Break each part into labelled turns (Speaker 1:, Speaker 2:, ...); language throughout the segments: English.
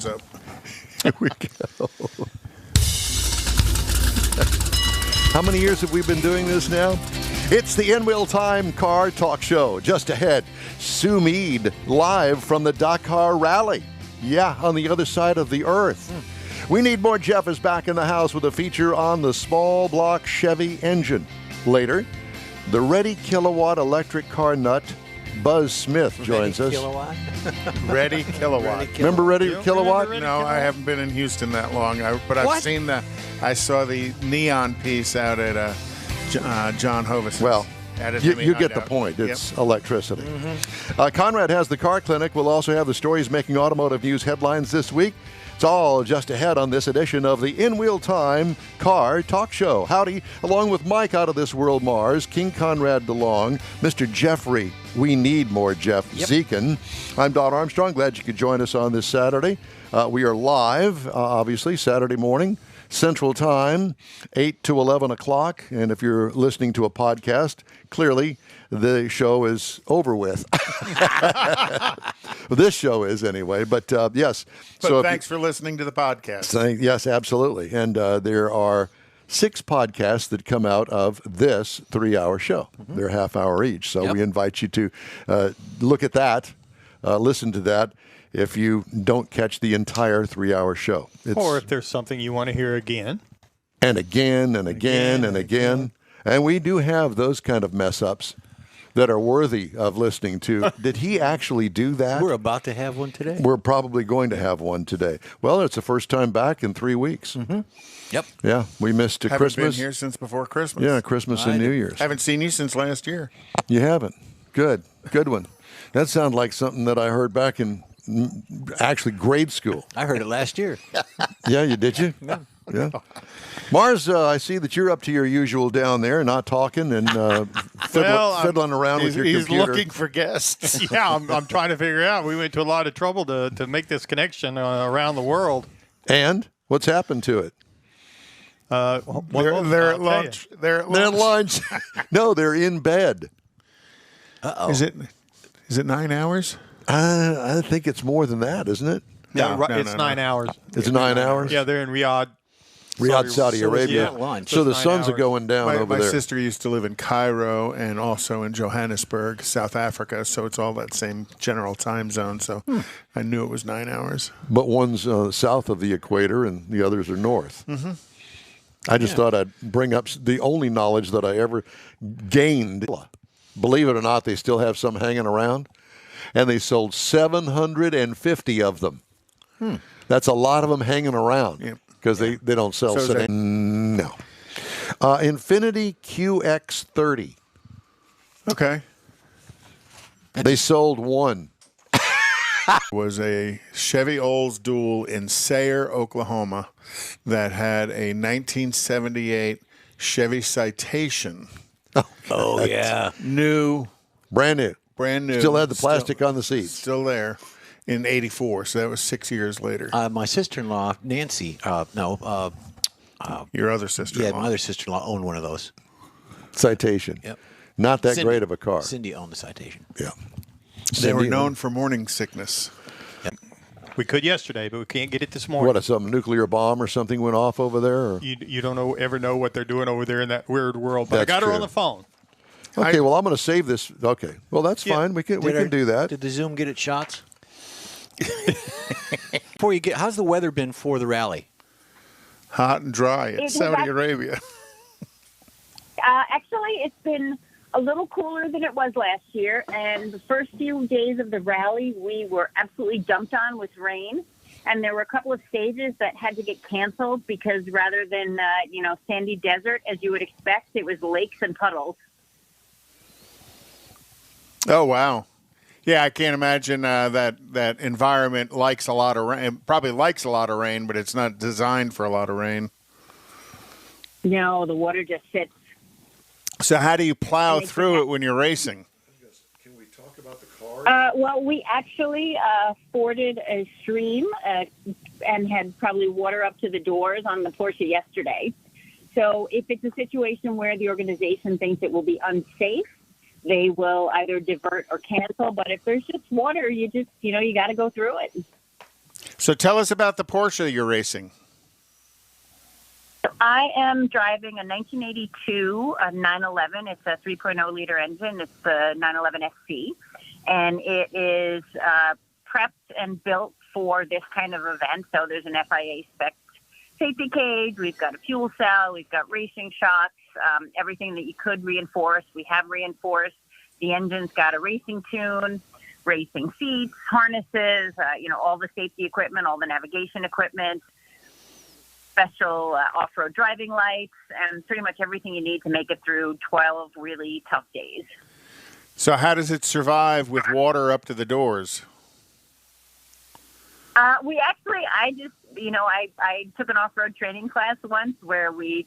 Speaker 1: up.
Speaker 2: Here we go. How many years have we been doing this now? It's the In-Wheel Time Car Talk Show. Just ahead, Sue Mead live from the Dakar Rally. Yeah, on the other side of the earth. We Need More Jeff is back in the house with a feature on the small block Chevy engine. Later, the Ready Kilowatt electric car nut, Buzz Smith, joins us.
Speaker 1: Ready Kilowatt.
Speaker 2: Remember Ready Kilowatt?
Speaker 1: No, I haven't been in Houston that long, but I've seen I saw the neon piece out at John Hovis.
Speaker 2: Well, you get the point. It's electricity. Conrad has the car clinic. We'll also have the stories making automotive news headlines this week. It's all just ahead on this edition of the In-Wheel Time Car Talk Show. Howdy, along with Mike out of this world Mars, King Conrad DeLong, Mr. Jeffrey, we need more Jeff Zekin. I'm Don Armstrong. Glad you could join us on this Saturday. We are live, obviously, Saturday morning, Central Time, 8 to 11 o'clock. And if you're listening to a podcast, clearly the show is over with. This show is anyway, but yes.
Speaker 1: But so thanks for listening to the podcast.
Speaker 2: Yes, absolutely. And there are 6 podcasts that come out of this 3-hour show. They're half hour each. So we invite you to look at that, listen to that, if you don't catch the entire 3-hour show.
Speaker 3: Or if there's something you want to hear again.
Speaker 2: And again and again and again. And we do have those kind of mess-ups that are worthy of listening to. Did he actually do that?
Speaker 4: We're about to have one today.
Speaker 2: We're probably going to have one today. Well, it's the first time back in 3 weeks.
Speaker 4: Yep.
Speaker 2: Yeah, we missed Christmas.
Speaker 1: Haven't been here since before Christmas.
Speaker 2: Yeah, Christmas and New Year's.
Speaker 1: Haven't seen you since last year.
Speaker 2: You haven't? Good. Good one. That sounds like something that I heard back in actually grade school.
Speaker 4: I heard it last year.
Speaker 2: Yeah, you did you? Yeah. Mars, I see that you're up to your usual down there, not talking and fiddling around with your computer.
Speaker 1: He's looking for guests.
Speaker 3: Yeah, I'm trying to figure out. We went to a lot of trouble to make this connection around the world.
Speaker 2: And what's happened to it?
Speaker 1: They're at lunch. They're at
Speaker 2: lunch. No, they're in bed.
Speaker 1: Uh-oh. Is it 9 hours?
Speaker 2: I think it's more than that, isn't it?
Speaker 3: No, it's 9 hours.
Speaker 2: It's 9 hours?
Speaker 3: Yeah, they're in Riyadh,
Speaker 2: Saudi Arabia. So the suns are going down over there.
Speaker 1: My sister used to live in Cairo and also in Johannesburg, South Africa, so it's all that same general time zone. So I knew it was 9 hours.
Speaker 2: But one's south of the equator and the others are north. I just thought I'd bring up the only knowledge that I ever gained. Believe it or not, they still have some hanging around. And they sold 750 of them. That's a lot of them hanging around because they don't sell. No. Infiniti QX30.
Speaker 1: Okay.
Speaker 2: They sold one.
Speaker 1: Was a Chevy Oldsmobile in Sayre, Oklahoma, that had a 1978 Chevy Citation.
Speaker 4: Oh, yeah.
Speaker 2: Brand new. Still had the plastic on the seats.
Speaker 1: Still there in 84, so that was 6 years later.
Speaker 4: My sister-in-law, Nancy,
Speaker 1: your other sister-in-law.
Speaker 4: Yeah, my other sister-in-law owned one of those.
Speaker 2: Citation.
Speaker 4: Yep.
Speaker 2: Not that great of a car.
Speaker 4: Cindy owned the Citation.
Speaker 2: Yeah.
Speaker 1: They were known for morning sickness.
Speaker 4: Yep.
Speaker 3: We could yesterday, but we can't get it this morning.
Speaker 2: What, some nuclear bomb or something went off over there? Or?
Speaker 3: You don't ever know what they're doing over there in that weird world. But
Speaker 2: That's
Speaker 3: I got her
Speaker 2: true.
Speaker 3: on the phone.
Speaker 2: Okay, well, I'm going to save this. Okay, well, that's fine. We can do that.
Speaker 4: Did the Zoom get its shots? How's the weather been for the rally?
Speaker 1: Hot and dry in Saudi Arabia.
Speaker 5: Actually, it's been a little cooler than it was last year. And the first few days of the rally, we were absolutely dumped on with rain. And there were a couple of stages that had to get canceled because rather than, sandy desert, as you would expect, it was lakes and puddles.
Speaker 1: Oh, wow. Yeah, I can't imagine that environment likes a lot of rain. It probably likes a lot of rain, but it's not designed for a lot of rain.
Speaker 5: No, the water just sits.
Speaker 1: So how do you plow through it when you're racing?
Speaker 2: Can we talk about the car?
Speaker 5: Well, we actually forded a stream and had probably water up to the doors on the Porsche yesterday. So if it's a situation where the organization thinks it will be unsafe, they will either divert or cancel. But if there's just water, you got to go through it.
Speaker 1: So tell us about the Porsche you're racing.
Speaker 5: I am driving a 1982 911. It's a 3.0 liter engine. It's the 911 SC, and it is prepped and built for this kind of event. So there's an FIA spec safety cage. We've got a fuel cell. We've got racing shocks. Everything that you could reinforce, we have reinforced. The engine's got a racing tune, racing seats, harnesses, all the safety equipment, all the navigation equipment, special off-road driving lights, and pretty much everything you need to make it through 12 really tough days.
Speaker 1: So how does it survive with water up to the doors? I took an off-road training class once where we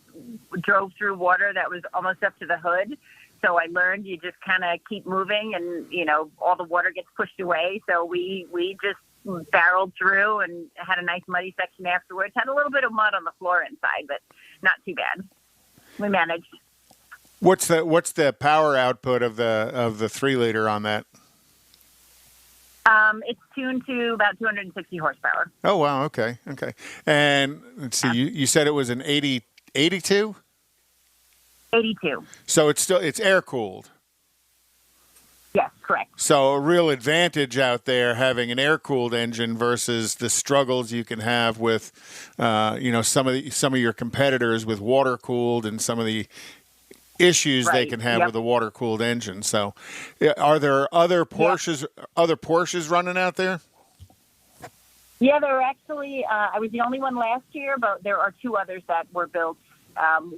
Speaker 1: drove through water that was almost up to the hood. So I learned you just kind of keep moving and, all the water gets pushed away. So we just barreled through and had a nice muddy section afterwards. Had a little bit of mud on the floor inside, but not too bad. We managed. What's the power output of the 3 liter on that?
Speaker 5: It's tuned to about 260 horsepower.
Speaker 1: Oh wow, okay. And let's see, you said it was an 82?
Speaker 5: 82.
Speaker 1: So it's air cooled.
Speaker 5: Yes, correct.
Speaker 1: So a real advantage out there having an air-cooled engine versus the struggles you can have with, some of your competitors with water-cooled and some of the issues they can have with a water-cooled engine. So, are there other Porsches running out there?
Speaker 5: Yeah, there are actually. I was the only one last year, but there are 2 others that were built.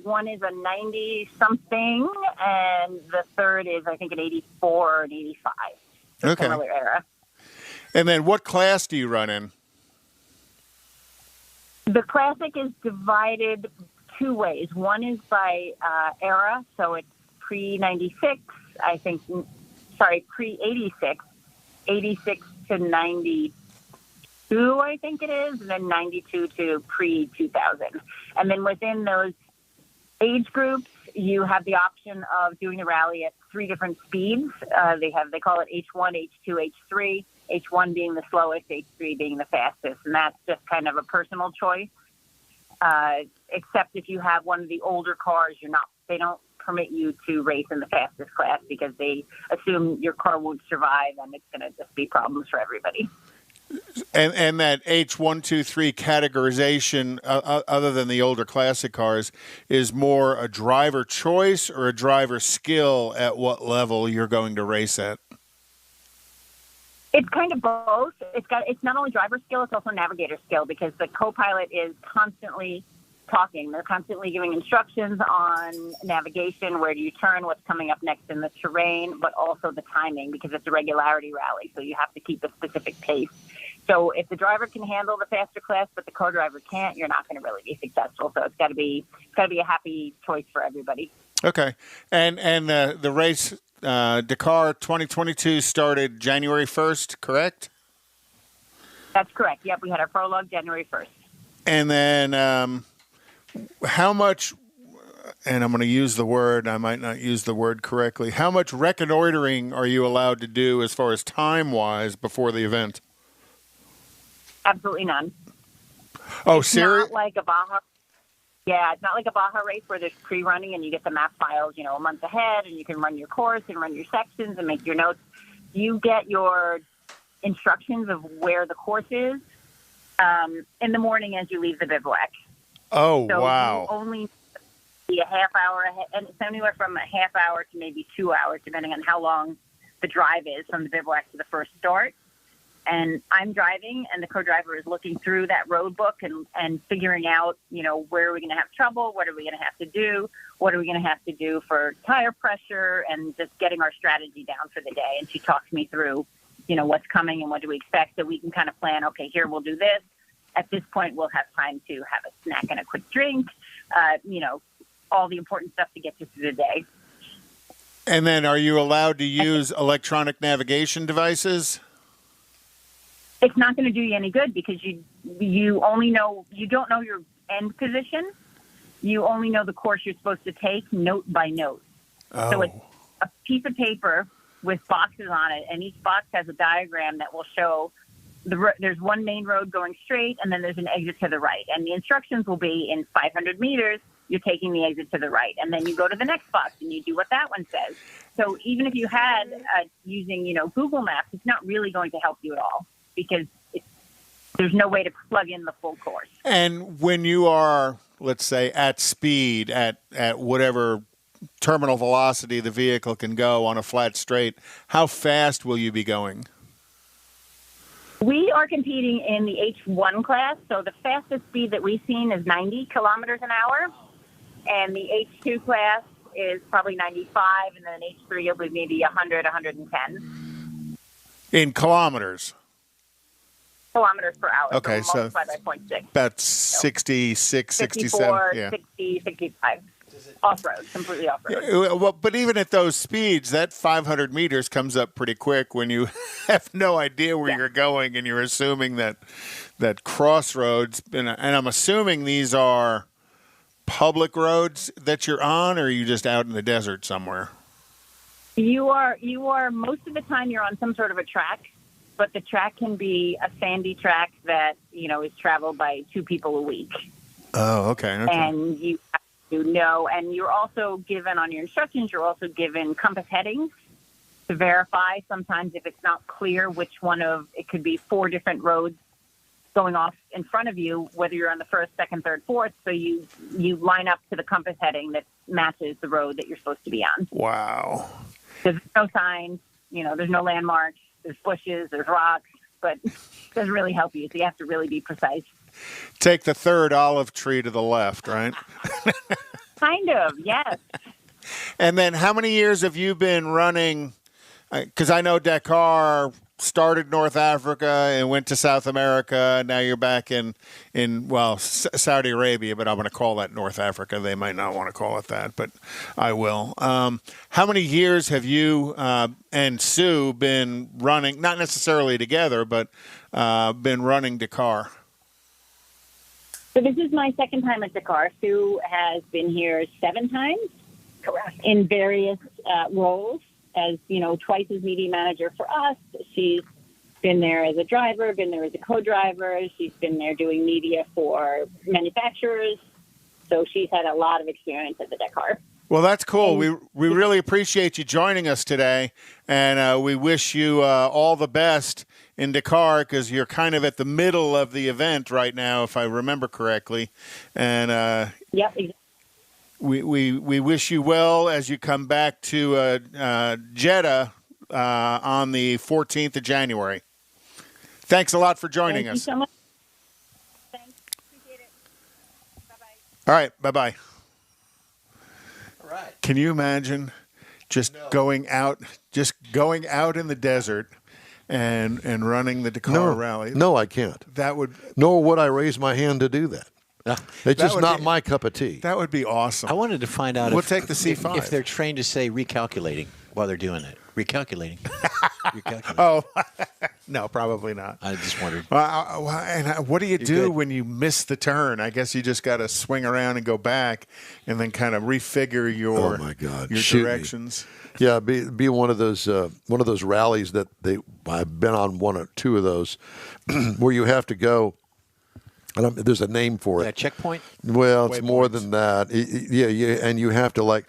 Speaker 5: One is a 90-something, and the third is, I think, an 84 or an 85.
Speaker 1: Okay.
Speaker 5: Similar era.
Speaker 1: And then what class do you run in?
Speaker 5: The Classic is divided 2 ways. One is by era, so it's pre-96, I think, pre-86, 86 to 92, I think it is, and then 92 to pre-2000. And then within those age groups, you have the option of doing the rally at 3 different speeds. They call it H1, H2, H3, H1 being the slowest, H3 being the fastest, and that's just kind of a personal choice. Except if you have one of the older cars, they don't permit you to race in the fastest class because they assume your car won't survive and it's going to just be problems for everybody.
Speaker 1: And that H1, 2, 3 categorization, other than the older classic cars, is more a driver choice or a driver skill at what level you're going to race at?
Speaker 5: It's kind of both. It's not only driver skill, it's also navigator skill because the co-pilot is constantly talking. They're constantly giving instructions on navigation, where do you turn, what's coming up next in the terrain, but also the timing because it's a regularity rally, so you have to keep a specific pace. So if the driver can handle the faster class, but the co-driver can't, you're not going to really be successful. So it's got to be a happy choice for everybody.
Speaker 1: Okay, and the race Dakar 2022 started January 1st, correct?
Speaker 5: That's correct. Yep, we had our prologue January 1st.
Speaker 1: And then how much? And I'm going to use the word. I might not use the word correctly. How much reconnoitering are you allowed to do as far as time-wise before the event?
Speaker 5: Absolutely none.
Speaker 1: Oh, serious?
Speaker 5: Not like a Baja. Yeah, it's not like a Baja race where there's pre-running and you get the map files, a month ahead, and you can run your course and run your sections and make your notes. You get your instructions of where the course is in the morning as you leave the bivouac.
Speaker 1: Oh,
Speaker 5: so
Speaker 1: wow.
Speaker 5: You only be a half hour ahead, and it's anywhere from a half hour to maybe 2 hours, depending on how long the drive is from the bivouac to the first start. And I'm driving, and the co-driver is looking through that road book and figuring out, where are we going to have trouble? What are we going to have to do? What are we going to have to do for tire pressure? And just getting our strategy down for the day. And she talks me through, what's coming and what do we expect, so we can kind of plan, okay, here we'll do this. At this point, we'll have time to have a snack and a quick drink, all the important stuff to get you through the day.
Speaker 1: And then are you allowed to use electronic navigation devices?
Speaker 5: It's not going to do you any good because you only know, you don't know your end position. You only know the course you're supposed to take note by note.
Speaker 1: Oh.
Speaker 5: So it's a piece of paper with boxes on it, and each box has a diagram that will show
Speaker 1: there's one main road going straight, and then there's an exit to the right. And the instructions will be in 500 meters, you're taking the exit to the right. And then you go to the next box and you do what that one says. So even if you had using, Google Maps, it's not really going to help you at all because there's no way to plug in the full course.
Speaker 6: And when you are, let's say, at speed, at whatever terminal velocity the vehicle can go on a flat straight, how fast will you be going?
Speaker 1: We are competing in the H1 class, so the fastest speed that we've seen is 90 kilometers an hour, and the H2 class is probably 95, and then H3 will be maybe 100, 110.
Speaker 6: In kilometers?
Speaker 1: Kilometers per hour.
Speaker 6: Okay, so
Speaker 1: multiplied by 0.6.
Speaker 6: about 66, 67.
Speaker 1: 54,
Speaker 6: Yeah.
Speaker 1: 60, 65. Off-road, completely off-road.
Speaker 6: Well, but even at those speeds, that 500 meters comes up pretty quick when you have no idea where you're going and you're assuming that crossroads, and I'm assuming these are public roads that you're on, or are you just out in the desert somewhere?
Speaker 1: You are most of the time you're on some sort of a track, but the track can be a sandy track that, is traveled by 2 people a week.
Speaker 6: Oh, okay.
Speaker 1: And you have to know, and you're also given on your instructions, you're also given compass headings to verify sometimes if it's not clear which one of, it could be 4 different roads going off in front of you, whether you're on the first, second, third, fourth. So you line up to the compass heading that matches the road that you're supposed to be on.
Speaker 6: Wow.
Speaker 1: There's no signs, there's no landmarks, there's bushes, there's rocks, but it doesn't really help you. So you have to really be precise.
Speaker 6: Take the third olive tree to the left, right?
Speaker 1: Kind of, yes.
Speaker 6: And then how many years have you been running? Because I know Dakar started North Africa and went to South America. Now you're back in Saudi Arabia, but I'm going to call that North Africa. They might not want to call it that, but I will. How many years have you and Sue been running, not necessarily together, but been running Dakar?
Speaker 5: So this is my second time at Dakar. Sue has been here 7 times.
Speaker 1: Correct.
Speaker 5: In various roles. As, twice as media manager for us. She's been there as a driver, been there as a co-driver. She's been there doing media for manufacturers. So she's had a lot of experience at the Dakar.
Speaker 6: Well, that's cool. We really appreciate you joining us today, and we wish you all the best in Dakar because you're kind of at the middle of the event right now, if I remember correctly. And
Speaker 5: yep, exactly.
Speaker 6: We wish you well as you come back to Jeddah on the 14th of January. Thanks a lot for joining us.
Speaker 5: Thank you so much. Thanks. Appreciate it.
Speaker 6: All
Speaker 5: Bye-bye.
Speaker 6: right. Bye-bye.
Speaker 4: All right.
Speaker 6: Can you imagine just going out in the desert and running the Dakar Rally?
Speaker 2: No, I can't. Nor would I raise my hand to do that. It's just not my cup of tea.
Speaker 6: That would be awesome.
Speaker 4: I wanted to find out
Speaker 6: We'll take the C5.
Speaker 4: if they're trained to say recalculating while they're doing it. Recalculating. Recalculating.
Speaker 6: Oh, no, probably not.
Speaker 4: I just wondered.
Speaker 6: And what do you do
Speaker 4: good.
Speaker 6: when you miss the turn? I guess you just got to swing around and go back and then kind of refigure your, directions.
Speaker 2: Yeah, be one of those rallies that I've been on 1 or 2 of those where you have to go. There's a name for it.
Speaker 4: A checkpoint?
Speaker 2: Well, it's more than that. Yeah, and you have to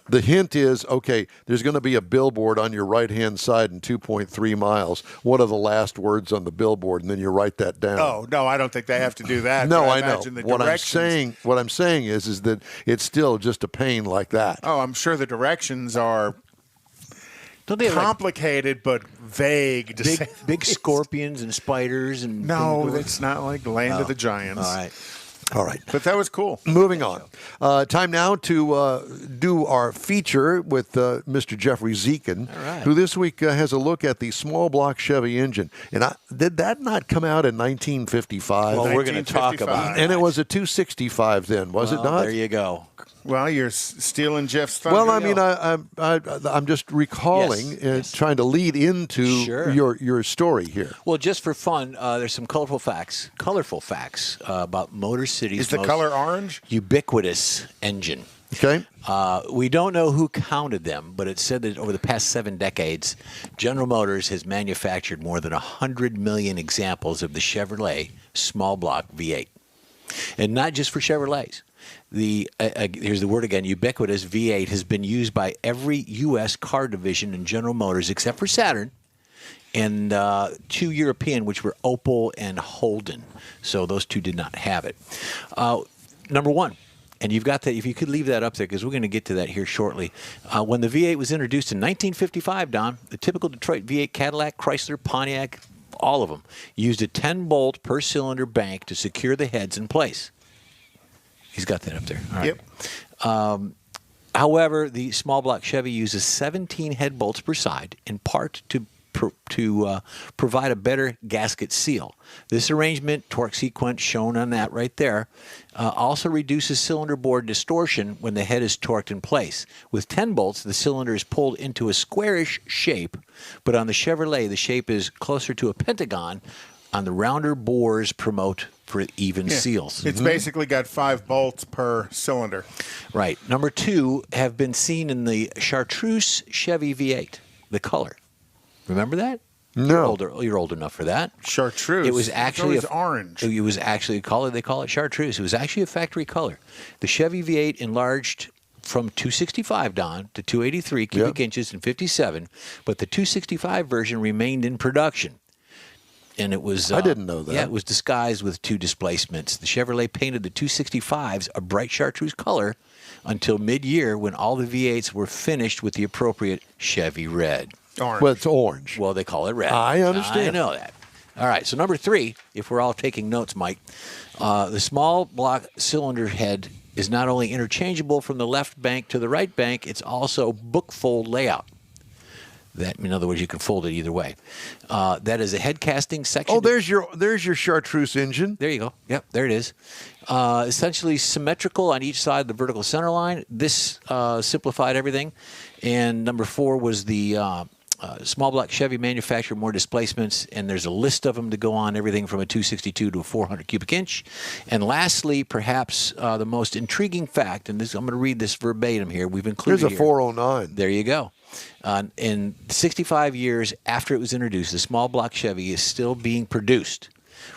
Speaker 2: the hint is, okay, there's going to be a billboard on your right-hand side in 2.3 miles. What are the last words on the billboard? And then you write that down.
Speaker 6: Oh, no, I don't think they have to do that.
Speaker 2: No, I know.
Speaker 6: What I'm
Speaker 2: saying is that it's still just a pain like that.
Speaker 6: Oh, I'm sure the directions are complicated but vague.
Speaker 4: Big scorpions and spiders and
Speaker 6: no, it's not like Land of the Giants.
Speaker 2: All right.
Speaker 6: But that was cool.
Speaker 2: Moving on. Time now to do our feature with Mr. Jeffrey Zekin, who this week has a look at the small block Chevy engine. And did that not come out in 1955?
Speaker 4: Well, we're going to talk about it.
Speaker 2: And it was a 265 then, was it not?
Speaker 4: There you go.
Speaker 6: Well, you're stealing Jeff's thunder.
Speaker 2: Well, I mean, I'm just recalling, trying to lead into your story here.
Speaker 4: Well, just for fun, there's some colorful facts about Motor City's
Speaker 6: Is the color orange?
Speaker 4: ubiquitous engine.
Speaker 2: Okay.
Speaker 4: We don't know who counted them, but it's said that over the past 7 decades, General Motors has manufactured more than 100 million examples of the Chevrolet small block V8. And not just for Chevrolets. Here's the word again, ubiquitous V8 has been used by every U.S. car division in General Motors except for Saturn, and 2 European, which were Opel and Holden. So those 2 did not have it. Number 1, and you've got that, if you could leave that up there, because we're going to get to that here shortly. When the V8 was introduced in 1955, Don, the typical Detroit V8 Cadillac, Chrysler, Pontiac, all of them, used a 10-bolt per cylinder bank to secure the heads in place. He's got that up there. All right.
Speaker 6: Yep.
Speaker 4: However, the small block Chevy uses 17 head bolts per side, in part to provide a better gasket seal. This arrangement, torque sequence shown on that right there, also reduces cylinder bore distortion when the head is torqued in place. With 10 bolts, the cylinder is pulled into a squarish shape, but on the Chevrolet, the shape is closer to a pentagon. On the rounder bores promote for even seals.
Speaker 6: It's basically got 5 bolts per cylinder.
Speaker 4: Right. Number 2 have been seen in the Chartreuse Chevy V8, the color. Remember that?
Speaker 2: No.
Speaker 4: You're old enough for that.
Speaker 6: Chartreuse.
Speaker 4: It was actually
Speaker 6: orange.
Speaker 4: It was actually a color. They call it Chartreuse. It was actually a factory color. The Chevy V8 enlarged from 265, Don, to 283 cubic inches in 57, but the 265 version remained in production. And it was...
Speaker 2: I didn't know that.
Speaker 4: Yeah, it was disguised with 2 displacements. The Chevrolet painted the 265s a bright chartreuse color until mid-year, when all the V8s were finished with the appropriate Chevy red.
Speaker 6: Orange.
Speaker 2: Well, it's orange.
Speaker 4: Well, they call it red.
Speaker 2: I understand.
Speaker 4: I know that. All right, so number 3, if we're all taking notes, Mike, the small block cylinder head is not only interchangeable from the left bank to the right bank, it's also book fold layout. That, in other words, you can fold it either way. That is a head casting section.
Speaker 2: Oh, there's your Chartreuse engine.
Speaker 4: There you go. Yep, there it is. Essentially symmetrical on each side of the vertical center line. This simplified everything. And number 4 was the small block Chevy manufactured more displacements, and there's a list of them to go on, everything from a 262 to a 400 cubic inch. And lastly, perhaps the most intriguing fact, and this, I'm going to read this verbatim here. We've included
Speaker 2: Here's a 409.
Speaker 4: There you go. In 65 years after it was introduced, the small block Chevy is still being produced.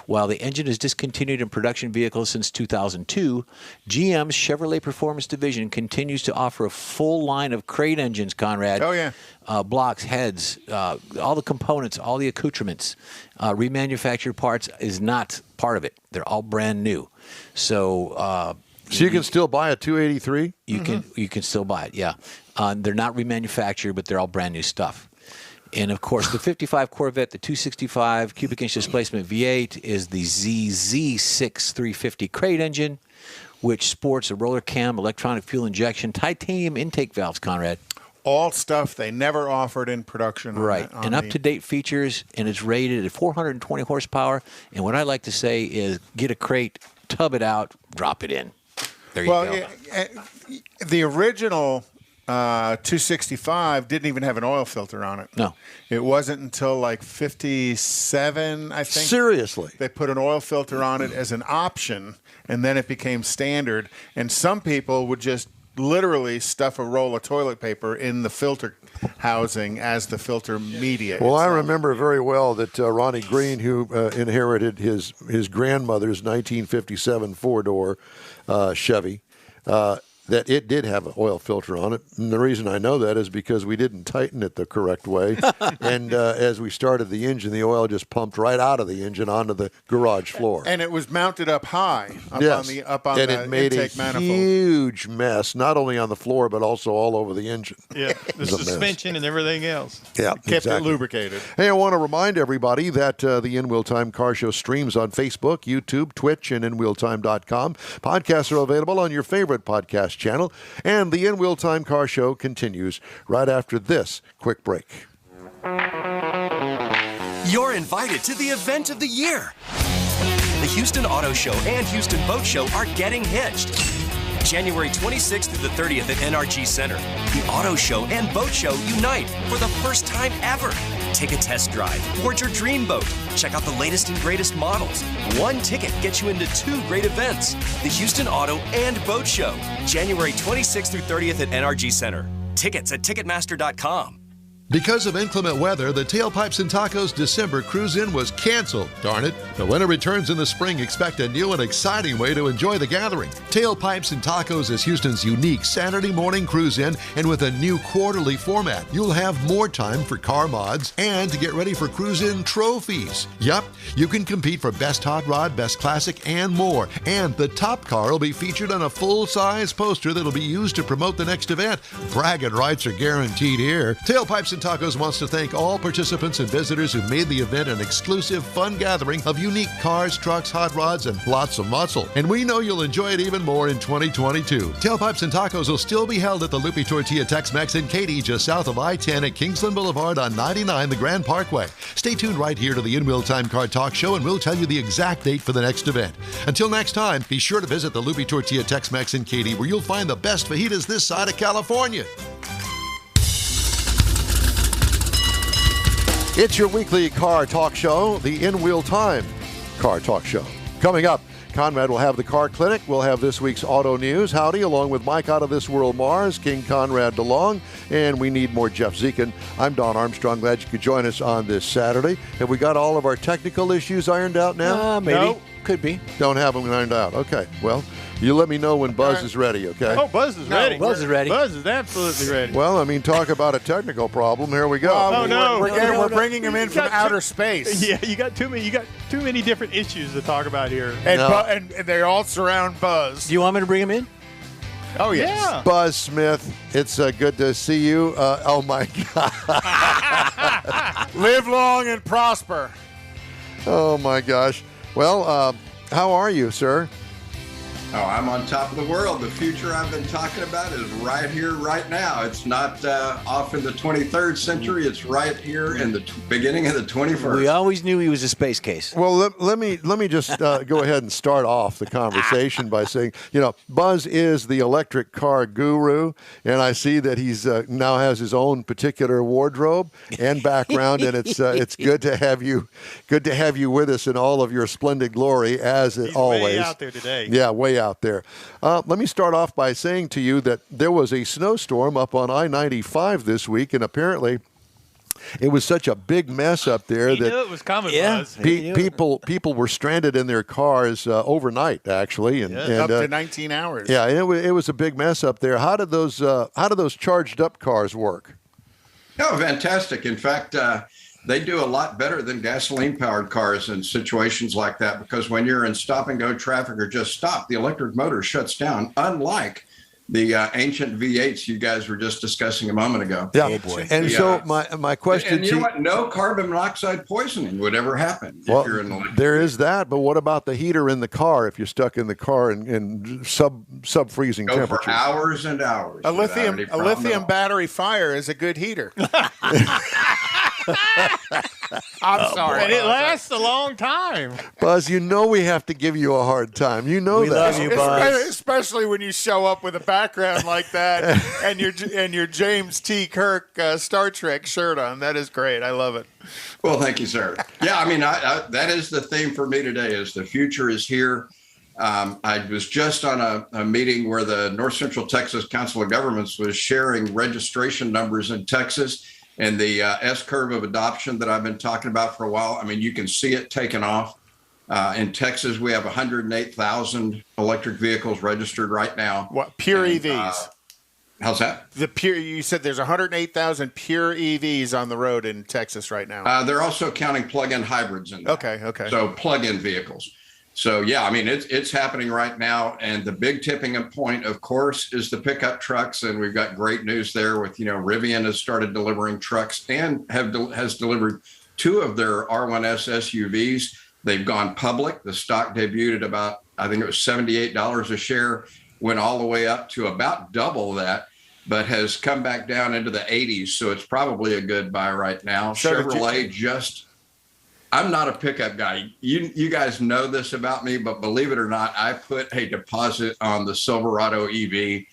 Speaker 4: While the engine is discontinued in production vehicles since 2002, GM's Chevrolet Performance Division continues to offer a full line of crate engines, Conrad.
Speaker 6: Oh, yeah.
Speaker 4: Blocks, heads, all the components, all the accoutrements, remanufactured parts is not part of it. They're all brand new. So
Speaker 2: you can still buy a 283?
Speaker 4: You can still buy it, yeah. They're not remanufactured, but they're all brand new stuff. And, of course, the 55 Corvette, the 265 cubic inch displacement V8 is the ZZ6 350 crate engine, which sports a roller cam, electronic fuel injection, titanium intake valves, Conrad.
Speaker 6: All stuff they never offered in production.
Speaker 4: Right. And up-to-date features, and it's rated at 420 horsepower. And what I like to say is get a crate, tub it out, drop it in. There you go.
Speaker 6: Yeah, the original 265 didn't even have an oil filter on it.
Speaker 4: No.
Speaker 6: It wasn't until like 57, I think.
Speaker 2: Seriously?
Speaker 6: They put an oil filter on it as an option, and then it became standard. And some people would just literally stuff a roll of toilet paper in the filter housing as the filter media.
Speaker 2: Well, I remember very well that Ronnie Green, who inherited his grandmother's 1957 four-door Chevy, that it did have an oil filter on it. And the reason I know that is because we didn't tighten it the correct way. And as we started the engine, the oil just pumped right out of the engine onto the garage floor.
Speaker 6: And it was mounted up high, up on
Speaker 2: and
Speaker 6: the
Speaker 2: it made
Speaker 6: intake
Speaker 2: a
Speaker 6: manifold.
Speaker 2: huge mess, not only on the floor, but also all over the engine.
Speaker 3: Yeah, the suspension and everything else.
Speaker 2: Yeah,
Speaker 6: Kept it lubricated.
Speaker 2: Hey, I want to remind everybody that the In Wheel Time Car Show streams on Facebook, YouTube, Twitch, and InWheelTime.com. Podcasts are available on your favorite podcast channel. And the In Wheel Time Car Show continues right after this quick break.
Speaker 7: You're invited to the event of the year. The Houston Auto Show and Houston Boat Show are getting hitched. January 26th through the 30th at NRG Center. The Auto Show and Boat Show unite for the first time ever. Take a test drive, board your dream boat, check out the latest and greatest models. One ticket gets you into 2 great events: the Houston Auto and Boat Show, January 26th through 30th at NRG Center. Tickets at Ticketmaster.com.
Speaker 2: Because of inclement weather, the Tailpipes and Tacos December Cruise-In was canceled. Darn it. But when it returns in the spring, expect a new and exciting way to enjoy the gathering. Tailpipes and Tacos is Houston's unique Saturday morning cruise-in, and with a new quarterly format, you'll have more time for car mods and to get ready for cruise-in trophies. Yup, you can compete for Best Hot Rod, Best Classic, and more. And the top car will be featured on a full-size poster that'll be used to promote the next event. Bragging rights are guaranteed here. Tailpipes and Tacos wants to thank all participants and visitors who made the event an exclusive, fun gathering of unique cars, trucks, hot rods, and lots of muscle. And we know you'll enjoy it even more in 2022. Tailpipes and Tacos will still be held at the Lupi Tortilla Tex-Mex in Katy, just south of I-10 at Kingsland Boulevard on 99, the Grand Parkway. Stay tuned right here to the In Wheel Time Car Talk Show, and we'll tell you the exact date for the next event. Until next time, be sure to visit the Lupi Tortilla Tex-Mex in Katy, where you'll find the best fajitas this side of California. It's your weekly car talk show, the In Wheel Time Car Talk Show. Coming up, Conrad will have the Car Clinic. We'll have this week's auto news. Howdy, along with Mike Out of This World Mars, King Conrad DeLong, and we need more Jeff Zekin. I'm Don Armstrong. Glad you could join us on this Saturday. Have we got all of our technical issues ironed out now?
Speaker 4: Maybe.
Speaker 3: No.
Speaker 4: Could be.
Speaker 2: Don't have them ironed out. Okay, well, you let me know when Buzz is ready, okay?
Speaker 3: Oh, Buzz is ready.
Speaker 4: Buzz is ready.
Speaker 3: Buzz is absolutely ready.
Speaker 2: Well, I mean, talk about a technical problem. Here we go.
Speaker 3: Oh, no.
Speaker 6: We're bringing him in from outer space.
Speaker 3: Yeah, you got too many different issues to talk about here.
Speaker 6: And,
Speaker 2: No.
Speaker 6: and they all surround Buzz.
Speaker 4: Do you want me to bring him in?
Speaker 6: Oh, yes.
Speaker 3: Yeah.
Speaker 2: Buzz Smith, it's good to see you. Oh, my God.
Speaker 6: Live long and prosper.
Speaker 2: Oh, my gosh. Well, how are you, sir?
Speaker 8: Oh, I'm on top of the world. The future I've been talking about is right here, right now. It's not off in the 23rd century. It's right here in the beginning of the 21st.
Speaker 4: We always knew he was a space case.
Speaker 2: Well, let me just go ahead and start off the conversation by saying, Buzz is the electric car guru, and I see that he's now has his own particular wardrobe and background, and it's good to have you with us in all of your splendid glory as
Speaker 3: He's
Speaker 2: always.
Speaker 3: way out there today.
Speaker 2: Yeah, way out there. Let me start off by saying to you that there was a snowstorm up on I-95 this week, and apparently it was such a big mess up there
Speaker 3: He
Speaker 2: that
Speaker 3: knew it was coming,
Speaker 4: Yeah.
Speaker 3: Buzz.
Speaker 2: people were stranded in their cars overnight, actually, and
Speaker 6: Up to 19 hours.
Speaker 2: yeah, and it was a big mess up there. How did those charged up cars work?
Speaker 8: Oh, fantastic. In fact, they do a lot better than gasoline-powered cars in situations like that, because when you're in stop-and-go traffic or just stop, the electric motor shuts down, unlike the ancient V8s you guys were just discussing a moment ago.
Speaker 2: Yeah,
Speaker 4: Oh, boy.
Speaker 2: and
Speaker 8: Yeah.
Speaker 2: so my question
Speaker 8: And
Speaker 2: to
Speaker 8: you know what? No carbon monoxide poisoning would ever happen if
Speaker 2: well,
Speaker 8: you're in the electric.
Speaker 2: there is that, but what about the heater in the car if you're stuck in the car in sub-freezing
Speaker 8: Go for
Speaker 2: temperatures?
Speaker 8: hours and hours.
Speaker 6: A
Speaker 8: without
Speaker 6: lithium
Speaker 8: any problem at all.
Speaker 6: battery fire is a good heater. I'm sorry.
Speaker 3: And it lasts a long time.
Speaker 2: Buzz, we have to give you a hard time. You know
Speaker 4: We
Speaker 2: that.
Speaker 4: love you, Buzz.
Speaker 6: Especially when you show up with a background like that and your James T. Kirk Star Trek shirt on. That is great. I love it.
Speaker 8: Well, thank you, sir. Yeah, I mean, that is the theme for me today is the future is here. I was just on a meeting where the North Central Texas Council of Governments was sharing registration numbers in Texas and the S-curve of adoption that I've been talking about for a while. I mean, you can see it taking off. In Texas, we have 108,000 electric vehicles registered right now.
Speaker 6: What pure
Speaker 8: And,
Speaker 6: EVs?
Speaker 8: How's that?
Speaker 6: You said there's 108,000 pure EVs on the road in Texas right now.
Speaker 8: They're also counting plug-in hybrids in that.
Speaker 6: Okay.
Speaker 8: So plug-in vehicles. So, yeah, I mean, it's happening right now. And the big tipping point, of course, is the pickup trucks. And we've got great news there with, Rivian has started delivering trucks and has delivered 2 of their R1S SUVs. They've gone public. The stock debuted at about, I think it was $78 a share, went all the way up to about double that, but has come back down into the 80s. So it's probably a good buy right now.
Speaker 6: So
Speaker 8: Chevrolet I'm not a pickup guy. You guys know this about me, but believe it or not, I put a deposit on the Silverado EV.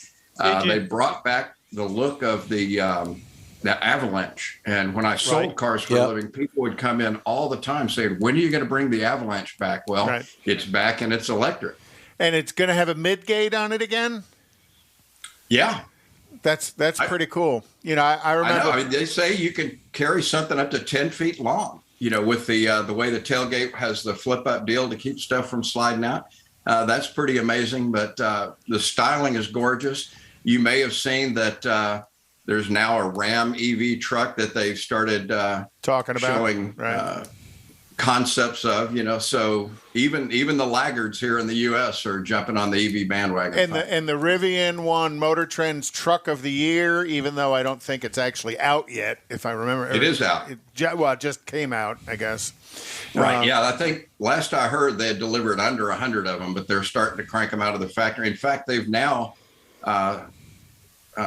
Speaker 8: They brought back the look of the the Avalanche. And when I sold cars for a living, people would come in all the time saying, when are you going to bring the Avalanche back? Well, it's back and it's electric.
Speaker 6: And it's going to have a mid-gate on it again?
Speaker 8: Yeah.
Speaker 6: That's pretty cool. You know, I remember.
Speaker 8: I know. They say you can carry something up to 10 feet long, you know, with the way the tailgate has the flip-up deal to keep stuff from sliding out. That's pretty amazing, but the styling is gorgeous. You may have seen that there's now a Ram EV truck that they've started
Speaker 6: talking about,
Speaker 8: showing concepts of, you know, so even the laggards here in the U.S. are jumping on the EV bandwagon.
Speaker 6: And the Rivian won Motor Trend's Truck of the Year, even though I don't think it's actually out yet, if I remember.
Speaker 8: It is out.
Speaker 6: It just came out, I guess.
Speaker 8: Right, yeah. I think last I heard they had delivered under 100 of them, but they're starting to crank them out of the factory. In fact, they've now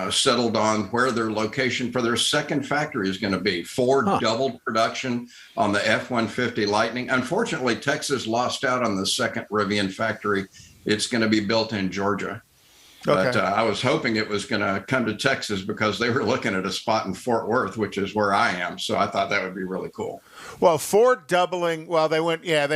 Speaker 8: settled on where their location for their second factory is going to be. Ford doubled production on the F-150 Lightning. Unfortunately, Texas lost out on the second Rivian factory. It's going to be built in Georgia. But I was hoping it was going to come to Texas because they were looking at a spot in Fort Worth, which is where I am. So I thought that would be really cool.
Speaker 6: Well, Ford doubling, they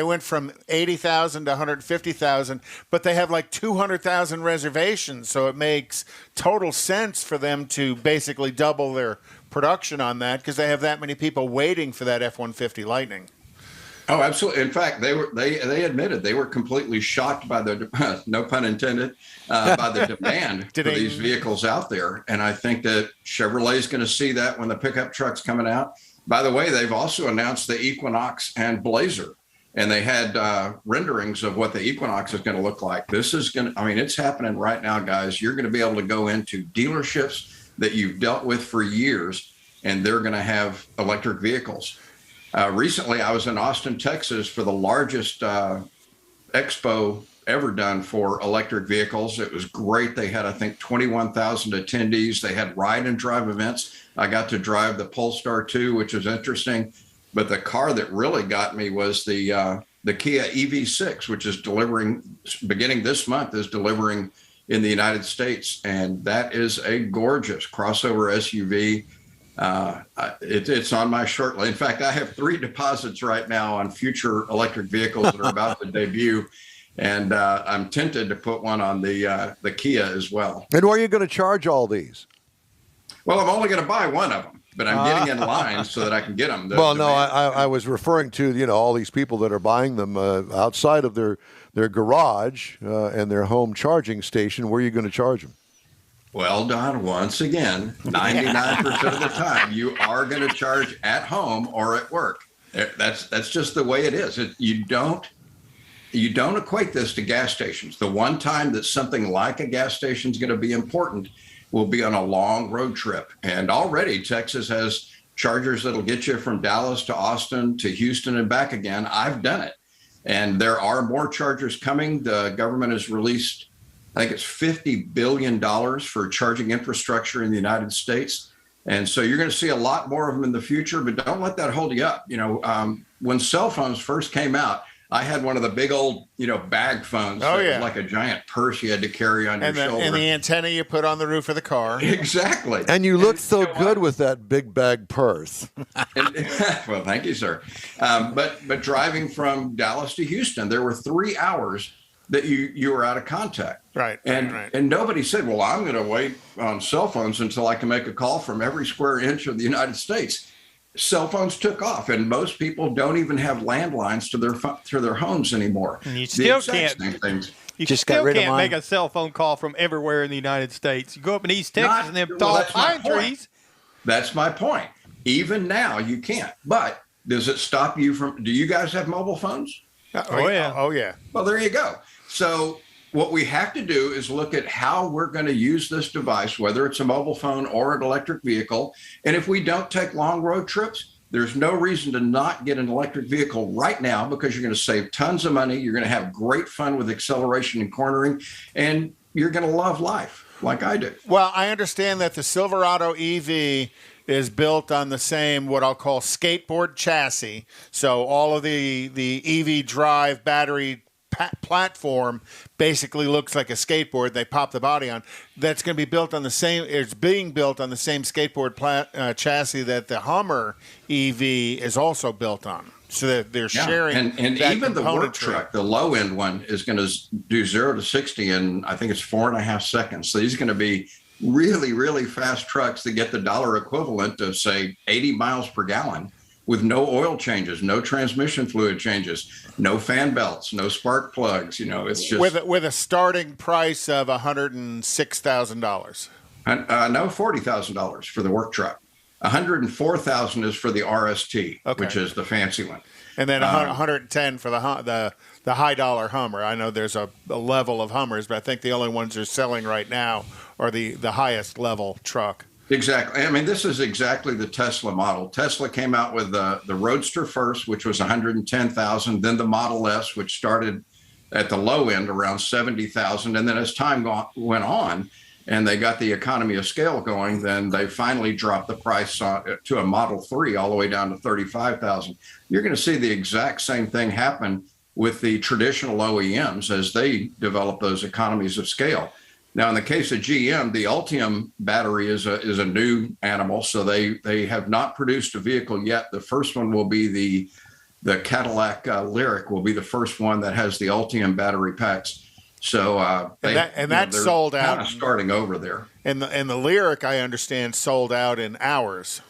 Speaker 6: went from 80,000 to 150,000, but they have like 200,000 reservations. So it makes total sense for them to basically double their production on that because they have that many people waiting for that F-150 Lightning.
Speaker 8: Oh, absolutely. In fact, they admitted they were completely shocked by the, no pun intended, by the demand for these vehicles out there. And I think that Chevrolet is going to see that when the pickup truck's coming out. By the way, they've also announced the Equinox and Blazer, and they had renderings of what the Equinox is going to look like. This is going to, I mean, it's happening right now, guys. You're going to be able to go into dealerships that you've dealt with for years, and they're going to have electric vehicles. Recently, I was in Austin, Texas for the largest expo ever done for electric vehicles. It was great. They had, I think, 21,000 attendees. They had ride and drive events. I got to drive the Polestar 2, which was interesting. But the car that really got me was the Kia EV6, which is delivering, beginning this month, is delivering in the United States. And that is a gorgeous crossover SUV. It's on my short list. In fact, I have 3 deposits right now on future electric vehicles that are about to debut. And I'm tempted to put one on the Kia as well.
Speaker 2: And where are you going to charge all these?
Speaker 8: Well, I'm only going to buy one of them, but I'm getting in line so that I can get them.
Speaker 2: I was referring to, you know, all these people that are buying them outside of their garage and their home charging station. Where are you going to charge them?
Speaker 8: Well, Don, once again, 99% of the time, you are going to charge at home or at work. That's just the way it is. You don't equate this to gas stations. The one time that something like a gas station is going to be important will be on a long road trip. And already Texas has chargers that'll get you from Dallas to Austin to Houston and back again. I've done it. And there are more chargers coming. The government has released, I think it's $50 billion for charging infrastructure in the United States. And so you're going to see a lot more of them in the future, but don't let that hold you up. You know, when cell phones first came out, I had one of the big old, you know, bag phones. Was like a giant purse you had to carry on your shoulder.
Speaker 6: And the antenna you put on the roof of the car.
Speaker 8: Exactly.
Speaker 2: And you looked so good with that big bag purse.
Speaker 8: Well, thank you, sir. But driving from Dallas to Houston, there were 3 hours that you were out of contact.
Speaker 6: Right.
Speaker 8: And nobody said, well, I'm going to wait on cell phones until I can make a call from every square inch of the United States. Cell phones took off, and most people don't even have landlines to their homes anymore.
Speaker 3: And you still can't. You
Speaker 4: just
Speaker 3: still
Speaker 4: got rid
Speaker 3: can't
Speaker 4: of
Speaker 3: make a cell phone call from everywhere in the United States. You go up in East Texas and them tall pine trees.
Speaker 8: That's my point. Even now, you can't. But does it stop you from? Do you guys have mobile phones?
Speaker 6: Oh yeah.
Speaker 8: Well, there you go. So what we have to do is look at how we're going to use this device, whether it's a mobile phone or an electric vehicle. And if we don't take long road trips, there's no reason to not get an electric vehicle right now because you're going to save tons of money. You're going to have great fun with acceleration and cornering, and you're going to love life like I do.
Speaker 6: Well, I understand that the Silverado EV is built on the same, what I'll call skateboard chassis. So all of the EV drive battery platform basically looks like a skateboard. They pop the body on. That's going to be built on the same. It's being built on the same skateboard chassis that the Hummer EV is also built on. So that they're sharing.
Speaker 8: And even the work truck, the low end one, is going to do 0 to 60 in, I think it's 4.5 seconds. So these are going to be really, really fast trucks that get the dollar equivalent of, say, 80 miles per gallon with no oil changes, no transmission fluid changes, no fan belts, no spark plugs. It's just
Speaker 6: with a starting price of $106,000.
Speaker 8: No, $40,000 for the work truck. $104,000 is for the RST, which is the fancy one,
Speaker 6: and then $110 for the high dollar Hummer. I know there's a level of Hummers, but I think the only ones they're selling right now are the highest level truck.
Speaker 8: Exactly. I mean, this is exactly the Tesla model. Tesla came out with the Roadster first, which was $110,000, then the Model S, which started at the low end around $70,000, and then as time went on, and they got the economy of scale going, then they finally dropped the price to a Model 3 all the way down to $35,000. You're going to see the exact same thing happen with the traditional OEMs as they develop those economies of scale. Now, in the case of GM, the Ultium battery is a new animal, so they have not produced a vehicle yet. The first one will be the Cadillac Lyriq will be the first one that has the Ultium battery packs. So
Speaker 6: that's sold out.
Speaker 8: Kind of starting over there.
Speaker 6: And the Lyriq, I understand, sold out in hours.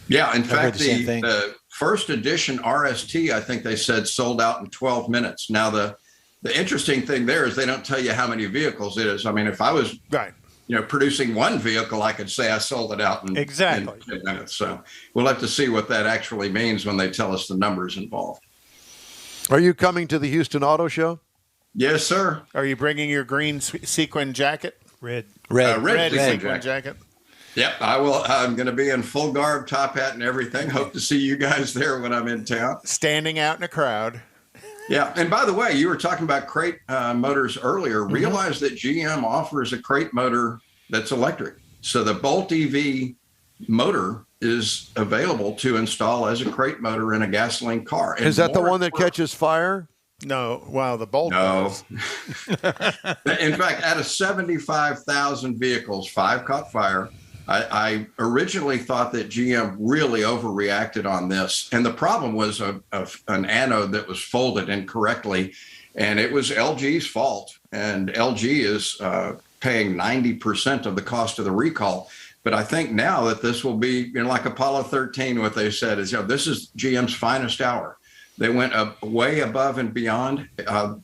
Speaker 8: Yeah, in fact, the first edition RST, I think they said sold out in 12 minutes. Now the interesting thing there is they don't tell you how many vehicles it is. I mean, if I was producing one vehicle, I could say I sold it out in 10 minutes. So we'll have to see what that actually means when they tell us the numbers involved.
Speaker 2: Are you coming to the Houston Auto Show?
Speaker 8: Yes, sir.
Speaker 6: Are you bringing your green sequin jacket?
Speaker 3: Red
Speaker 6: sequin jacket.
Speaker 8: Yep, I will. I'm going to be in full garb, top hat, and everything. Hope to see you guys there when I'm in town.
Speaker 6: Standing out in a crowd.
Speaker 8: Yeah, and by the way, you were talking about crate motors earlier. Mm-hmm. Realize that GM offers a crate motor that's electric. So the Bolt EV motor is available to install as a crate motor in a gasoline car.
Speaker 2: Is that the one that catches fire?
Speaker 6: No. Wow, the Bolt does.
Speaker 8: In fact, out of 75,000 vehicles, 5 caught fire. I originally thought that GM really overreacted on this. And the problem was an anode that was folded incorrectly. And it was LG's fault. And LG is paying 90% of the cost of the recall. But I think now that this will be, like Apollo 13, what they said is, this is GM's finest hour. They went way above and beyond.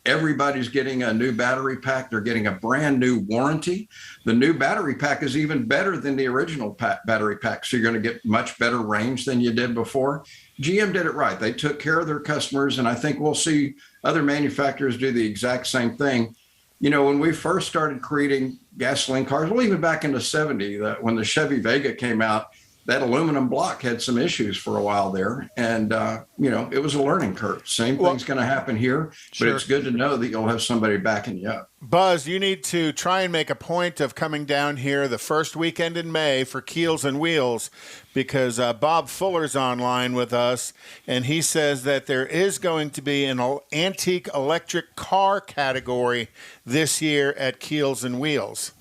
Speaker 8: Everybody's getting a new battery pack. They're getting a brand new warranty. The new battery pack is even better than the original battery pack. So you're going to get much better range than you did before. GM did it right. They took care of their customers. And I think we'll see other manufacturers do the exact same thing. When we first started creating gasoline cars, well, even back in the 70s, when the Chevy Vega came out, that aluminum block had some issues for a while there. And, it was a learning curve. Same thing's going to happen here, but it's good to know that you'll have somebody backing you up.
Speaker 6: Buzz, you need to try and make a point of coming down here the first weekend in May for Keels and Wheels, because Bob Fuller's online with us, and he says that there is going to be an antique electric car category this year at Keels and Wheels.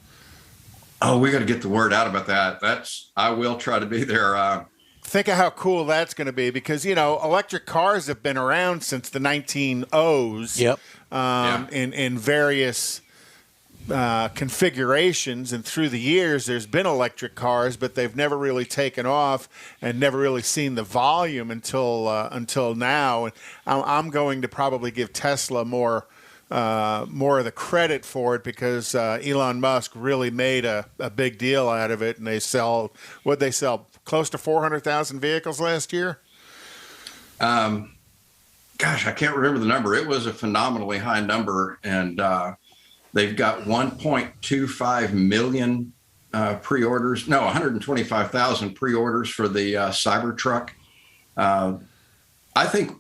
Speaker 8: Oh, we got to get the word out about that. I will try to be there.
Speaker 6: Think of how cool that's going to be, because, electric cars have been around since the 1900s.
Speaker 4: Yep.
Speaker 6: In various configurations, and through the years there's been electric cars, but they've never really taken off and never really seen the volume until now. And I'm going to probably give Tesla more of the credit for it, because Elon Musk really made a big deal out of it, and they sell close to 400,000 vehicles last year.
Speaker 8: Gosh, I can't remember the number. It was a phenomenally high number, and they've got 1.25 million pre-orders. No, 125,000 pre-orders for the Cybertruck. I think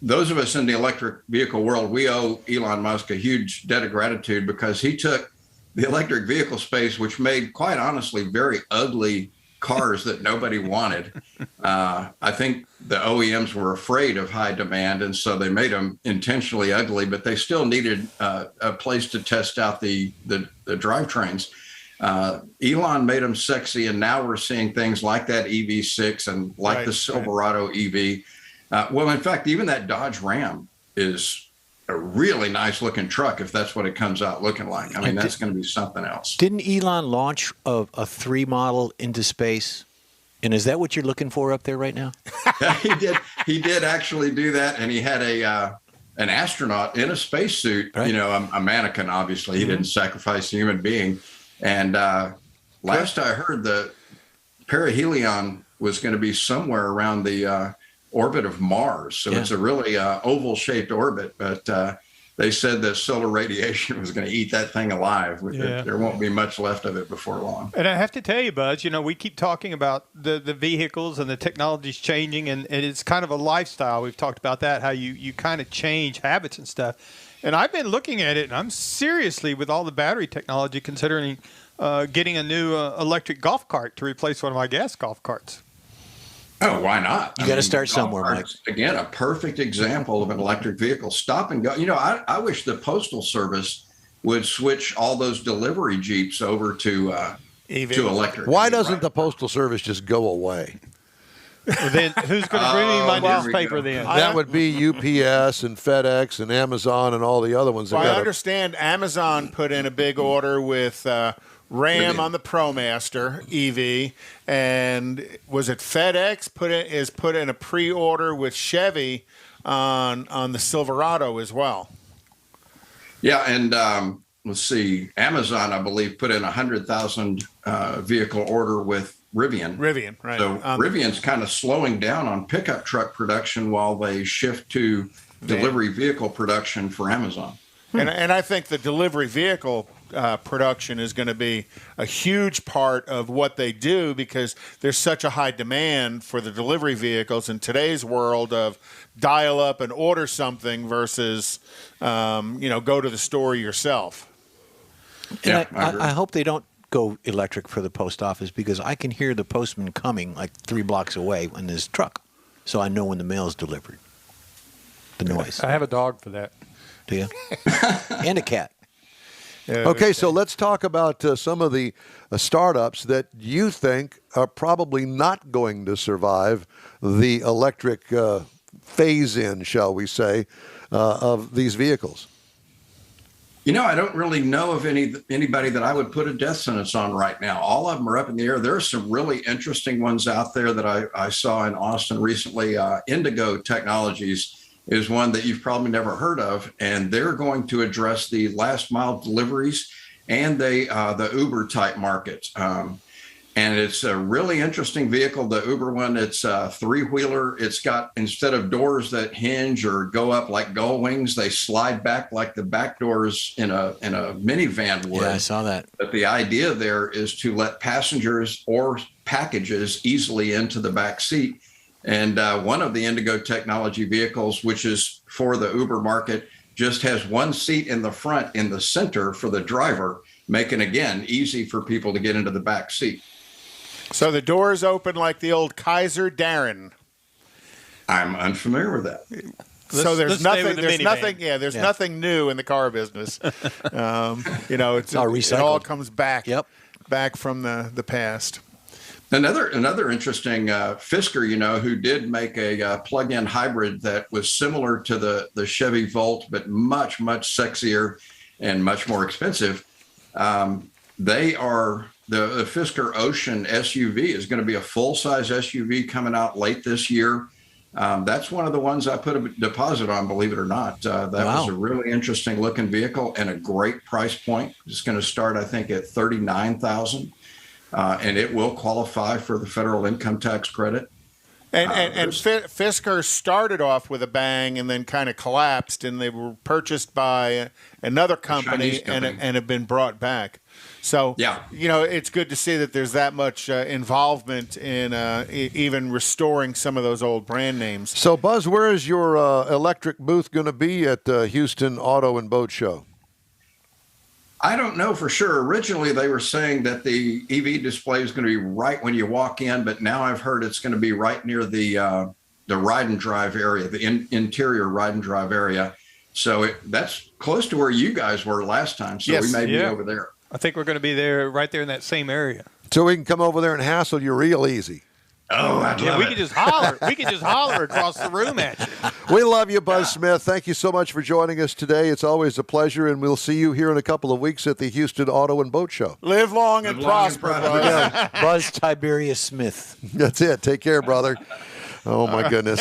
Speaker 8: those of us in the electric vehicle world, we owe Elon Musk a huge debt of gratitude, because he took the electric vehicle space, which made, quite honestly, very ugly cars that nobody wanted. I think the OEMs were afraid of high demand, and so they made them intentionally ugly, but they still needed a place to test out the drivetrains. Elon made them sexy, and now we're seeing things like that EV6 and like the Silverado EV. Well, in fact, even that Dodge Ram is a really nice looking truck if that's what it comes out looking like. I mean, that's going to be something else.
Speaker 4: Didn't Elon launch a 3 model into space? And is that what you're looking for up there right now?
Speaker 8: Yeah, he did. He did actually do that, and he had an astronaut in a spacesuit. Right. You know, a mannequin. Obviously, he didn't sacrifice a human being. And last I heard, the perihelion was going to be somewhere around the orbit of Mars. So it's a really oval-shaped orbit, but they said that solar radiation was going to eat that thing alive. There won't be much left of it before long.
Speaker 3: And I have to tell you, Buzz, you know, we keep talking about the vehicles and the technology's changing, and it's kind of a lifestyle. We've talked about that, how you kind of change habits and stuff. And I've been looking at it, and I'm seriously, with all the battery technology, considering getting a new electric golf cart to replace one of my gas golf carts.
Speaker 8: Oh, why not?
Speaker 4: You got to start somewhere, Mike.
Speaker 8: Again, a perfect example of an electric vehicle. Stop and go. You know, I wish the Postal Service would switch all those delivery Jeeps over to electric.
Speaker 2: Why doesn't the Postal Service just go away?
Speaker 3: Well, then who's going to bring me my newspaper then?
Speaker 2: That would be UPS and FedEx and Amazon and all the other ones.
Speaker 6: Well, I understand Amazon put in a big order with Ram on the ProMaster EV, and was it FedEx put in a pre-order with Chevy on the Silverado as well?
Speaker 8: Yeah, and let's see, Amazon, I believe, put in 100,000 vehicle order with Rivian.
Speaker 6: Rivian, right.
Speaker 8: So Rivian's kind of slowing down on pickup truck production while they shift to delivery vehicle production for Amazon.
Speaker 6: And I think the delivery vehicle production is going to be a huge part of what they do, because there's such a high demand for the delivery vehicles in today's world of dial up and order something versus, go to the store yourself.
Speaker 4: And I hope they don't go electric for the post office, because I can hear the postman coming like 3 blocks away in his truck. So I know when the mail is delivered. The noise.
Speaker 3: I have a dog for that.
Speaker 4: Do you? And a cat.
Speaker 2: Okay, so let's talk about some of the startups that you think are probably not going to survive the electric phase-in, shall we say, of these vehicles.
Speaker 8: You know, I don't really know of anybody that I would put a death sentence on right now. All of them are up in the air. There are some really interesting ones out there that I saw in Austin recently. Indigo Technologies is one that you've probably never heard of, and they're going to address the last mile deliveries and the Uber type market. And it's a really interesting vehicle. The Uber one, it's a 3-wheeler. It's got, instead of doors that hinge or go up like gull wings, they slide back like the back doors in a minivan would.
Speaker 4: Yeah, I saw that.
Speaker 8: But the idea there is to let passengers or packages easily into the back seat. And one of the Indigo Technology vehicles, which is for the Uber market, just has one seat in the front in the center for the driver, making, again, easy for people to get into the back seat.
Speaker 6: So the doors open like the old Kaiser Darren.
Speaker 8: I'm unfamiliar with that.
Speaker 6: So there's nothing. There's nothing. Yeah, there's nothing new in the car business. It's all recycled. It all comes back.
Speaker 4: Yep.
Speaker 6: Back from the past.
Speaker 8: Another interesting Fisker, who did make a plug-in hybrid that was similar to the Chevy Volt, but much, much sexier and much more expensive. The Fisker Ocean SUV is going to be a full-size SUV coming out late this year. That's one of the ones I put a deposit on, believe it or not. That was a really interesting looking vehicle and a great price point. It's going to start, I think, at $39,000, and it will qualify for the federal income tax credit.
Speaker 6: And Fisker started off with a bang and then kind of collapsed, and they were purchased by another company and have been brought back. So, it's good to see that there's that much involvement in even restoring some of those old brand names.
Speaker 2: So, Buzz, where is your electric booth going to be at the Houston Auto and Boat Show?
Speaker 8: I don't know for sure. Originally, they were saying that the EV display is going to be right when you walk in, but now I've heard it's going to be right near the ride and drive area, the interior ride and drive area. So that's close to where you guys were last time. So
Speaker 3: Yes.
Speaker 8: we may be over there.
Speaker 3: I think we're going to be there, right there in that same area.
Speaker 2: So we can come over there and hassle you real easy.
Speaker 8: Oh, I'd love
Speaker 3: we
Speaker 8: it.
Speaker 3: could just holler. We could just holler across the room at you.
Speaker 2: We love you, Buzz Smith. Thank you so much for joining us today. It's always a pleasure, and we'll see you here in a couple of weeks at the Houston Auto and Boat Show.
Speaker 6: Live long and prosper, Buzz.
Speaker 4: Buzz Tiberius Smith.
Speaker 2: That's it. Take care, brother. Oh, my goodness.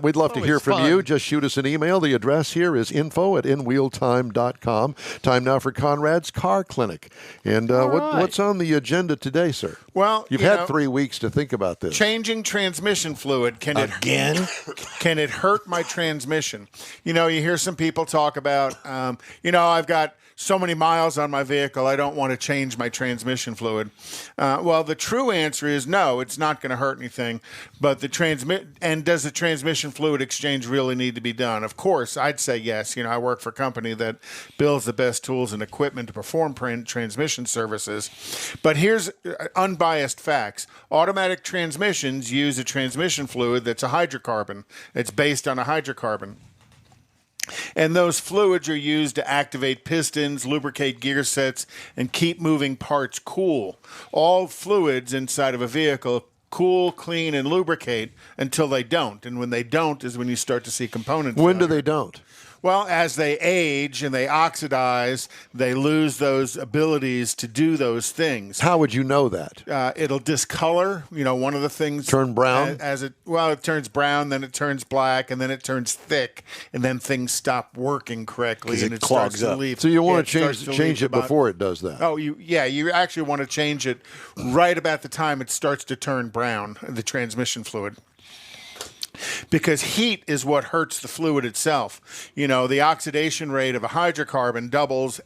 Speaker 2: We'd love to hear from
Speaker 3: fun.
Speaker 2: you. Just shoot us an email. The address here is info@inwheeltime.com. Time now for Conrads Car Clinic. And what's on the agenda today, sir?
Speaker 6: Well,
Speaker 2: You've had 3 weeks to think about this.
Speaker 6: Changing transmission fluid. Can it hurt my transmission? You hear some people talk about, I've got so many miles on my vehicle, I don't want to change my transmission fluid. Well, the true answer is no, it's not going to hurt anything. But does the transmission fluid exchange really need to be done? Of course, I'd say yes. I work for a company that builds the best tools and equipment to perform transmission services. But here's unbiased facts. Automatic transmissions use a transmission fluid that's a hydrocarbon. It's based on a hydrocarbon. And those fluids are used to activate pistons, lubricate gear sets, and keep moving parts cool. All fluids inside of a vehicle cool, clean, and lubricate until they don't. And when they don't is when you start to see component failure.
Speaker 2: When do they don't?
Speaker 6: Well, as they age and they oxidize, they lose those abilities to do those things.
Speaker 2: How would you know that?
Speaker 6: It'll discolor. One of the things
Speaker 2: turn brown.
Speaker 6: It turns brown, then it turns black, and then it turns thick, and then things stop working correctly, and it
Speaker 4: clogs
Speaker 6: starts
Speaker 4: up.
Speaker 6: to leave.
Speaker 2: So you want to
Speaker 6: to
Speaker 2: change it before it does that.
Speaker 6: Oh, you actually want to change it right about the time it starts to turn brown, the transmission fluid. Because heat is what hurts the fluid itself. The oxidation rate of a hydrocarbon doubles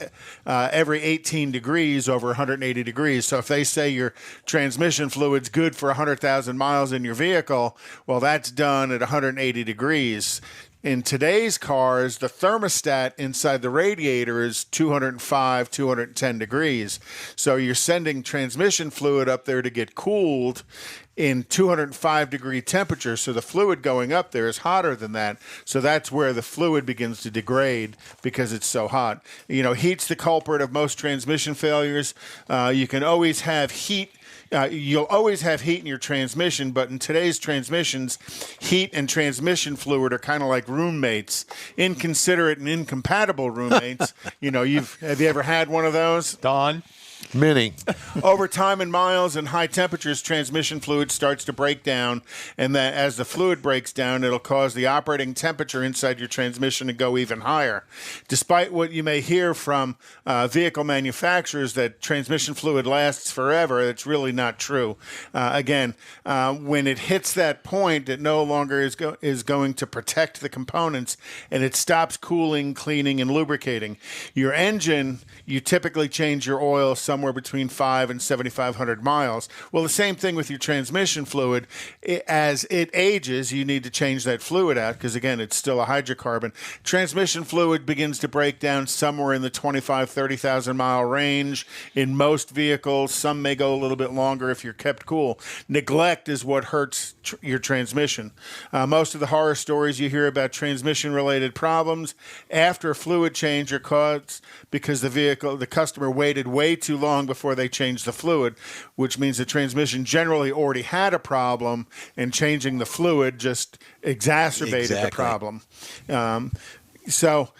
Speaker 6: every 18 degrees over 180 degrees. So if they say your transmission fluid's good for 100,000 miles in your vehicle, well, that's done at 180 degrees. In today's cars, the thermostat inside the radiator is 205, 210 degrees. So you're sending transmission fluid up there to get cooled in 205-degree temperature. So the fluid going up there is hotter than that. So that's where the fluid begins to degrade because it's so hot. Heat's the culprit of most transmission failures. You can always have heat. You'll always have heat in your transmission, but in today's transmissions, heat and transmission fluid are kind of like roommates, inconsiderate and incompatible roommates. Have you ever had one of those?
Speaker 3: Don?
Speaker 2: Many.
Speaker 6: Over time and miles and high temperatures, transmission fluid starts to break down, and that as the fluid breaks down, it'll cause the operating temperature inside your transmission to go even higher. Despite what you may hear from vehicle manufacturers that transmission fluid lasts forever, it's really not true. When it hits that point, it no longer is going to protect the components, and it stops cooling, cleaning, and lubricating. Your engine, you typically change your oil somewhere between 5 and 7,500 miles. Well, the same thing with your transmission fluid. As it ages, you need to change that fluid out because, again, it's still a hydrocarbon. Transmission fluid begins to break down somewhere in the 25,000, 30,000 mile range. In most vehicles, some may go a little bit longer if you're kept cool. Neglect is what hurts your transmission. Most of the horror stories you hear about transmission-related problems after a fluid change are caused because the customer waited way too long before they changed the fluid, which means the transmission generally already had a problem, and changing the fluid just exacerbated the problem. So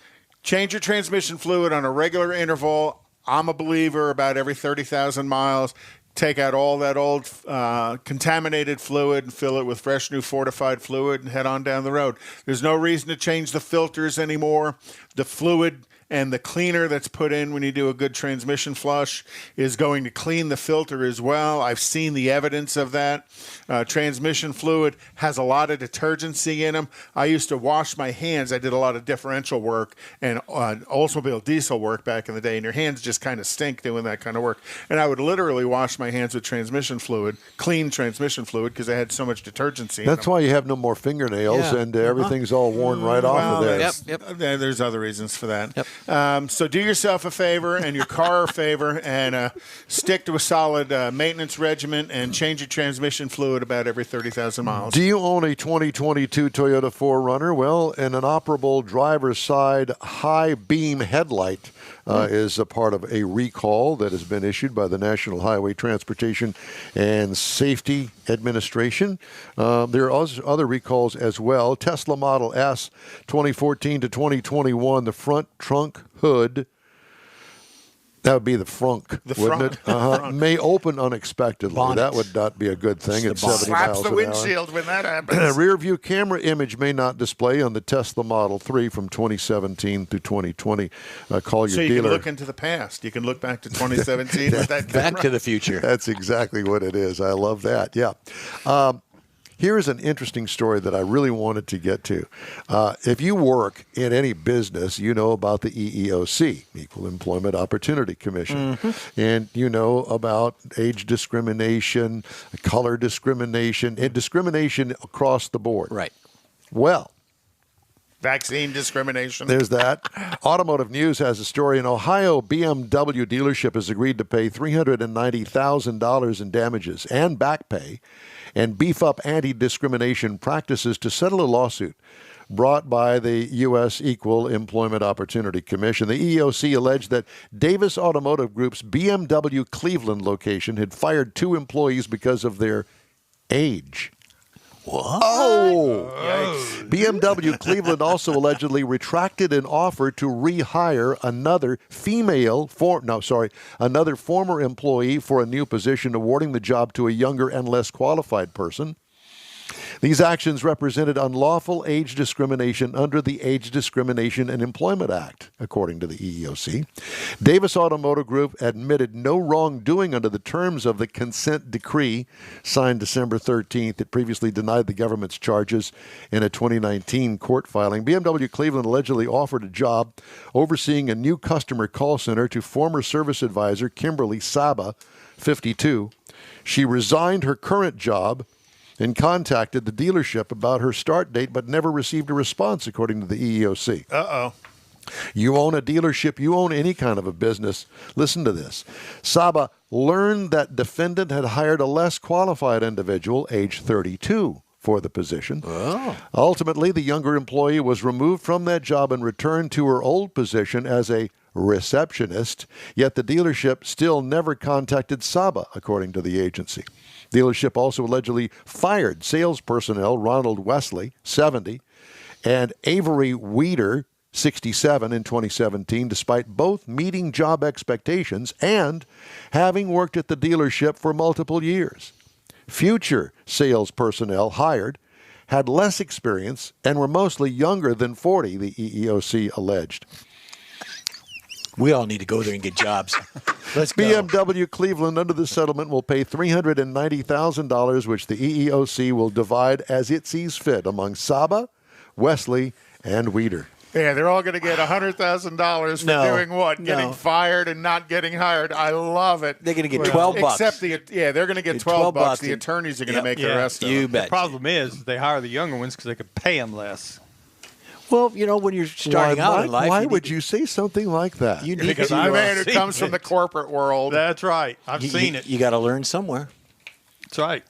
Speaker 6: change your transmission fluid on a regular interval. I'm a believer about every 30,000 miles. Take out all that old contaminated fluid and fill it with fresh, new fortified fluid and head on down the road. There's no reason to change the filters anymore. The fluid and the cleaner that's put in when you do a good transmission flush is going to clean the filter as well. I've seen the evidence of that. Transmission fluid has a lot of detergency in them. I used to wash my hands. I did a lot of differential work and Oldsmobile diesel work back in the day, and your hands just kind of stink doing that kind of work. And I would literally wash my hands with transmission fluid, clean transmission fluid, because I had so much detergency in them.
Speaker 2: That's why you have no more fingernails and everything's all worn right off of there.
Speaker 6: There's other reasons for that.
Speaker 4: Yep.
Speaker 6: So do yourself a favor and your car a favor and stick to a solid maintenance regimen and change your transmission fluid about every 30,000 miles.
Speaker 2: Do you own a 2022 Toyota 4Runner? Well, an inoperable driver's side high beam headlight is a part of a recall that has been issued by the National Highway Transportation and Safety Administration. There are other recalls as well. Tesla Model S 2014 to 2021, the front trunk hood, that would be the frunk, wouldn't it? May open unexpectedly.
Speaker 4: Bonnet.
Speaker 2: That would not be a good thing at 70 miles
Speaker 6: Slaps the
Speaker 2: an
Speaker 6: windshield when that happens.
Speaker 2: hour. Rear view camera image may not display on the Tesla Model 3 from 2017 through 2020. Call your
Speaker 6: So you
Speaker 2: dealer.
Speaker 6: can look into the past. You can look back to 2017 with that
Speaker 4: Back
Speaker 6: camera.
Speaker 4: to the future.
Speaker 2: That's exactly what it is. I love that. Yeah. Here's an interesting story that I really wanted to get to. If you work in any business, you know about the EEOC, Equal Employment Opportunity Commission. And you know about age discrimination, color discrimination, and discrimination across the board.
Speaker 4: Right.
Speaker 2: Well,
Speaker 6: Vaccine discrimination.
Speaker 2: there's that. Automotive News has a story. An Ohio BMW dealership has agreed to pay $390,000 in damages and back pay and beef up anti-discrimination practices to settle a lawsuit brought by the U.S. Equal Employment Opportunity Commission. The EEOC alleged that Davis Automotive Group's BMW Cleveland location had fired 2 employees because of their age.
Speaker 4: What?
Speaker 2: Oh! BMW Cleveland also allegedly retracted an offer to rehire another another former employee for a new position, awarding the job to a younger and less qualified person. These actions represented unlawful age discrimination under the Age Discrimination and Employment Act, according to the EEOC. Davis Automotive Group admitted no wrongdoing under the terms of the consent decree signed December 13th. It previously denied the government's charges in a 2019 court filing. BMW Cleveland allegedly offered a job overseeing a new customer call center to former service advisor Kimberly Saba, 52. She resigned her current job and contacted the dealership about her start date, but never received a response, according to the EEOC.
Speaker 6: Uh-oh.
Speaker 2: You own a dealership, you own any kind of a business. Listen to this. Saba learned that defendant had hired a less qualified individual, age 32, for the position.
Speaker 4: Oh.
Speaker 2: Ultimately, the younger employee was removed from that job and returned to her old position as a receptionist, yet the dealership still never contacted Saba, according to the agency. Dealership also allegedly fired sales personnel Ronald Wesley, 70, and Avery Weeder, 67, in 2017, despite both meeting job expectations and having worked at the dealership for multiple years. Future sales personnel hired had less experience and were mostly younger than 40, the EEOC alleged.
Speaker 4: We all need to go there and get jobs. Let's go.
Speaker 2: BMW Cleveland, under the settlement, will pay $390,000, which the EEOC will divide as it sees fit among Saba, Wesley, and Weeder.
Speaker 6: Yeah, they're all going to get $100,000 for doing what? Getting fired and not getting hired. I love it.
Speaker 4: They're going to get $12.
Speaker 6: Except they're going to get $12. The attorneys are going to make the rest of it.
Speaker 4: You bet.
Speaker 3: The problem is they hire the younger ones because they could pay them less.
Speaker 4: Well, you know, when you're starting out in life,
Speaker 2: why would you say something like that?
Speaker 4: You need
Speaker 3: Because
Speaker 4: to,
Speaker 3: I
Speaker 6: Man who comes from the corporate world.
Speaker 3: That's right. I've seen it.
Speaker 4: You got to learn somewhere.
Speaker 3: That's right.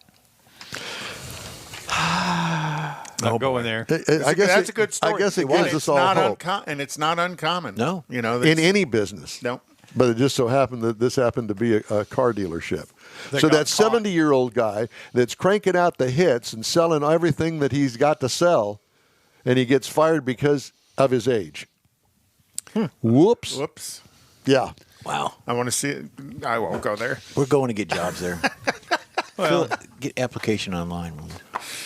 Speaker 3: I'm going there.
Speaker 2: I guess
Speaker 6: that's a good story.
Speaker 2: I guess it
Speaker 6: And
Speaker 2: gives
Speaker 6: it's
Speaker 2: us all
Speaker 6: not
Speaker 2: hope.
Speaker 6: and it's not uncommon.
Speaker 4: No.
Speaker 6: You know,
Speaker 2: In any business.
Speaker 6: No.
Speaker 2: But it just so happened that this happened to be a car dealership. So
Speaker 3: got
Speaker 2: that 70-year-old guy that's cranking out the hits and selling everything that he's got to sell, and he gets fired because of his age. Whoops.
Speaker 6: Whoops.
Speaker 2: Yeah.
Speaker 4: Wow.
Speaker 6: I want to see it. I won't go there.
Speaker 4: We're going to get jobs there. Get application online.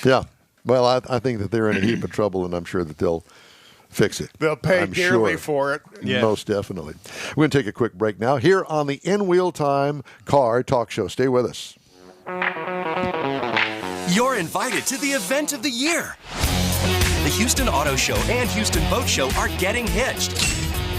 Speaker 2: Yeah. Well, I think that they're in a heap of trouble, and I'm sure that they'll fix it.
Speaker 6: They'll pay
Speaker 2: I'm
Speaker 6: dearly
Speaker 2: sure.
Speaker 6: for it.
Speaker 3: Yeah.
Speaker 2: Most definitely. We're going to take a quick break now here on the In Wheel Time Car Talk Show. Stay with us.
Speaker 7: You're invited to the event of the year. The Houston Auto Show and Houston Boat Show are getting hitched.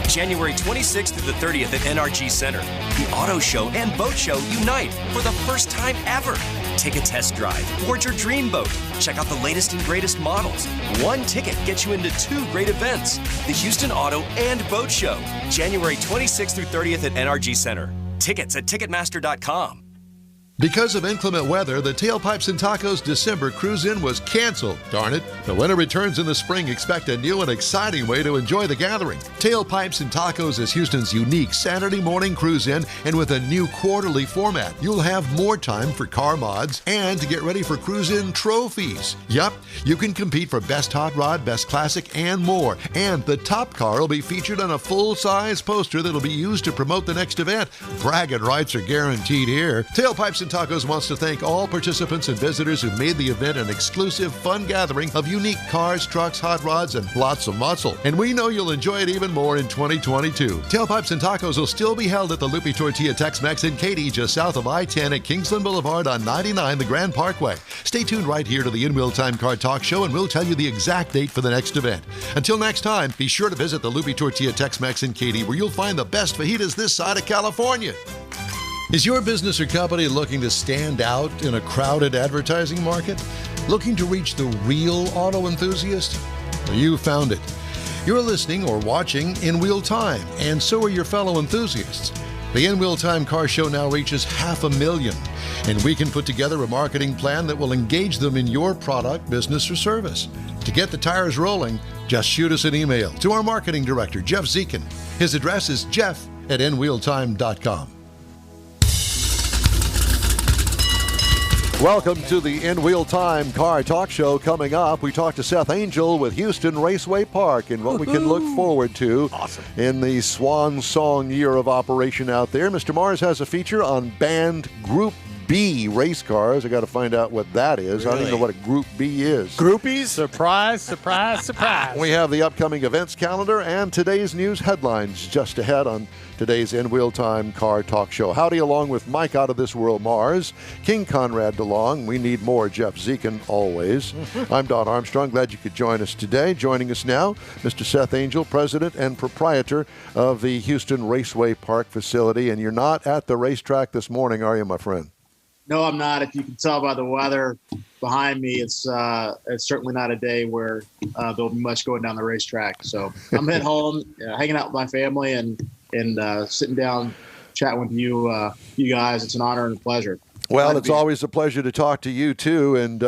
Speaker 7: January 26th through the 30th at NRG Center. The Auto Show and Boat Show unite for the first time ever. Take a test drive. Board your dream boat. Check out the latest and greatest models. One ticket gets you into 2 great events. The Houston Auto and Boat Show, January 26th through 30th at NRG Center. Tickets at Ticketmaster.com.
Speaker 2: Because of inclement weather, the Tailpipes and Tacos December Cruise-In was canceled. Darn it. The winter returns in the spring. Expect a new and exciting way to enjoy the gathering. Tailpipes and Tacos is Houston's unique Saturday morning cruise-in, and with a new quarterly format, you'll have more time for car mods and to get ready for cruise-in trophies. Yup, you can compete for Best Hot Rod, Best Classic, and more. And the top car will be featured on a full-size poster that'll be used to promote the next event. Bragging rights are guaranteed here. Tailpipes and Tacos wants to thank all participants and visitors who made the event an exclusive, fun gathering of unique cars, trucks, hot rods, and lots of muscle. And we know you'll enjoy it even more in 2022. Tailpipes and Tacos will still be held at the Lupi Tortilla Tex-Mex in Katy, just south of I-10 at Kingsland Boulevard on 99, the Grand Parkway. Stay tuned right here to the In Wheel Time Car Talk Show, and we'll tell you the exact date for the next event. Until next time, be sure to visit the Lupi Tortilla Tex-Mex in Katy, where you'll find the best fajitas this side of California. Is your business or company looking to stand out in a crowded advertising market? Looking to reach the real auto enthusiast? Well, you found it. You're listening or watching In Wheel Time, and so are your fellow enthusiasts. The In Wheel Time Car Show now reaches 500,000, and we can put together a marketing plan that will engage them in your product, business, or service. To get the tires rolling, just shoot us an email to our marketing director, Jeff Zekin. His address is jeff@inwheeltime.com. Welcome to the In Wheel Time Car Talk Show. Coming up, we talk to Seth Angel with Houston Raceway Park and what we can look forward to in the swan song year of operation out there. Mr. Mars has a feature on banned Group B race cars. I got to find out what that is. Really? I don't even know what a Group B is.
Speaker 3: Groupies? Surprise, surprise, surprise.
Speaker 2: We have the upcoming events calendar and today's news headlines just ahead on today's In Wheel Time Car Talk Show. Howdy, along with Mike Out of This World Mars, King Conrad DeLong. We need more Jeff Zekin, always. I'm Don Armstrong. Glad you could join us today. Joining us now, Mr. Seth Angel, president and proprietor of the Houston Raceway Park facility. And you're not at the racetrack this morning, are you, my friend?
Speaker 9: No, I'm not. If you can tell by the weather behind me, it's certainly not a day where there'll be much going down the racetrack. So I'm at home, hanging out with my family, and sitting down, chatting with you guys. It's an honor and a pleasure.
Speaker 2: Well, it's always a pleasure to talk to you, too. And,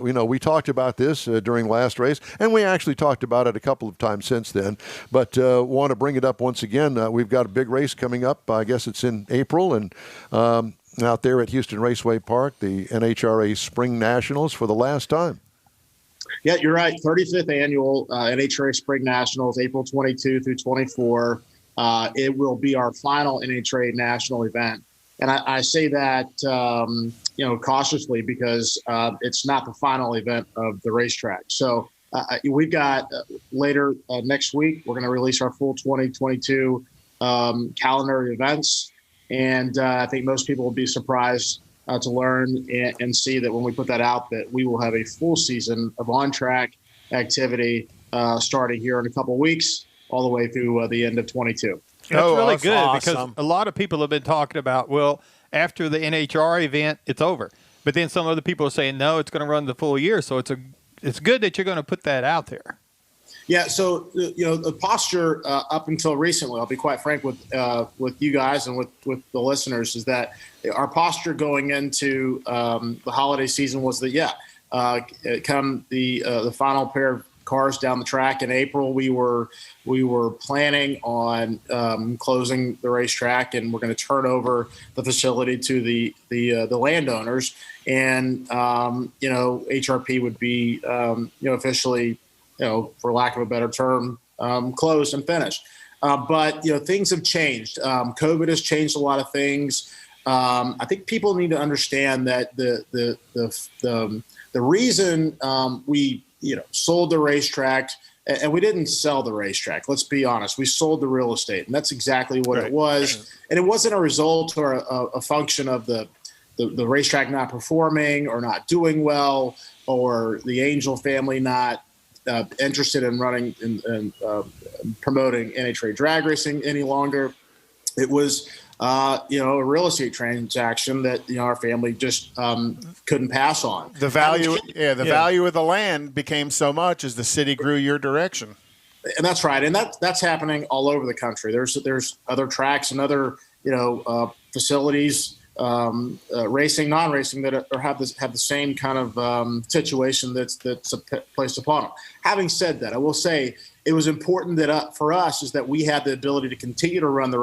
Speaker 2: we talked about this during last race, and we actually talked about it a couple of times since then. But want to bring it up once again. We've got a big race coming up. I guess it's in April, and out there at Houston Raceway Park, the NHRA Spring Nationals for the last time.
Speaker 9: Yeah, you're right. 35th annual NHRA Spring Nationals, April 22 through 24. It will be our final NHRA national event. And I say that, cautiously because it's not the final event of the racetrack. So we've got later next week, we're going to release our full 2022 calendar of events. And I think most people will be surprised to learn and see that when we put that out, that we will have a full season of on-track activity starting here in a couple of weeks, all the way through the end of 22.
Speaker 3: That's really good
Speaker 4: awesome.
Speaker 3: Because a lot of people have been talking about, well, after the NHRA event, it's over. But then some other people are saying, no, it's going to run the full year. So it's good that you're going to put that out there.
Speaker 9: Yeah, so the posture up until recently, I'll be quite frank with you guys and with the listeners, is that our posture going into the holiday season was that come the final pair of cars down the track in April, we were planning on closing the racetrack, and we're going to turn over the facility to the landowners, and HRP would be officially, for lack of a better term, closed and finished. But things have changed. COVID has changed a lot of things. I think people need to understand that the reason we sold the racetrack, and we didn't sell the racetrack. Let's be honest. We sold the real estate, and that's exactly what it was. And it wasn't a result or a function of the racetrack not performing or not doing well, or the Angel family not interested in running and promoting NHRA drag racing any longer. It was a real estate transaction that our family just couldn't pass on.
Speaker 6: The value, value of the land became so much as the city grew your direction.
Speaker 9: And that's right, and that's happening all over the country. There's other tracks and other facilities, racing, non-racing, that have the same kind of situation that's placed upon them. Having said that, I will say it was important that for us is that we had the ability to continue to run the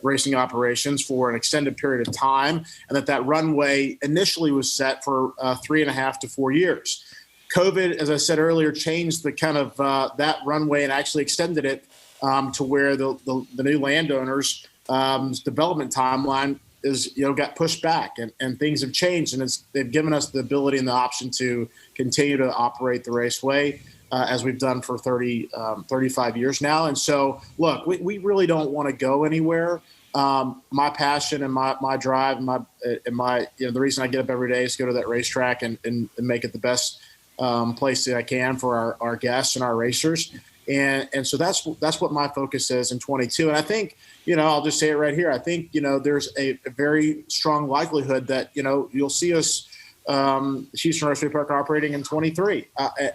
Speaker 9: racing operations for an extended period of time, and that runway initially was set for 3.5 to 4 years. COVID, as I said earlier, changed the kind of that runway and actually extended it to where the new landowners' development timeline is got pushed back, and things have changed, and they've given us the ability and the option to continue to operate the raceway as we've done for 35 years now. And so, look, we really don't want to go anywhere. My passion and my drive and my the reason I get up every day is to go to that racetrack and make it the best place that I can for our guests and our racers. And so that's what my focus is in 22. And I think, I'll just say it right here. I think, there's a very strong likelihood that, you'll see us Houston Raceway Park operating in 23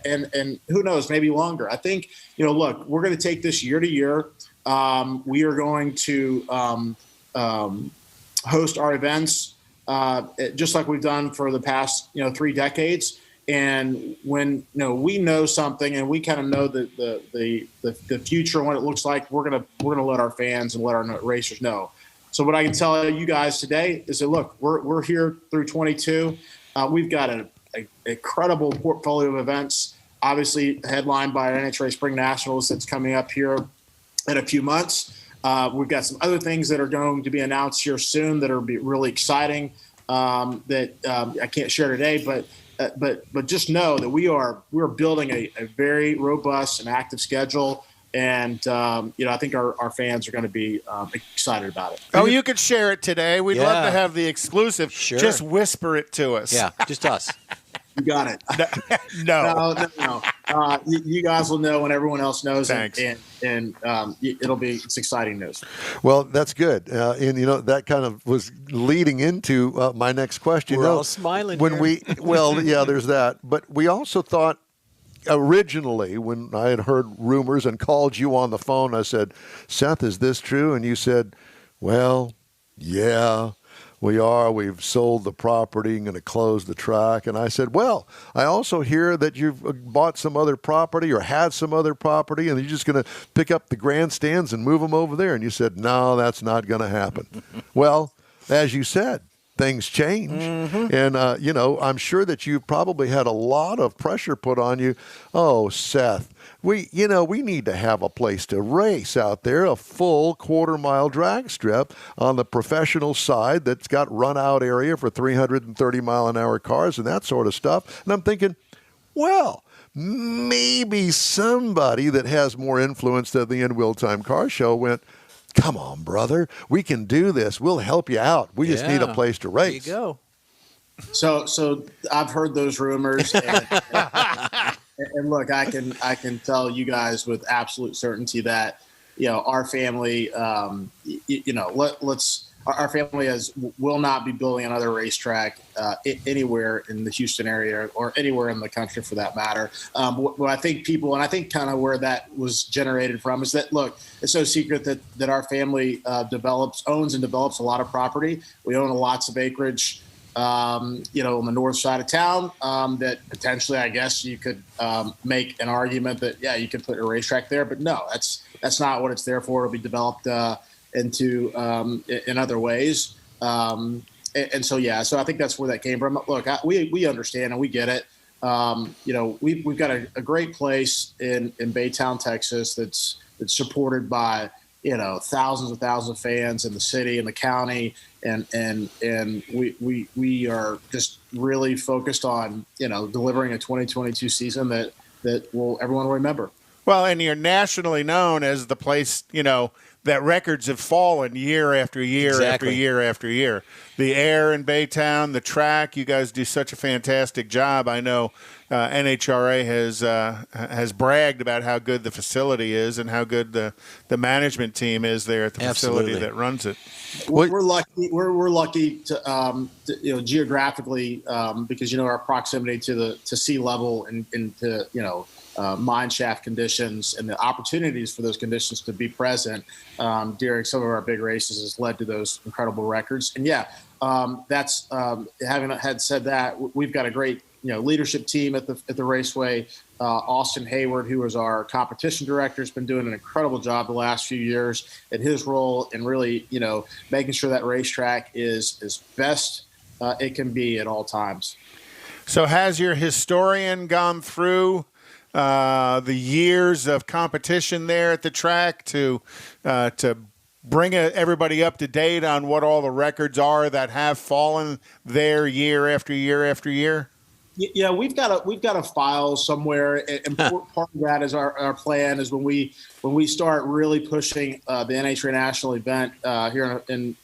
Speaker 9: and who knows, maybe longer. I think, look, we're going to take this year to year. We are going to host our events just like we've done for the past, 3 decades. And when we know something and we kind of know the future and what it looks like, we're gonna let our fans and let our racers know. So what I can tell you guys today is that, look, we're here through 22. We've got an incredible portfolio of events, obviously headlined by NHRA Spring Nationals that's coming up here in a few months. We've got some other things that are going to be announced here soon that are really exciting that I can't share today, but just know that we're building a very robust and active schedule, and I think our fans are going to be excited about it.
Speaker 6: Oh, you could share it today. We'd love to have the exclusive.
Speaker 4: Sure.
Speaker 6: Just whisper it to us.
Speaker 4: Yeah, just us.
Speaker 9: You got it.
Speaker 6: No.
Speaker 9: You guys will know when everyone else knows.
Speaker 6: Thanks.
Speaker 9: And it's exciting news.
Speaker 2: Well, that's good. And that kind of was leading into my next question.
Speaker 4: We're all smiling
Speaker 2: when
Speaker 4: here.
Speaker 2: there's that. But we also thought originally, when I had heard rumors and called you on the phone, I said, Seth, is this true? And you said, well, yeah. We are. We've sold the property and going to close the track. And I said, well, I also hear that you've bought some other property or had some other property and you're just going to pick up the grandstands and move them over there. And you said, no, that's not going to happen. Well, as you said, things change. Mm-hmm. And, I'm sure that you probably had a lot of pressure put on you. Oh, Seth, we need to have a place to race out there, a full quarter-mile drag strip on the professional side that's got run-out area for 330-mile-an-hour cars and that sort of stuff. And I'm thinking, well, maybe somebody that has more influence than the In Wheel Time Car Show went, come on, brother, we can do this. We'll help you out. We just need a place to race.
Speaker 4: There you go.
Speaker 9: So I've heard those rumors. And look, I can tell you guys with absolute certainty that, our family, our family will not be building another racetrack anywhere in the Houston area or anywhere in the country for that matter. What I think kind of where that was generated from is that, look, it's no secret that our family owns and develops a lot of property. We own lots of acreage on the north side of town, that potentially, I guess, you could make an argument that, yeah, you could put a racetrack there. But no, that's not what it's there for. It'll be developed into in other ways. So I think that's where that came from. Look, we understand and we get it. We've got a great place in Baytown, Texas, that's supported by thousands and thousands of fans in the city and the county, and we are just really focused on delivering a 2022 season that everyone will remember.
Speaker 6: Well, and you're nationally known as the place that records have fallen year after year after year after year. The air in Baytown, the track, you guys do such a fantastic job. I know NHRA has bragged about how good the facility is and how good the management team is there at the facility that runs it.
Speaker 9: We're lucky. We're lucky to geographically because our proximity to sea level and to mine shaft conditions and the opportunities for those conditions to be present during some of our big races has led to those incredible records. And that's having had said that, we've got a great leadership team at the raceway. Austin Hayward, who is our competition director, has been doing an incredible job the last few years in his role and really making sure that racetrack is as best it can be at all times.
Speaker 6: So has your historian gone through the years of competition there at the track to bring everybody up to date on what all the records are that have fallen there year after year after year?
Speaker 9: Yeah, we've got a file somewhere, and part of that is our plan is when we start really pushing the NHRA National event here in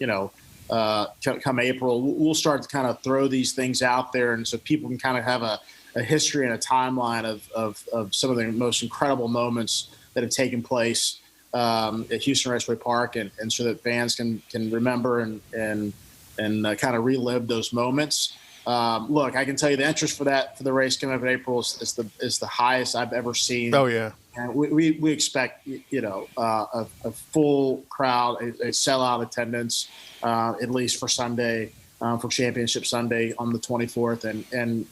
Speaker 9: come April, we'll start to kind of throw these things out there, and so people can kind of have a history and a timeline of some of the most incredible moments that have taken place at Houston Raceway Park, and so that fans can remember and kind of relive those moments. Look, I can tell you the interest for the race coming up in April is the highest I've ever seen.
Speaker 6: Oh yeah,
Speaker 9: and we expect a full crowd, a sellout attendance, at least for Sunday, for Championship Sunday on the 24th, and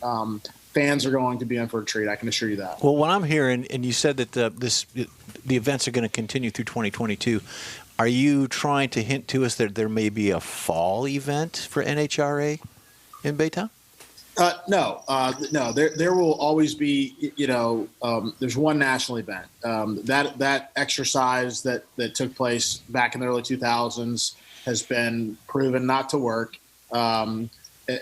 Speaker 9: fans are going to be in for a treat. I can assure you that.
Speaker 4: Well, what I'm hearing, and you said that the events are going to continue through 2022. Are you trying to hint to us that there may be a fall event for NHRA in Baytown?
Speaker 9: No. There will always be. There's one national event. That exercise that took place back in the early 2000s has been proven not to work.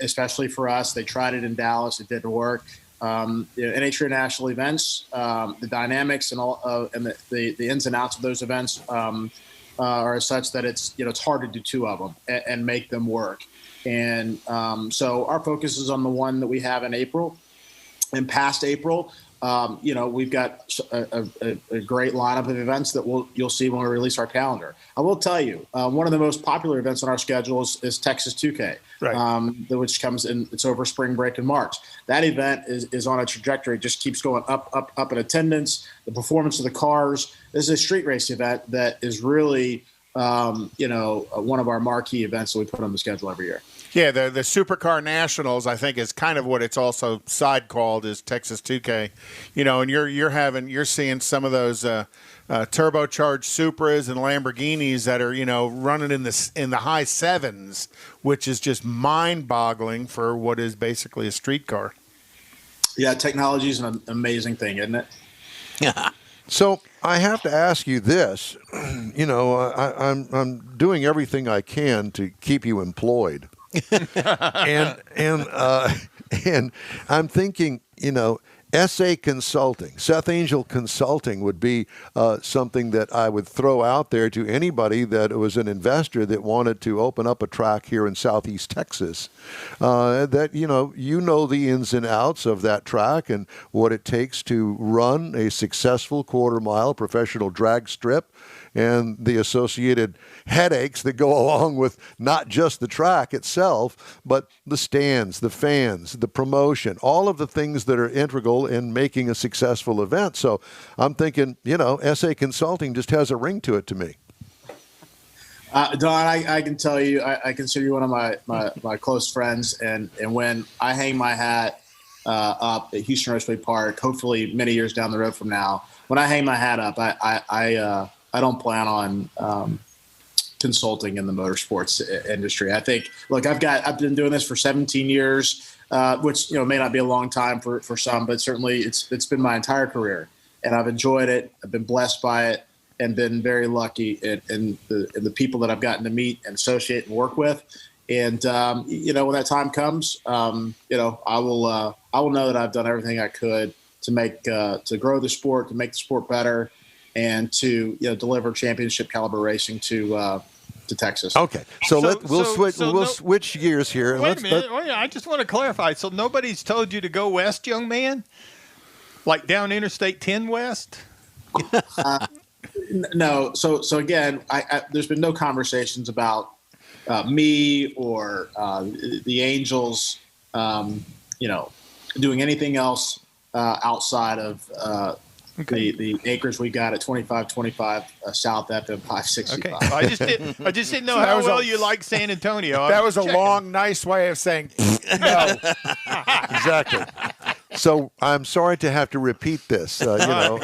Speaker 9: Especially for us, they tried it in Dallas. It didn't work. NHRA national events, the dynamics and all, and the ins and outs of those events are such that it's hard to do two of them and make them work. And so our focus is on the one that we have in April. And past April, we've got a great lineup of events that you'll see when we release our calendar. I will tell you, one of the most popular events on our schedule is Texas 2K, right. Which comes in. It's over spring break in March. That event is on a trajectory, just keeps going up in attendance, the performance of the cars. This is a street race event that is really, one of our marquee events that we put on the schedule every year.
Speaker 6: Yeah, the Supercar Nationals, I think, is kind of what it's also side called, is Texas 2K. And you're seeing some of those turbocharged Supras and Lamborghinis that are running in the high sevens, which is just mind-boggling for what is basically a street car.
Speaker 9: Yeah, technology is an amazing thing, isn't it?
Speaker 2: Yeah. So I have to ask you this. I'm doing everything I can to keep you employed. and I'm thinking, SA Consulting, Seth Angel Consulting would be something that I would throw out there to anybody that was an investor that wanted to open up a track here in Southeast Texas. That the ins and outs of that track and what it takes to run a successful quarter-mile professional drag strip, and the associated headaches that go along with not just the track itself, but the stands, the fans, the promotion, all of the things that are integral in making a successful event. So I'm thinking, SA Consulting just has a ring to it to me.
Speaker 9: Don, I can tell you, I consider you one of my close friends, and when I hang my hat up at Houston Raceway Park, hopefully many years down the road from now, when I hang my hat up, I don't plan on consulting in the motorsports industry. I think, look, I've been doing this for 17 years, which may not be a long time for some, but certainly it's been my entire career, and I've enjoyed it. I've been blessed by it, and been very lucky in the people that I've gotten to meet and associate and work with. And when that time comes, I will know that I've done everything I could to grow the sport, to make the sport better, and to deliver championship caliber racing to Texas.
Speaker 2: Okay, we'll switch gears here.
Speaker 3: Wait a minute. I just want to clarify. So nobody's told you to go west, young man? Like down Interstate 10 west?
Speaker 9: No. So again, there's been no conversations about me or the Angels, doing anything else outside of the acres we got at 2525 South FM 565.
Speaker 3: Okay. I just didn't know how well you like San Antonio.
Speaker 6: That was a long, nice way of saying no.
Speaker 2: Exactly. So I'm sorry to have to repeat this. Now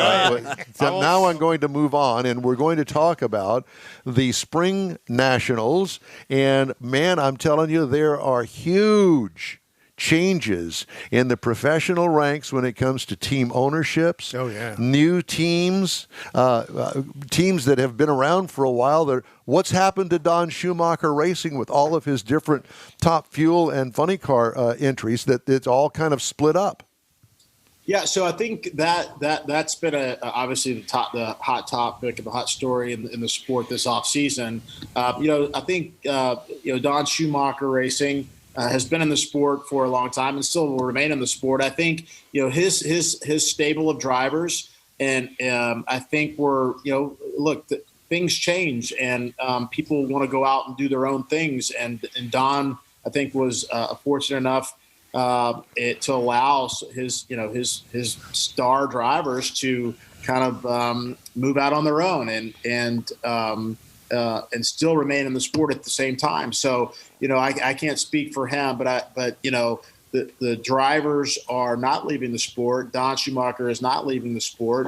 Speaker 2: I'm going to move on, and we're going to talk about the Spring Nationals. And, man, I'm telling you, there are huge changes in the professional ranks when it comes to team ownerships.
Speaker 6: Oh, yeah.
Speaker 2: New teams, teams that have been around for a while. What's happened to Don Schumacher Racing with all of his different Top Fuel and Funny Car entries, that it's all kind of split up?
Speaker 9: Yeah, so I think that's been obviously the hot topic, the hot story in the sport this off season. I think Don Schumacher Racing has been in the sport for a long time and still will remain in the sport. I think his stable of drivers, and I think things change and people want to go out and do their own things. And Don, I think, was fortunate enough to allow his star drivers to kind of move out on their own and still remain in the sport at the same time. So, I can't speak for him, but the drivers are not leaving the sport. Don Schumacher is not leaving the sport.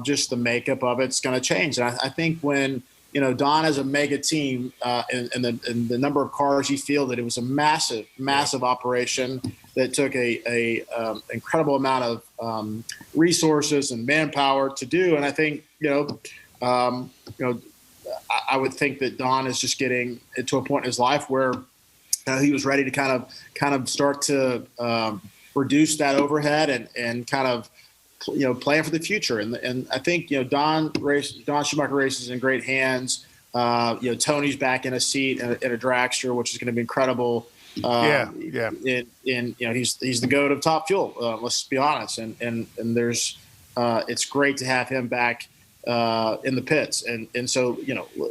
Speaker 9: Just the makeup of it's going to change. And I think when, Don has a mega team and the number of cars he fielded, it was a massive operation that took a incredible amount of resources and manpower to do. And I think, I would think that Don is just getting to a point in his life where he was ready to kind of start to reduce that overhead and kind of plan for the future. And I think Don Schumacher Races in great hands. Tony's back in a seat in a dragster, which is going to be incredible. And he's the GOAT of Top Fuel. Let's be honest. And there's it's great to have him back in the pits. And so,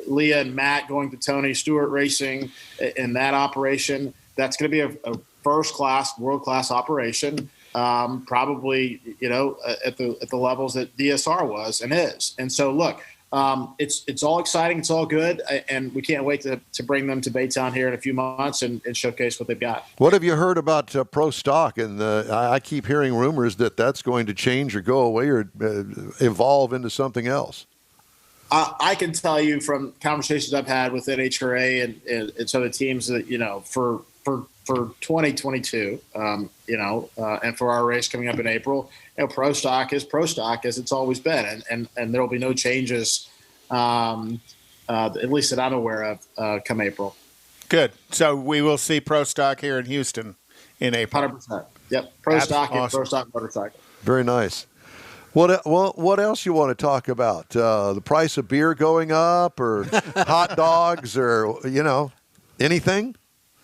Speaker 9: Leah and Matt going to Tony Stewart Racing in that operation, that's going to be a first-class, world-class operation, probably, at the levels that DSR was and is. And so, look, it's all exciting. It's all good. And we can't wait to bring them to Baytown here in a few months and showcase what they've got.
Speaker 2: What have you heard about Pro Stock? And I keep hearing rumors that that's going to change or go away or evolve into something else.
Speaker 9: I can tell you from conversations I've had with NHRA and some of the teams that, for 2022, and for our race coming up in April, Pro Stock is Pro Stock as it's always been, and there will be no changes, at least that I'm aware of, come April.
Speaker 6: Good. So we will see Pro Stock here in Houston in April.
Speaker 9: 100%. Yep. Pro Stock and Pro Stock motorcycle.
Speaker 2: Very nice. What else you want to talk about? The price of beer going up, or hot dogs, or anything?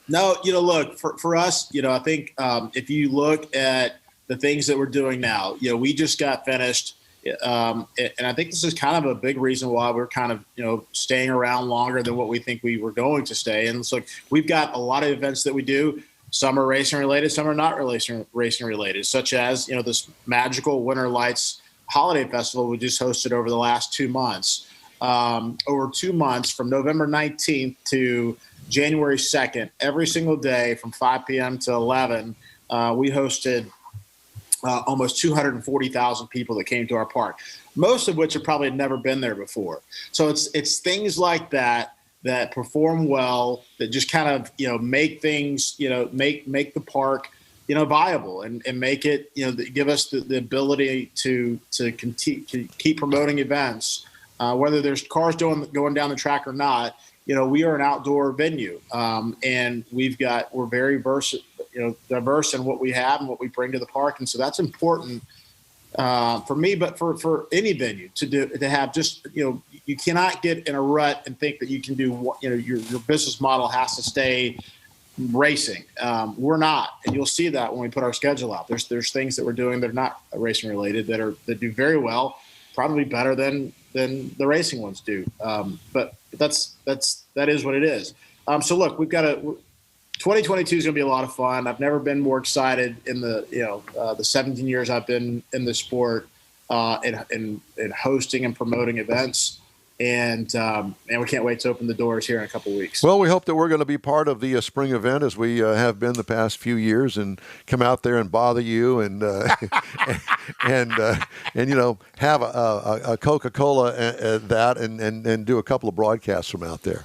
Speaker 9: No, look, for us, I think if you look at the things that we're doing now, we just got finished. And I think this is kind of a big reason why we're kind of, staying around longer than what we think we were going to stay. And so we've got a lot of events that we do. Some are racing related, some are not racing related, such as, this magical Winter Lights Holiday Festival we just hosted over the last 2 months. Over 2 months, from November 19th to January 2nd, every single day from 5 p.m. to 11, we hosted almost 240,000 people that came to our park, most of which have probably never been there before. So it's things like that perform well, that just kind of, make things, make the park, viable and make it, give us the ability to keep promoting events, whether there's cars going down the track or not. We are an outdoor venue, and we're very diverse in what we have and what we bring to the park. And so that's important for me, but for any venue to have just, you cannot get in a rut and think that you can do, your business model has to stay racing. We're not, and you'll see that when we put our schedule out. There's things that we're doing that are not racing related that do very well, probably better than the racing ones do. But that is what it is. So look, we've got 2022 is going to be a lot of fun. I've never been more excited in the 17 years I've been in the sport, in hosting and promoting events. And we can't wait to open the doors here in a couple of weeks.
Speaker 2: Well, we hope that we're going to be part of the spring event as we have been the past few years, and come out there and bother you and and have a Coca-Cola and do a couple of broadcasts from out there.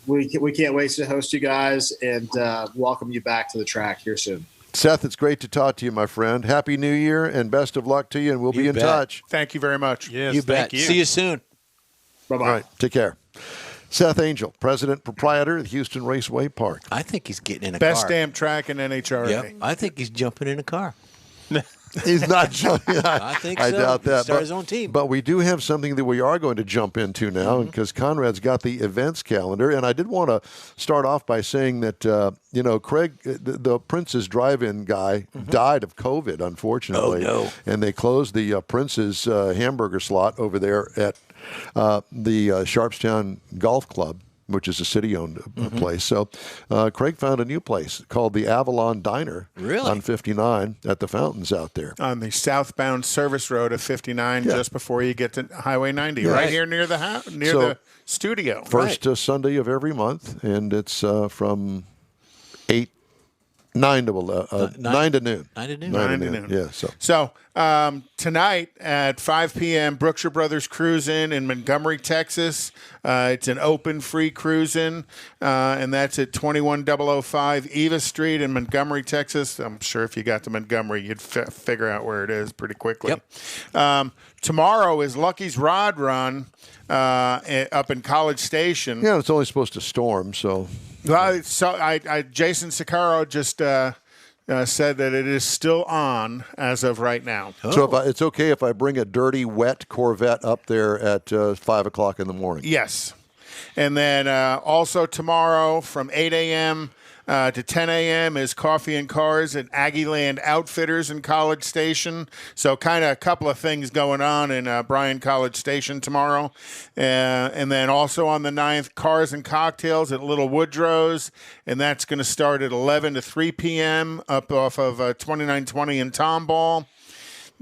Speaker 9: We can't wait to host you guys and welcome you back to the track here soon.
Speaker 2: Seth, it's great to talk to you, my friend. Happy New Year and best of luck to you, and we'll be in touch.
Speaker 6: Thank you very much.
Speaker 3: Yes,
Speaker 4: you bet.
Speaker 3: Thank you.
Speaker 4: See you soon.
Speaker 9: Bye-bye.
Speaker 2: All right, take care. Seth Angel, president, proprietor of Houston Raceway Park.
Speaker 4: I think he's getting in a
Speaker 6: Best
Speaker 4: car.
Speaker 6: damn track in NHRA.
Speaker 4: Yep. I think he's jumping in a car.
Speaker 2: He's not jumping.
Speaker 4: I think so.
Speaker 2: I doubt that.
Speaker 4: Start his own team.
Speaker 2: But we do have something that we are going to jump into now, because Conrad's got the events calendar. And I did want to start off by saying that, Craig, the Prince's drive-in guy, died of COVID, unfortunately.
Speaker 4: Oh, no.
Speaker 2: And they closed the Prince's hamburger slot over there at the Sharpstown Golf Club, which is a city-owned place. So Craig found a new place called the Avalon Diner on 59 at the fountains out there.
Speaker 6: On the southbound service road of 59, just before you get to Highway 90, right here near the the studio.
Speaker 2: First Sunday of every month, and it's from 9 to noon.
Speaker 4: 9 to noon.
Speaker 6: 9 to noon.
Speaker 2: Yeah.
Speaker 6: So tonight at 5 p.m., Brookshire Brothers Cruisin' in Montgomery, Texas. It's an open, free cruisin', and that's at 21005 Eva Street in Montgomery, Texas. I'm sure if you got to Montgomery, you'd figure out where it is pretty quickly.
Speaker 4: Yep.
Speaker 6: Tomorrow is Lucky's Rod Run up in College Station.
Speaker 2: Yeah, it's only supposed to storm, so...
Speaker 6: Well, Jason Sicaro just said that it is still on as of right now.
Speaker 2: Oh. So it's okay if I bring a dirty, wet Corvette up there at 5 o'clock in the morning?
Speaker 6: Yes. And then also tomorrow from 8 a.m. To 10 a.m. is Coffee and Cars at Aggieland Outfitters in College Station. So kind of a couple of things going on in Bryan College Station tomorrow. And then also on the 9th, Cars and Cocktails at Little Woodrow's. And that's going to start at 11 to 3 p.m. up off of 2920 in Tomball.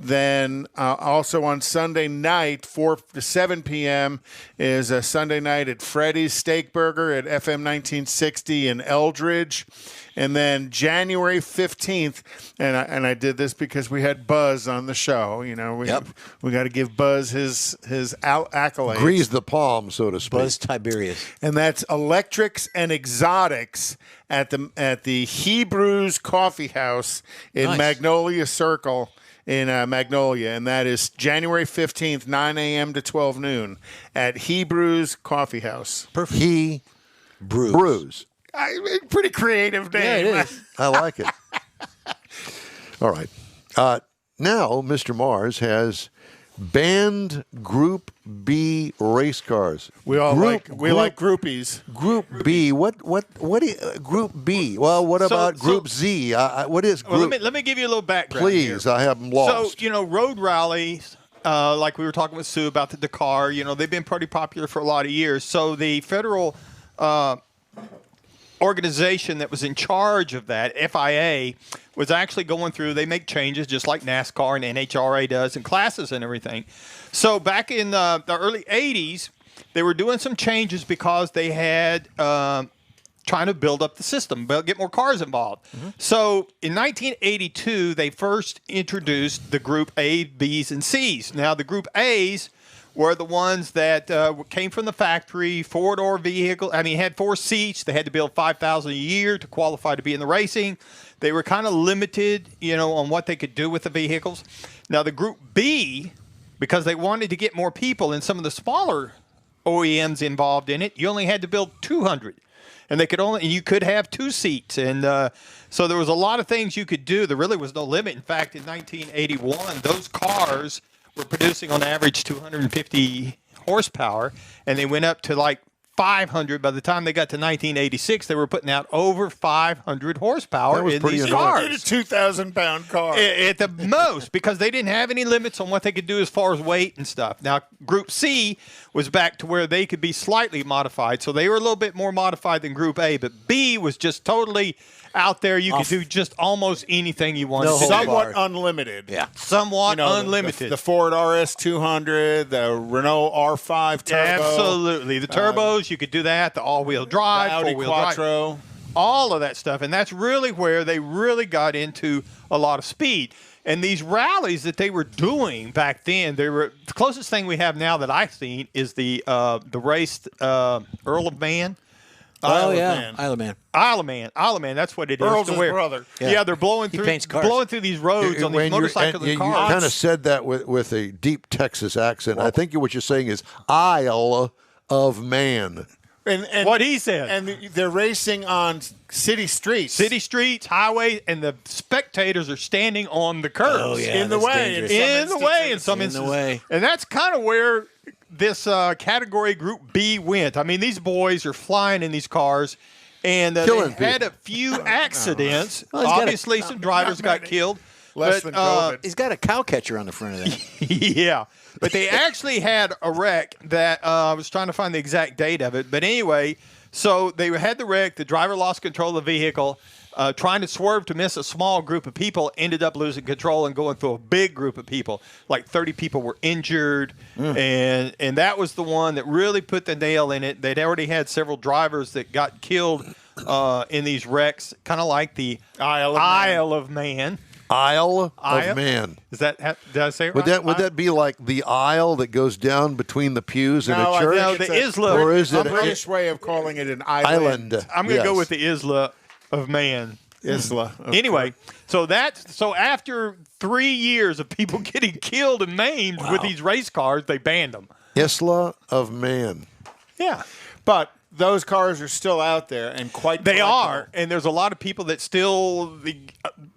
Speaker 6: Then also on Sunday night, 4 to 7 p.m. is a Sunday night at Freddy's Steak Burger at FM 1960 in Eldridge. And then January 15th, and I did this because we had Buzz on the show. We got to give Buzz his accolades.
Speaker 2: Grease the palm, so to speak.
Speaker 4: Buzz Tiberius.
Speaker 6: And that's Electrics and Exotics at the Hebrews Coffee House in Magnolia Circle. In Magnolia, and that is January 15th, 9 a.m. to 12 noon at Hebrews Coffee House.
Speaker 4: Perfect.
Speaker 2: Hebrews.
Speaker 6: Pretty creative name.
Speaker 4: Yeah, it is.
Speaker 2: I like it. All right. Now, Mr. Mars has banned Group B race cars.
Speaker 6: We like groupies.
Speaker 2: Group B. What is Group B? Well, what about Group Z? What is Group?
Speaker 3: Well, let me give you a little background.
Speaker 2: Please,
Speaker 3: here.
Speaker 2: I have them lost.
Speaker 3: So, road rallies, like we were talking with Sue about the Dakar, they've been pretty popular for a lot of years. So the federal organization that was in charge of that, FIA, was actually going through, they make changes just like NASCAR and NHRA does and classes and everything. So back in the early 80s, they were doing some changes because they had trying to build up the system, get more cars involved. So in 1982, they first introduced the Group A, Bs, and Cs. Now the Group A's were the ones that came from the factory, four-door vehicle. Had 4 seats. They had to build 5,000 a year to qualify to be in the racing. They were kind of limited, on what they could do with the vehicles. Now, the Group B, because they wanted to get more people and some of the smaller OEMs involved in it, you only had to build 200. and you could have 2 seats, and so there was a lot of things you could do. There really was no limit. In fact, in 1981, those cars were producing on average 250 horsepower, and they went up to like 500. By the time they got to 1986, they were putting out over 500 horsepower in these cars.
Speaker 6: In a 2,000-pound car.
Speaker 3: At the most, because they didn't have any limits on what they could do as far as weight and stuff. Now, Group C was back to where they could be slightly modified, so they were a little bit more modified than Group A, but B was just totally out there. You could do just almost anything you wanted to do.
Speaker 6: Somewhat unlimited.
Speaker 4: Yeah.
Speaker 3: Somewhat unlimited.
Speaker 6: The Ford RS200, the Renault R5 Turbo.
Speaker 3: Absolutely. The turbos, you could do that. The all-wheel drive,
Speaker 6: the Audi
Speaker 3: four-wheel
Speaker 6: Quattro.
Speaker 3: drive. All of that stuff. And that's really where they really got into a lot of speed. And these rallies that they were doing back then, the closest thing we have now that I've seen is the raced Earl of Man.
Speaker 4: Isle of Man.
Speaker 3: That's what it is.
Speaker 6: Earl's his brother.
Speaker 3: Yeah, they're blowing through these roads on these motorcycles and cars.
Speaker 2: You kind of said that with a deep Texas accent. I think what you're saying is Isle of Man.
Speaker 6: And
Speaker 3: what he said.
Speaker 6: And they're racing on city streets.
Speaker 3: City streets, highways, and the spectators are standing on the curbs.
Speaker 4: Oh, yeah,
Speaker 6: in the way.
Speaker 3: In some instances. And that's kind of where this category Group B went. I mean, these boys are flying in these cars, and they had a few accidents. Obviously, some drivers got killed.
Speaker 6: Less than COVID.
Speaker 4: He's got a cow catcher on the front of that.
Speaker 3: Yeah. But they actually had a wreck that I was trying to find the exact date of it. But anyway, so they had the wreck. The driver lost control of the vehicle. Trying to swerve to miss a small group of people, ended up losing control and going through a big group of people. Like 30 people were injured, and that was the one that really put the nail in it. They'd already had several drivers that got killed in these wrecks, kind of like the Isle of Man.
Speaker 2: Isle of Man.
Speaker 3: Is that? Did I say it
Speaker 2: right? Would that be like the aisle that goes down between the pews in a church?
Speaker 3: No, the Isla.
Speaker 2: Or is it
Speaker 6: a British way of calling it an island?
Speaker 3: I'm going to go with the Isla of Man.
Speaker 6: Isla.
Speaker 3: Anyway, so after 3 years of people getting killed and maimed with these race cars, they banned them.
Speaker 2: Isla of Man.
Speaker 3: Yeah.
Speaker 6: But those cars are still out there and quite
Speaker 3: They are, and there's a lot of people that still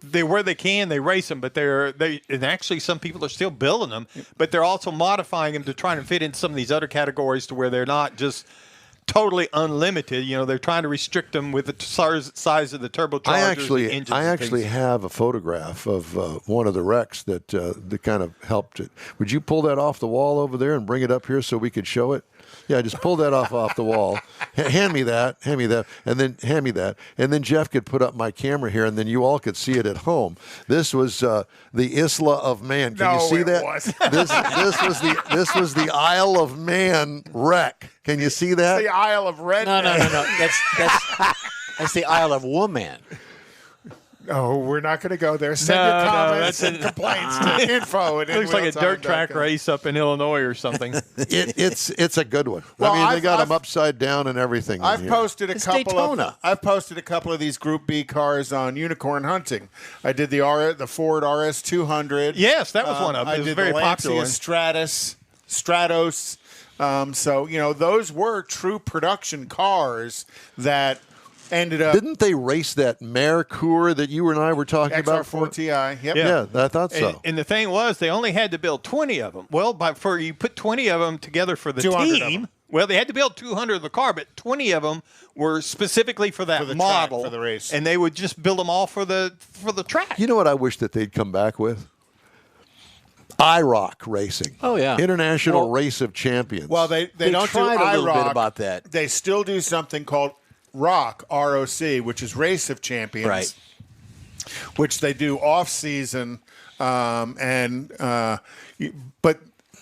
Speaker 3: they where they can they race them, but and actually some people are still building them, but they're also modifying them to try and fit in some of these other categories to where they're not just totally unlimited. You know, they're trying to restrict them with the size of the turbochargers.
Speaker 2: I actually have a photograph of one of the wrecks that kind of helped it. Would you pull that off the wall over there and bring it up here so we could show it? Yeah, just pull that off the wall. Hand me that, and then hand me that, and then Jeff could put up my camera here, and then you all could see it at home. This was the Isla of Man. Can you see that? This was the Isle of Man wreck. Can you see that?
Speaker 6: It's the Isle of Red.
Speaker 4: No. That's the Isle of Woman.
Speaker 6: No, we're not going to go there. Send your comments and complaints to info.
Speaker 3: It looks like a dirt track race up in Illinois or something.
Speaker 2: It's a good one.
Speaker 6: Well,
Speaker 2: I mean, they got them upside down and everything.
Speaker 6: I've posted a couple of these Group B cars on Unicorn Hunting. I did the Ford RS200.
Speaker 3: Yes, that was one of them.
Speaker 6: I did
Speaker 3: very
Speaker 6: the
Speaker 3: popular.
Speaker 6: Lancia Stratos. So those were true production cars that ended up.
Speaker 2: Didn't they race that Mercure that you and I were talking about?
Speaker 6: XR4 Ti. Yep.
Speaker 2: Yeah, I thought so.
Speaker 3: And the thing was, they only had to build 20 of them. Well, before you put 20 of them together for the team, well, they had to build 200 of the car, but 20 of them were specifically for that model,
Speaker 6: track, for the race,
Speaker 3: and they would just build them all for the track.
Speaker 2: You know what I wish that they'd come back with? IROC racing.
Speaker 4: Oh, yeah.
Speaker 2: International Race of Champions.
Speaker 6: Well, they don't
Speaker 4: tried
Speaker 6: do
Speaker 4: a little
Speaker 6: IROC
Speaker 4: bit about that.
Speaker 6: They still do something called ROC, R-O-C, which is Race of Champions.
Speaker 4: Right.
Speaker 6: Which they do off-season. But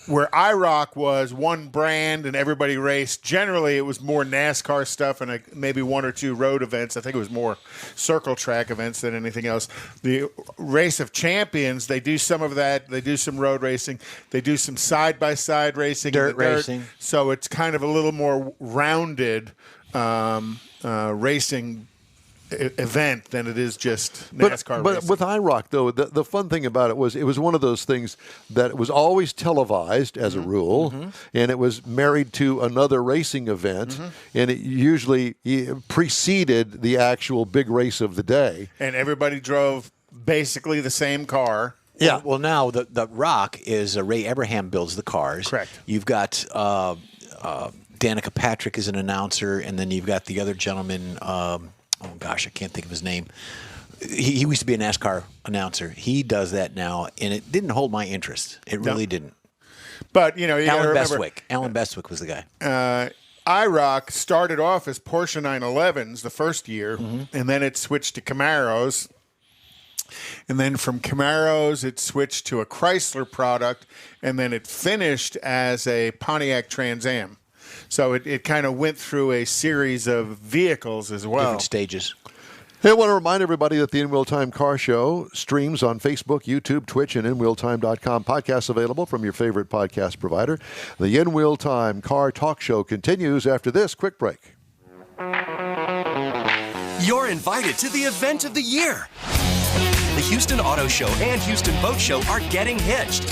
Speaker 6: where IROC was one brand and everybody raced, generally it was more NASCAR stuff and maybe one or two road events. I think it was more circle track events than anything else. The Race of Champions, they do some of that. They do some road racing. They do some side-by-side racing.
Speaker 4: Dirt racing.
Speaker 6: So it's kind of a little more rounded racing event than it is just NASCAR
Speaker 2: but
Speaker 6: racing.
Speaker 2: with IROC, though, the fun thing about it was one of those things that was always televised as a rule, and it was married to another racing event, and it usually preceded the actual big race of the day.
Speaker 6: And everybody drove basically the same car.
Speaker 4: Yeah. Well, now the Rock is Ray Abraham builds the cars.
Speaker 6: Correct.
Speaker 4: You've got Danica Patrick is an announcer, and then you've got the other gentleman. Oh gosh, I can't think of his name. He used to be a NASCAR announcer. He does that now, and it didn't hold my interest. It really didn't.
Speaker 6: But you gotta
Speaker 4: Alan
Speaker 6: remember,
Speaker 4: Bestwick. Alan Bestwick was the guy.
Speaker 6: IROC started off as Porsche 911s the first year, and then it switched to Camaros. And then from Camaros, it switched to a Chrysler product, and then it finished as a Pontiac Trans Am. So it kind of went through a series of vehicles as well.
Speaker 4: Different stages.
Speaker 2: Hey, I want to remind everybody that the In Wheel Time Car Show streams on Facebook, YouTube, Twitch, and InWheelTime.com. Podcasts available from your favorite podcast provider. The In Wheel Time Car Talk Show continues after this quick break.
Speaker 7: You're invited to the event of the year. The Houston Auto Show and Houston Boat Show are getting hitched.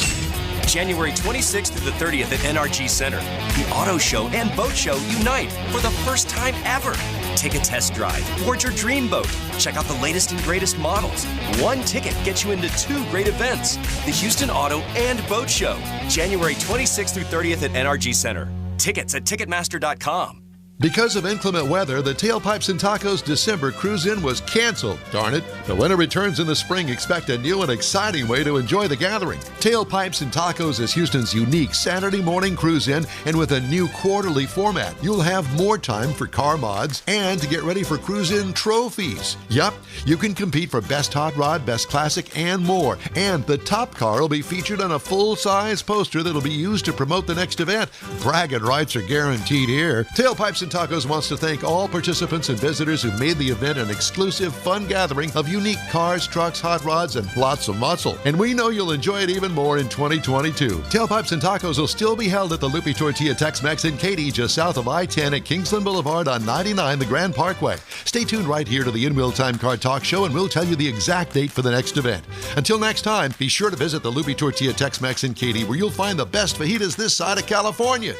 Speaker 7: January 26th through the 30th at NRG Center. The Auto Show and Boat Show unite for the first time ever. Take a test drive, board your dream boat, check out the latest and greatest models. One ticket gets you into 2 great events. The Houston Auto and Boat Show, January 26th through 30th at NRG Center. Tickets at Ticketmaster.com.
Speaker 2: Because of inclement weather, the Tailpipes and Tacos December Cruise-In was canceled. Darn it. But when it returns in the spring, expect a new and exciting way to enjoy the gathering. Tailpipes and Tacos is Houston's unique Saturday morning cruise-in, and with a new quarterly format, you'll have more time for car mods and to get ready for cruise-in trophies. Yup, you can compete for Best Hot Rod, Best Classic, and more. And the top car will be featured on a full-size poster that'll be used to promote the next event. Bragging rights are guaranteed here. Tailpipes and Tacos wants to thank all participants and visitors who made the event an exclusive, fun gathering of unique cars, trucks, hot rods, and lots of muscle. And we know you'll enjoy it even more in 2022. Tailpipes and Tacos will still be held at the Lupi Tortilla Tex-Mex in Katy, just south of I-10 at Kingsland Boulevard on 99, the Grand Parkway. Stay tuned right here to the In Wheel Time Car Talk Show, and we'll tell you the exact date for the next event. Until next time, be sure to visit the Lupi Tortilla Tex-Mex in Katy, where you'll find the best fajitas this side of California.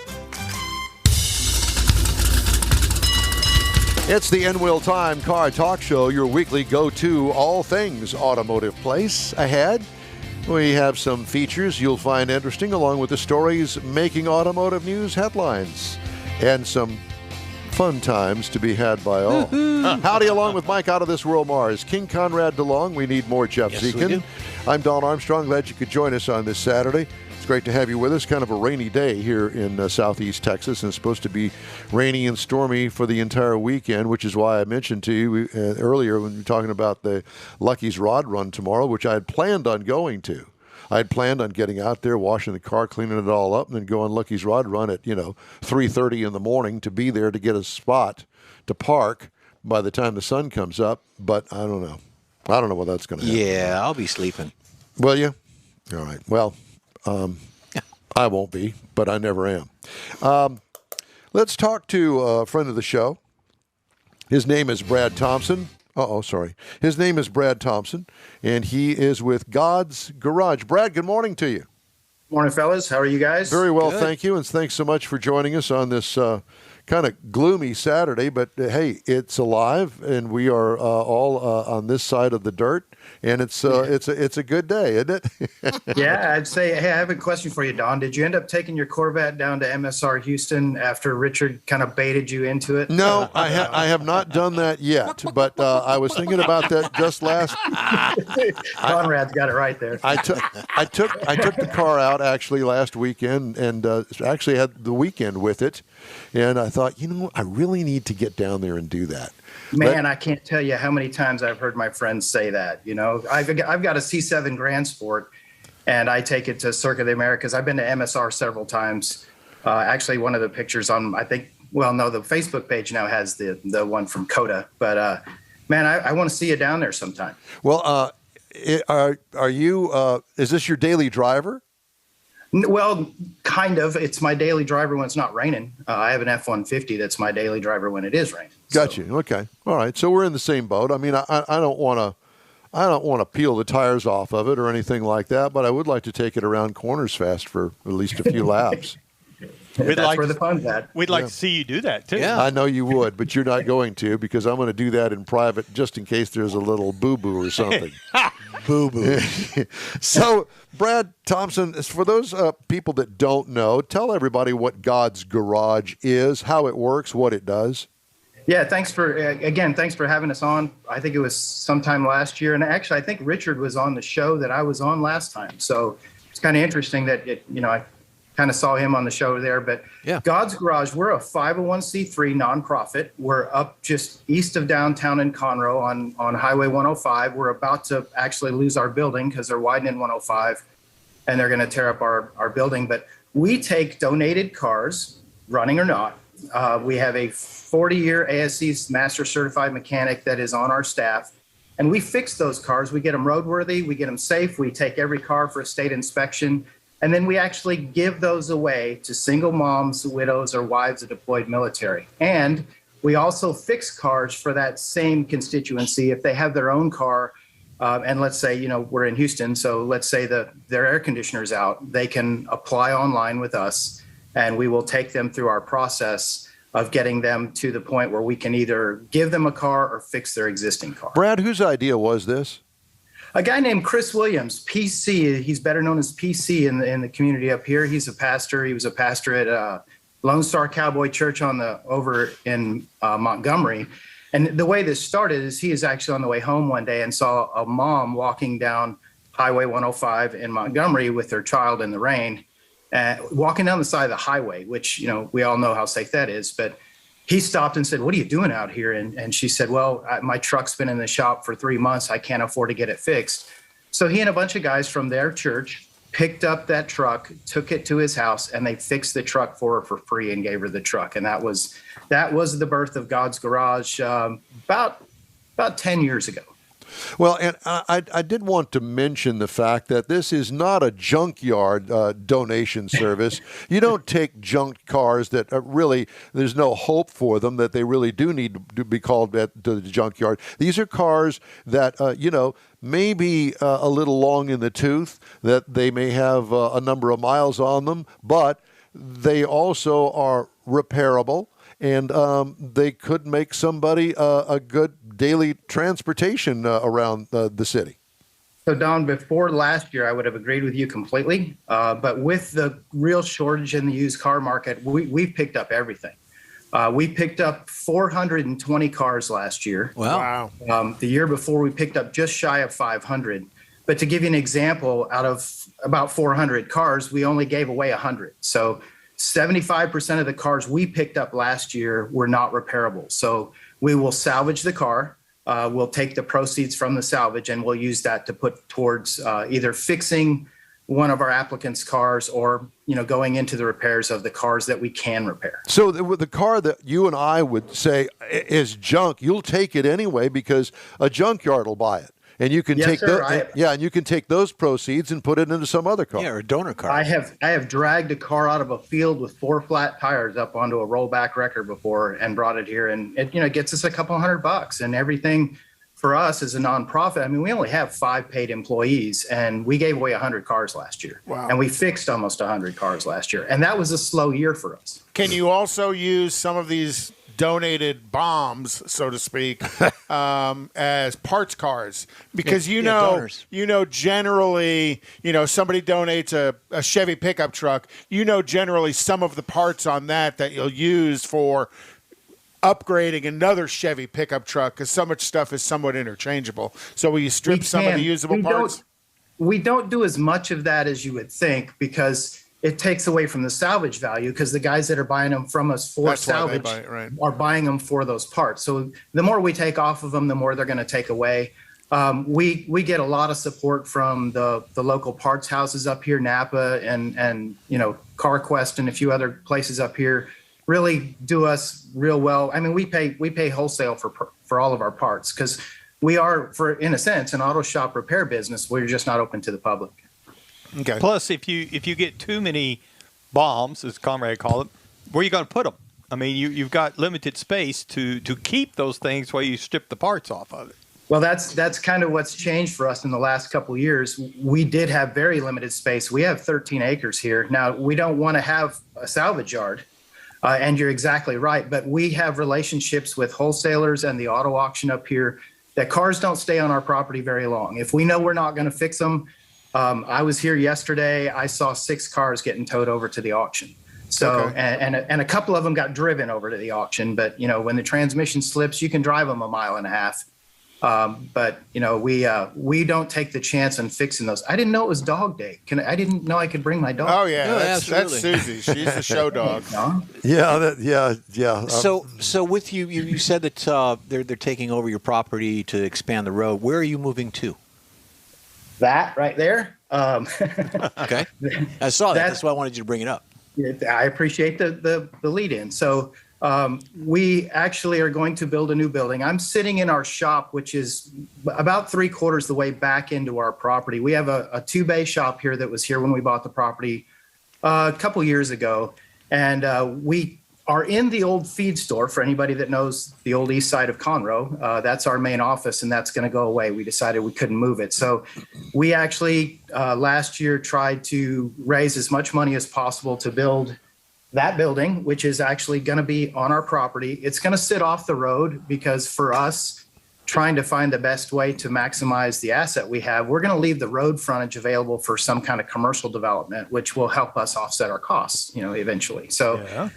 Speaker 2: It's the In Wheel Time Car Talk Show, your weekly go-to all things automotive place. Ahead, we have some features you'll find interesting, along with the stories making automotive news headlines, and some fun times to be had by all. Howdy, along with Mike out of this world Mars, King Conrad DeLong. We need more Jeff Zekin. I'm Don Armstrong. Glad you could join us on this Saturday. Great to have you with us. Kind of a rainy day here in southeast Texas, and it's supposed to be rainy and stormy for the entire weekend, which is why I mentioned to you earlier when we were talking about the Lucky's Rod Run tomorrow, which I had planned on going to. I had planned on getting out there, washing the car, cleaning it all up, and then go on Lucky's Rod Run at 3:30 in the morning to be there to get a spot to park by the time the sun comes up. But I don't know. I don't know what that's going to happen.
Speaker 4: Yeah, I'll be sleeping.
Speaker 2: Will you? All right. Well, I won't be, but I never am. Let's talk to a friend of the show. His name is Brad Thompson. His name is Brad Thompson, and he is with God's Garage. Brad, good morning to you.
Speaker 10: Morning, fellas. How are you guys?
Speaker 2: Very well,
Speaker 10: Good.
Speaker 2: thank you, and thanks so much for joining us on this kind of gloomy Saturday. But, hey, it's alive, and we are all on this side of the dirt. And it's a good day, isn't it?
Speaker 10: Yeah, I'd say, hey, I have a question for you, Don. Did you end up taking your Corvette down to MSR Houston after Richard kind of baited you into it?
Speaker 2: No, I have not done that yet, but I was thinking about that just last.
Speaker 10: Conrad's got it right there.
Speaker 2: I took the car out actually last weekend, and actually had the weekend with it, and I thought, I really need to get down there and do that.
Speaker 10: Man, I can't tell you how many times I've heard my friends say that. I've got a C7 Grand Sport, and I take it to Circuit of the Americas. I've been to MSR several times. Actually, one of the pictures on, the Facebook page now has the one from COTA. But, man, I want to see you down there sometime.
Speaker 2: Well, are you, is this your daily driver?
Speaker 10: Well, kind of. It's my daily driver when it's not raining. I have an F-150 that's my daily driver when it is raining.
Speaker 2: Got you. Okay. All right. So we're in the same boat. I mean, I don't want to peel the tires off of it or anything like that, but I would like to take it around corners fast for at least a few laps.
Speaker 10: That's where the fun's at.
Speaker 3: We'd like to see you do that, too.
Speaker 2: Yeah. I know you would, but you're not going to, because I'm going to do that in private just in case there's a little boo-boo or something.
Speaker 4: Boo-boo.
Speaker 2: So, Brad Thompson, for those people that don't know, tell everybody what God's Garage is, how it works, what it does.
Speaker 10: Yeah, thanks for having us on. I think it was sometime last year. And actually, I think Richard was on the show that I was on last time. So it's kind of interesting that, I kind of saw him on the show there. But yeah. God's Garage, we're a 501c3 nonprofit. We're up just east of downtown in Conroe on Highway 105. We're about to actually lose our building because they're widening 105 and they're going to tear up our building. But we take donated cars, running or not. We have a 40-year ASC Master Certified Mechanic that is on our staff. And we fix those cars. We get them roadworthy. We get them safe. We take every car for a state inspection. And then we actually give those away to single moms, widows, or wives of deployed military. And we also fix cars for that same constituency. If they have their own car, and let's say, we're in Houston, so let's say their air conditioner's out, they can apply online with us, and we will take them through our process of getting them to the point where we can either give them a car or fix their existing car.
Speaker 2: Brad, whose idea was this?
Speaker 10: A guy named Chris Williams, PC. He's better known as PC in the community up here. He's a pastor. He was a pastor at Lone Star Cowboy Church over in Montgomery. And the way this started is he is actually on the way home one day and saw a mom walking down Highway 105 in Montgomery with her child in the rain, walking down the side of the highway, which, we all know how safe that is. But he stopped and said, "What are you doing out here?" And she said, "Well, my truck's been in the shop for 3 months. I can't afford to get it fixed." So he and a bunch of guys from their church picked up that truck, took it to his house, and they fixed the truck for her for free and gave her the truck. And that was the birth of God's Garage about 10 years ago.
Speaker 2: Well, and I did want to mention the fact that this is not a junkyard donation service. You don't take junk cars that really, there's no hope for them, that they really do need to be called to the junkyard. These are cars that, may be a little long in the tooth, that they may have a number of miles on them, but they also are repairable. And they could make somebody a good daily transportation around the city.
Speaker 10: So, Don, before last year, I would have agreed with you completely. But with the real shortage in the used car market, we've picked up everything. We picked up 420 cars last year.
Speaker 6: Wow.
Speaker 10: The year before, we picked up just shy of 500. But to give you an example, out of about 400 cars, we only gave away 100. So 75% of the cars we picked up last year were not repairable. So we will salvage the car. We'll take the proceeds from the salvage and we'll use that to put towards either fixing one of our applicants' cars or, going into the repairs of the cars that we can repair.
Speaker 2: So the car that you and I would say is junk, you'll take it anyway because a junkyard will buy it. And you can and you can take those proceeds and put it into some other car.
Speaker 4: Yeah, or a donor car.
Speaker 10: I have dragged a car out of a field with 4 flat tires up onto a rollback wrecker before and brought it here, and it gets us a couple $100. And everything for us as a nonprofit, I mean, we only have 5 paid employees, and we gave away 100 cars last year.
Speaker 6: Wow.
Speaker 10: And we fixed almost 100 cars last year, and that was a slow year for us.
Speaker 6: Can you also use some of these donated bombs, so to speak, as parts cars? Because generally, somebody donates a Chevy pickup truck, generally some of the parts on that you'll use for upgrading another Chevy pickup truck, because so much stuff is somewhat interchangeable. So will you strip some of the usable parts?
Speaker 10: We don't do as much of that as you would think, because it takes away from the salvage value, because the guys that are buying them from us for salvage are buying them for those parts. So the more we take off of them, the more they're going to take away. We get a lot of support from the local parts houses up here, Napa and CarQuest and a few other places up here really do us real well. I mean, we pay wholesale for all of our parts, because we are, in a sense, an auto shop repair business. We're just not open to the public.
Speaker 3: Okay. Plus, if you get too many bombs, as Conrad called it, where are you going to put them? I mean, you've got limited space to keep those things while you strip the parts off of it.
Speaker 10: Well, that's kind of what's changed for us in the last couple of years. We did have very limited space. We have 13 acres here. Now, we don't want to have a salvage yard, and you're exactly right, but we have relationships with wholesalers and the auto auction up here that cars don't stay on our property very long. If we know we're not going to fix them, I was here yesterday. I saw 6 cars getting towed over to the auction. So,
Speaker 6: Okay.
Speaker 10: and a couple of them got driven over to the auction, but when the transmission slips, you can drive them 1.5 miles. But we don't take the chance on fixing those. I didn't know it was dog day. I didn't know I could bring my dog.
Speaker 6: Oh yeah,
Speaker 4: No,
Speaker 6: that's Susie. She's the show dog.
Speaker 2: Yeah.
Speaker 4: So with you said that they're taking over your property to expand the road. Where are you moving to?
Speaker 10: That right there.
Speaker 4: Okay, I saw that. That's why I wanted you to bring it up.
Speaker 10: I appreciate the lead in. So we actually are going to build a new building. I'm sitting in our shop, which is about 3/4 the way back into our property. We have a 2-bay shop here that was here when we bought the property a couple years ago. And we are in the old feed store, for anybody that knows the old east side of Conroe. That's our main office, and that's going to go away. We decided we couldn't move it. So we actually last year tried to raise as much money as possible to build that building, which is actually going to be on our property. It's going to sit off the road because for us, trying to find the best way to maximize the asset we have, we're going to leave the road frontage available for some kind of commercial development, which will help us offset our costs, eventually. So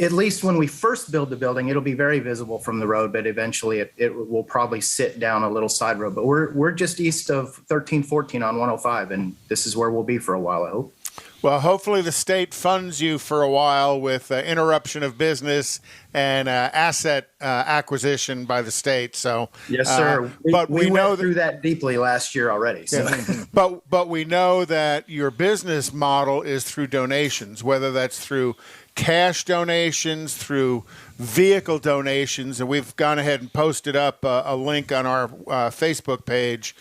Speaker 10: at least when we first build the building, it'll be very visible from the road, but eventually it will probably sit down a little side road. But we're just east of 1314 on 105, and this is where we'll be for a while, I hope.
Speaker 6: Well, hopefully the state funds you for a while with interruption of business and asset acquisition by the state. So
Speaker 10: yes, sir. We went through that deeply last year already. So.
Speaker 6: But we know that your business model is through donations, whether that's through cash donations, through vehicle donations, and we've gone ahead and posted up a link on our Facebook page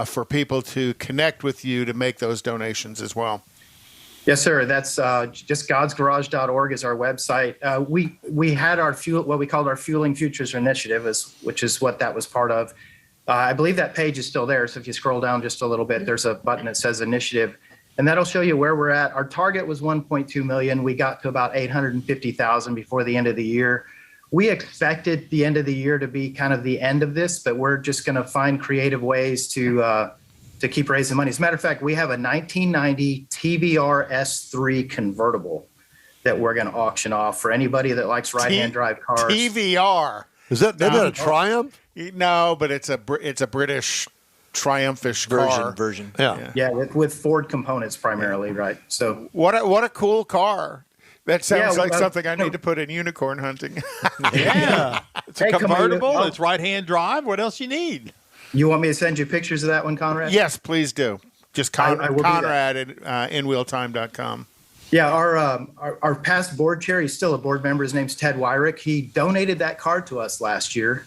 Speaker 6: for people to connect with you to make those donations as well.
Speaker 10: Yes, sir. That's just godsgarage.org is our website. We had our what we called our Fueling Futures Initiative, which is what that was part of. I believe that page is still there. So if you scroll down just a little bit, there's a button that says Initiative, and that'll show you where we're at. Our target was 1.2 million. We got to about 850,000 before the end of the year. We expected the end of the year to be kind of the end of this, but we're just going to find creative ways to keep raising money. As a matter of fact, we have a 1990 TVR S3 convertible that we're going to auction off for anybody that likes right-hand drive cars.
Speaker 6: TVR.
Speaker 2: Is that a Triumph?
Speaker 6: No, but it's a British Triumph-ish car.
Speaker 4: Version.
Speaker 10: Yeah, with Ford components primarily, right? So
Speaker 6: what a cool car. That sounds like something I need to put in unicorn hunting.
Speaker 3: Yeah. It's a convertible. It's right-hand drive. What else you need?
Speaker 10: You want me to send you pictures of that one, Conrad?
Speaker 6: Yes, please do. Just Conrad at inwheeltime.com.
Speaker 10: Yeah, our past board chair, he's still a board member. His name's Ted Wyrick. He donated that car to us last year.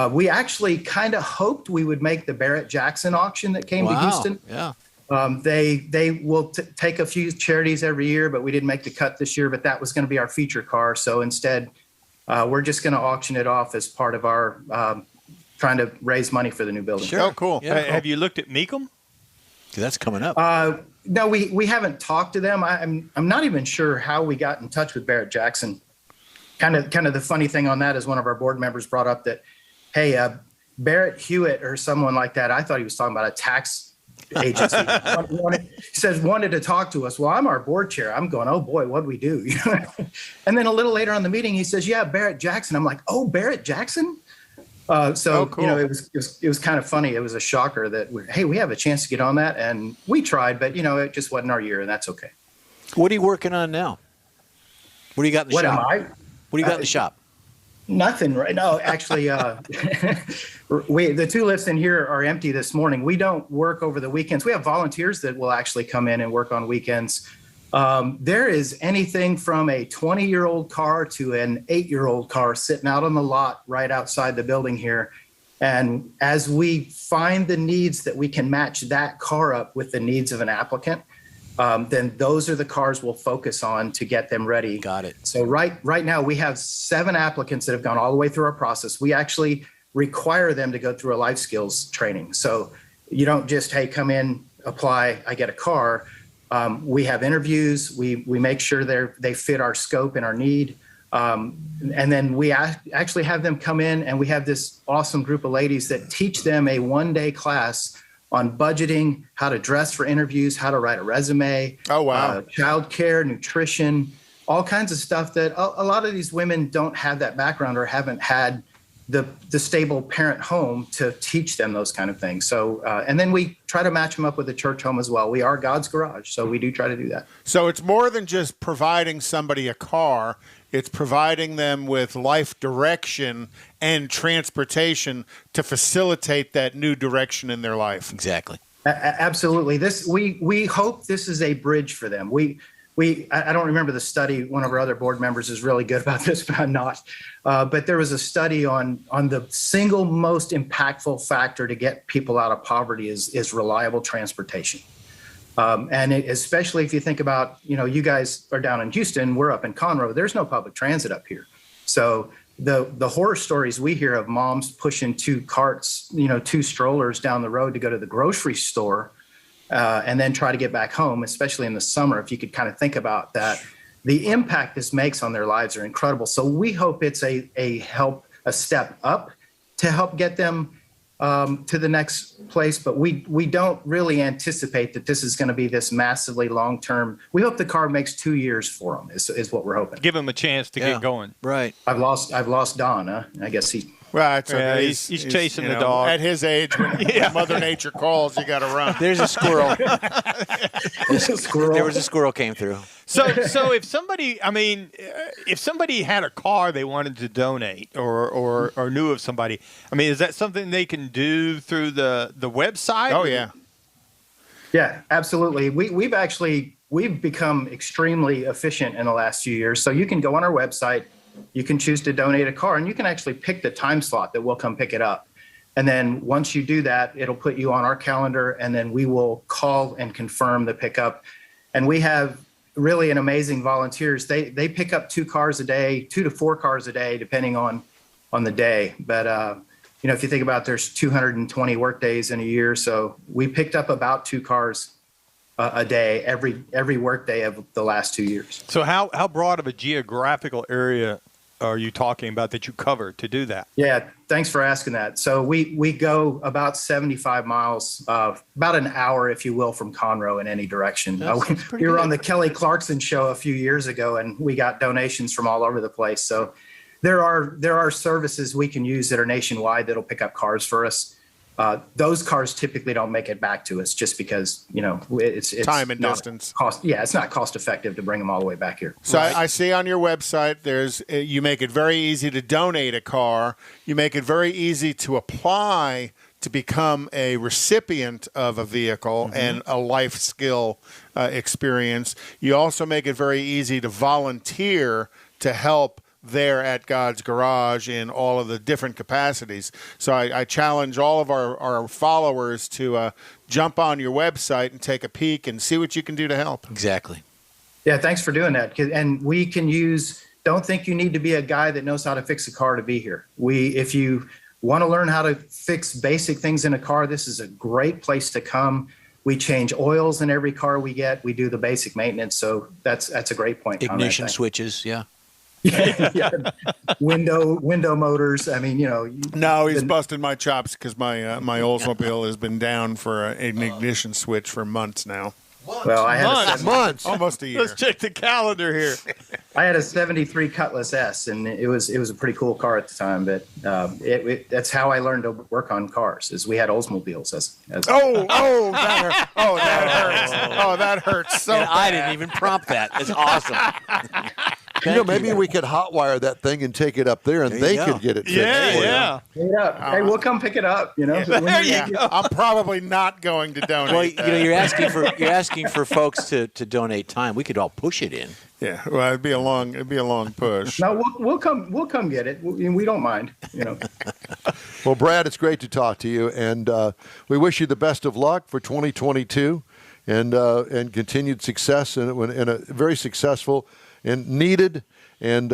Speaker 10: We actually kind of hoped we would make the Barrett-Jackson auction that came to Houston.
Speaker 4: Yeah.
Speaker 10: They will take a few charities every year, but we didn't make the cut this year. But that was going to be our feature car. So instead, we're just going to auction it off as part of our trying to raise money for the new building.
Speaker 6: Sure. Oh, cool.
Speaker 3: Yeah. Have you looked at Meekum?
Speaker 4: That's coming up.
Speaker 10: No, we haven't talked to them. I'm not even sure how we got in touch with Barrett-Jackson. Kind of the funny thing on that is one of our board members brought up that, hey, Barrett Hewitt or someone like that, I thought he was talking about a tax agency. wanted to talk to us. Well, I'm our board chair. I'm going, oh boy, what'd we do? And then a little later on the meeting, he says, yeah, Barrett-Jackson. I'm like, oh, Barrett-Jackson? Cool. It was kind of funny. It was a shocker that we have a chance to get on that, and we tried, but it just wasn't our year, and that's okay.
Speaker 4: What are you working on now? What do you got in the shop?
Speaker 10: What
Speaker 4: do you got in the shop?
Speaker 10: Nothing right now. Actually, the 2 lifts in here are empty this morning. We don't work over the weekends. We have volunteers that will actually come in and work on weekends. There is anything from a 20-year-old car to an 8-year-old car sitting out on the lot right outside the building here. And as we find the needs that we can match that car up with the needs of an applicant, then those are the cars we'll focus on to get them ready.
Speaker 4: Got it.
Speaker 10: So right now we have 7 applicants that have gone all the way through our process. We actually require them to go through a life skills training. So you don't just, hey, come in, apply, I get a car. We have interviews. We make sure they fit our scope and our need. And then we actually have them come in, and we have this awesome group of ladies that teach them a 1-day class on budgeting, how to dress for interviews, how to write a resume.
Speaker 6: Oh, wow.
Speaker 10: Childcare, nutrition, all kinds of stuff that a lot of these women don't have that background or haven't had the stable parent home to teach them those kind of things. So, and then we try to match them up with a church home as well. We are God's garage, so we do try to do that.
Speaker 6: So it's more than just providing somebody a car. It's providing them with life direction and transportation to facilitate that new direction in their life.
Speaker 4: Exactly.
Speaker 10: Absolutely. We hope this is a bridge for them. I don't remember the study. One of our other board members is really good about this, but I'm not. But there was a study on the single most impactful factor to get people out of poverty is reliable transportation. And especially if you think about, you guys are down in Houston, we're up in Conroe. There's no public transit up here. So the horror stories we hear of moms pushing 2 carts, 2 strollers down the road to go to the grocery store and then try to get back home, especially in the summer, if you could kind of think about that, the impact this makes on their lives are incredible. So we hope it's a step up to help get them to the next place, but we don't really anticipate that this is going to be this massively long-term. We hope the car makes 2 years for them is what we're hoping.
Speaker 3: Give them a chance to get going.
Speaker 4: Right.
Speaker 10: I've lost Don. Huh? I guess he.
Speaker 6: Well, it's
Speaker 3: okay. He's chasing the dog.
Speaker 6: At his age, when Mother Nature calls, you got to run.
Speaker 4: There's a squirrel. There was a squirrel came through.
Speaker 3: So if somebody had a car they wanted to donate or knew of somebody, is that something they can do through the website?
Speaker 6: Oh, yeah.
Speaker 10: Yeah, absolutely. We've become extremely efficient in the last few years. So you can go on our website, you can choose to donate a car, and you can actually pick the time slot that we'll come pick it up. And then once you do that, it'll put you on our calendar, and then we will call and confirm the pickup. And we have really an amazing volunteers. They pick up 2 cars a day, 2 to 4 cars a day, depending on the day. But if you think about, there's 220 work days in a year, so we picked up about 2 cars a day every work day of the last 2 years.
Speaker 3: So how broad of a geographical area are you talking about that you cover to do that?
Speaker 10: Yeah, thanks for asking that. So we go about 75 miles, about an hour, if you will, from Conroe in any direction. We were on the Kelly Clarkson show a few years ago, and we got donations from all over the place. So there are services we can use that are nationwide that'll pick up cars for us. Those cars typically don't make it back to us just because, it's
Speaker 6: time and distance.
Speaker 10: It's not cost effective to bring them all the way back here.
Speaker 6: So I see on your website, you make it very easy to donate a car. You make it very easy to apply to become a recipient of a vehicle and a life skill experience. You also make it very easy to volunteer to help there at God's Garage in all of the different capacities. So I challenge all of our followers to jump on your website and take a peek and see what you can do to help.
Speaker 4: Exactly.
Speaker 10: Yeah, thanks for doing that. And we can don't think you need to be a guy that knows how to fix a car to be here. If you want to learn how to fix basic things in a car, this is a great place to come. We change oils in every car we get. We do the basic maintenance. So that's a great point.
Speaker 4: Ignition switches, yeah.
Speaker 10: Yeah. Window motors.
Speaker 6: No, he's busted my chops because my Oldsmobile has been down for an ignition switch for months now.
Speaker 10: Well, I had
Speaker 3: months,
Speaker 6: almost a year.
Speaker 3: Let's check the calendar here.
Speaker 10: I had a '73 Cutlass S, and it was a pretty cool car at the time. But that's how I learned to work on cars. Is we had Oldsmobiles as
Speaker 6: that hurts. That hurts. So
Speaker 4: I didn't even prompt that. It's awesome.
Speaker 2: Maybe we could hotwire that thing and take it up there, and they could get it fixed.
Speaker 3: Yeah.
Speaker 10: Hey, we'll come pick it up.
Speaker 3: There you go.
Speaker 6: I'm probably not going to donate.
Speaker 4: Well, you're asking for folks to donate time. We could all push it in.
Speaker 6: Yeah, well, it'd be a long push.
Speaker 10: No, we'll come get it. We don't mind.
Speaker 2: Well, Brad, it's great to talk to you, and we wish you the best of luck for 2022. and continued success, and a very successful and needed. And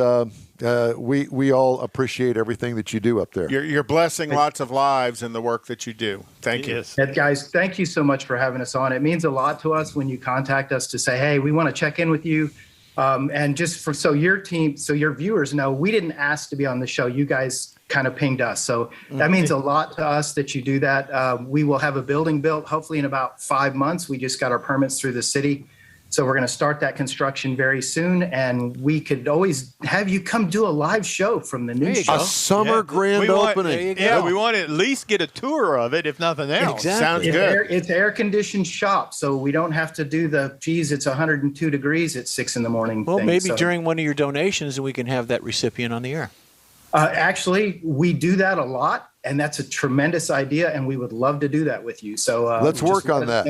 Speaker 2: we all appreciate everything that you do up there.
Speaker 6: You're blessing lots of lives in the work that you do. Thank you.
Speaker 10: Guys, thank you so much for having us on. It means a lot to us when you contact us to say, hey, we want to check in with you. And just so your viewers know, we didn't ask to be on the show. You guys kind of pinged us. So that means a lot to us that you do that. We will have a building built hopefully in about 5 months. We just got our permits through the city. So we're going to start that construction very soon, and we could always have you come do a live show from the new show.
Speaker 2: A summer grand opening.
Speaker 3: We want to at least get a tour of it, if nothing else.
Speaker 6: Exactly. Sounds good.
Speaker 10: It's air-conditioned shop, so we don't have to do it's 102 degrees at 6 in the morning.
Speaker 4: Well, maybe during one of your donations, we can have that recipient on the air.
Speaker 10: Actually, we do that a lot, and that's a tremendous idea, and we would love to do that with you. So
Speaker 2: let's work on that.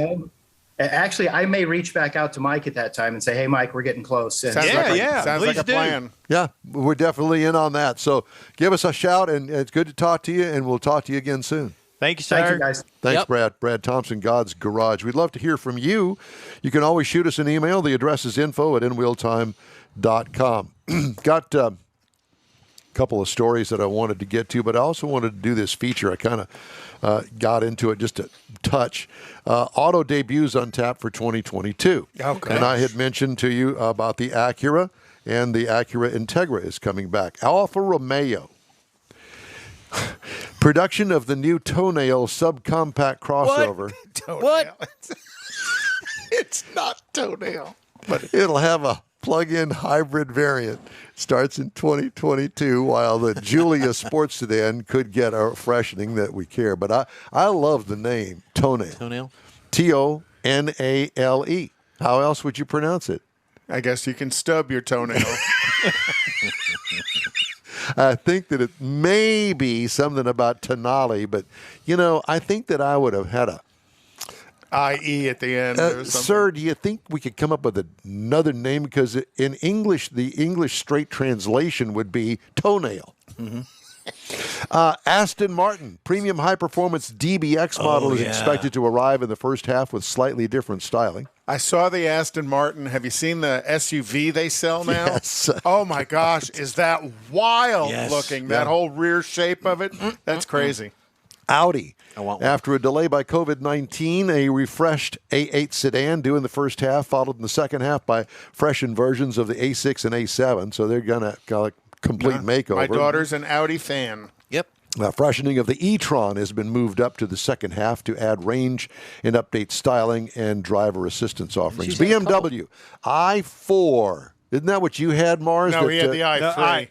Speaker 10: Actually, I may reach back out to Mike at that time and say, hey, Mike, we're getting close.
Speaker 6: Sounds like a plan.
Speaker 2: Yeah, we're definitely in on that. So give us a shout, and it's good to talk to you, and we'll talk to you again soon.
Speaker 3: Thank you, sir.
Speaker 10: Thank you, guys.
Speaker 2: Thanks, Brad. Brad Thompson, God's Garage. We'd love to hear from you. You can always shoot us an email. The address is info@inwheeltime.com. Got a couple of stories that I wanted to get to, but I also wanted to do this feature. I kind of got into it just a touch. Auto debuts on tap for 2022.
Speaker 6: Okay.
Speaker 2: And I had mentioned to you about the Acura, and the Acura Integra is coming back. Alfa Romeo. Production of the new Toenail subcompact crossover.
Speaker 6: What? It's not Toenail.
Speaker 2: But it'll have a plug-in hybrid variant. Starts in 2022, while the Giulia sports sedan could get a freshening that we care. But I love the name Toenail.
Speaker 4: Toenail?
Speaker 2: Tonale. How else would you pronounce it?
Speaker 6: I guess you can stub your toenail.
Speaker 2: I think that it may be something about Tonale, but, I think that I would have had a
Speaker 6: IE at the end. Or something.
Speaker 2: Sir, do you think we could come up with another name? Because in English, the English straight translation would be toenail. Mm-hmm. Aston Martin premium high-performance DBX model is expected to arrive in the first half with slightly different styling.
Speaker 6: I saw the Aston Martin. Have you seen the SUV they sell now?
Speaker 2: Yes.
Speaker 6: Oh, my gosh. Is that wild looking? That whole rear shape of it? That's crazy.
Speaker 2: Audi.
Speaker 4: I want one.
Speaker 2: After a delay by COVID-19, a refreshed A8 sedan due in the first half, followed in the second half by freshened versions of the A6 and A7. So they're going to complete makeover.
Speaker 6: My daughter's an Audi fan.
Speaker 4: Yep.
Speaker 2: Freshening of the e-tron has been moved up to the second half to add range and update styling and driver assistance offerings. BMW i4. Isn't that what you had, Mars?
Speaker 6: No, he had the i3.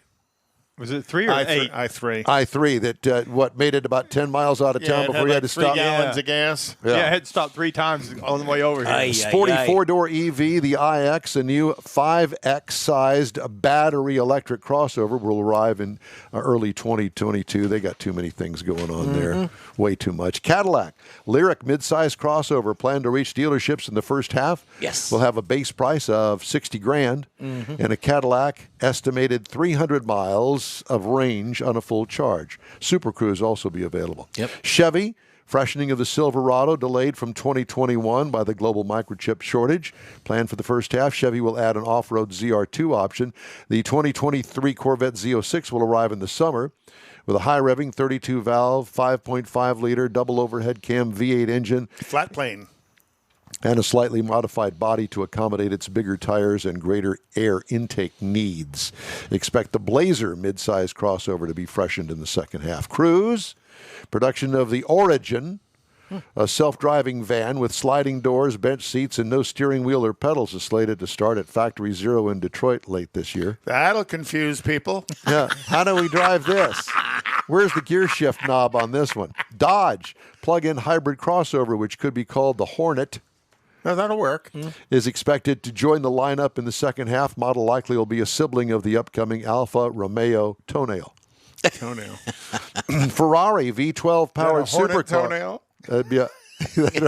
Speaker 3: Was it 3 or 8?
Speaker 6: i3.
Speaker 2: i3 that made it about 10 miles out of town before you had to stop.
Speaker 6: 3 gallons of gas.
Speaker 3: Yeah, I had to stop 3 times on the way over here.
Speaker 2: Sporty 4-door EV, the iX, a new 5X-sized battery electric crossover will arrive in early 2022. They got too many things going on there. Way too much. Cadillac, Lyric midsize crossover planned to reach dealerships in the first half.
Speaker 4: Yes.
Speaker 2: Will have a base price of $60,000 and a Cadillac estimated 300 miles of range on a full charge. Super Cruise also be available.
Speaker 4: Yep.
Speaker 2: Chevy, freshening of the Silverado delayed from 2021 by the global microchip shortage. Planned for the first half, Chevy will add an off-road ZR2 option. The 2023 Corvette Z06 will arrive in the summer with a high-revving 32-valve, 5.5-liter double overhead cam V8 engine.
Speaker 6: Flat plane.
Speaker 2: And a slightly modified body to accommodate its bigger tires and greater air intake needs. Expect the Blazer midsize crossover to be freshened in the second half. Cruise, production of the Origin, a self-driving van with sliding doors, bench seats, and no steering wheel or pedals is slated to start at Factory Zero in Detroit late this year.
Speaker 6: That'll confuse people.
Speaker 2: Yeah. How do we drive this? Where's the gear shift knob on this one? Dodge, plug-in hybrid crossover, which could be called the Hornet.
Speaker 6: No, that'll work.
Speaker 2: Is expected to join the lineup in the second half. Model likely will be a sibling of the upcoming Alfa Romeo Toenail. Ferrari V12 powered supercar.
Speaker 6: Toenail?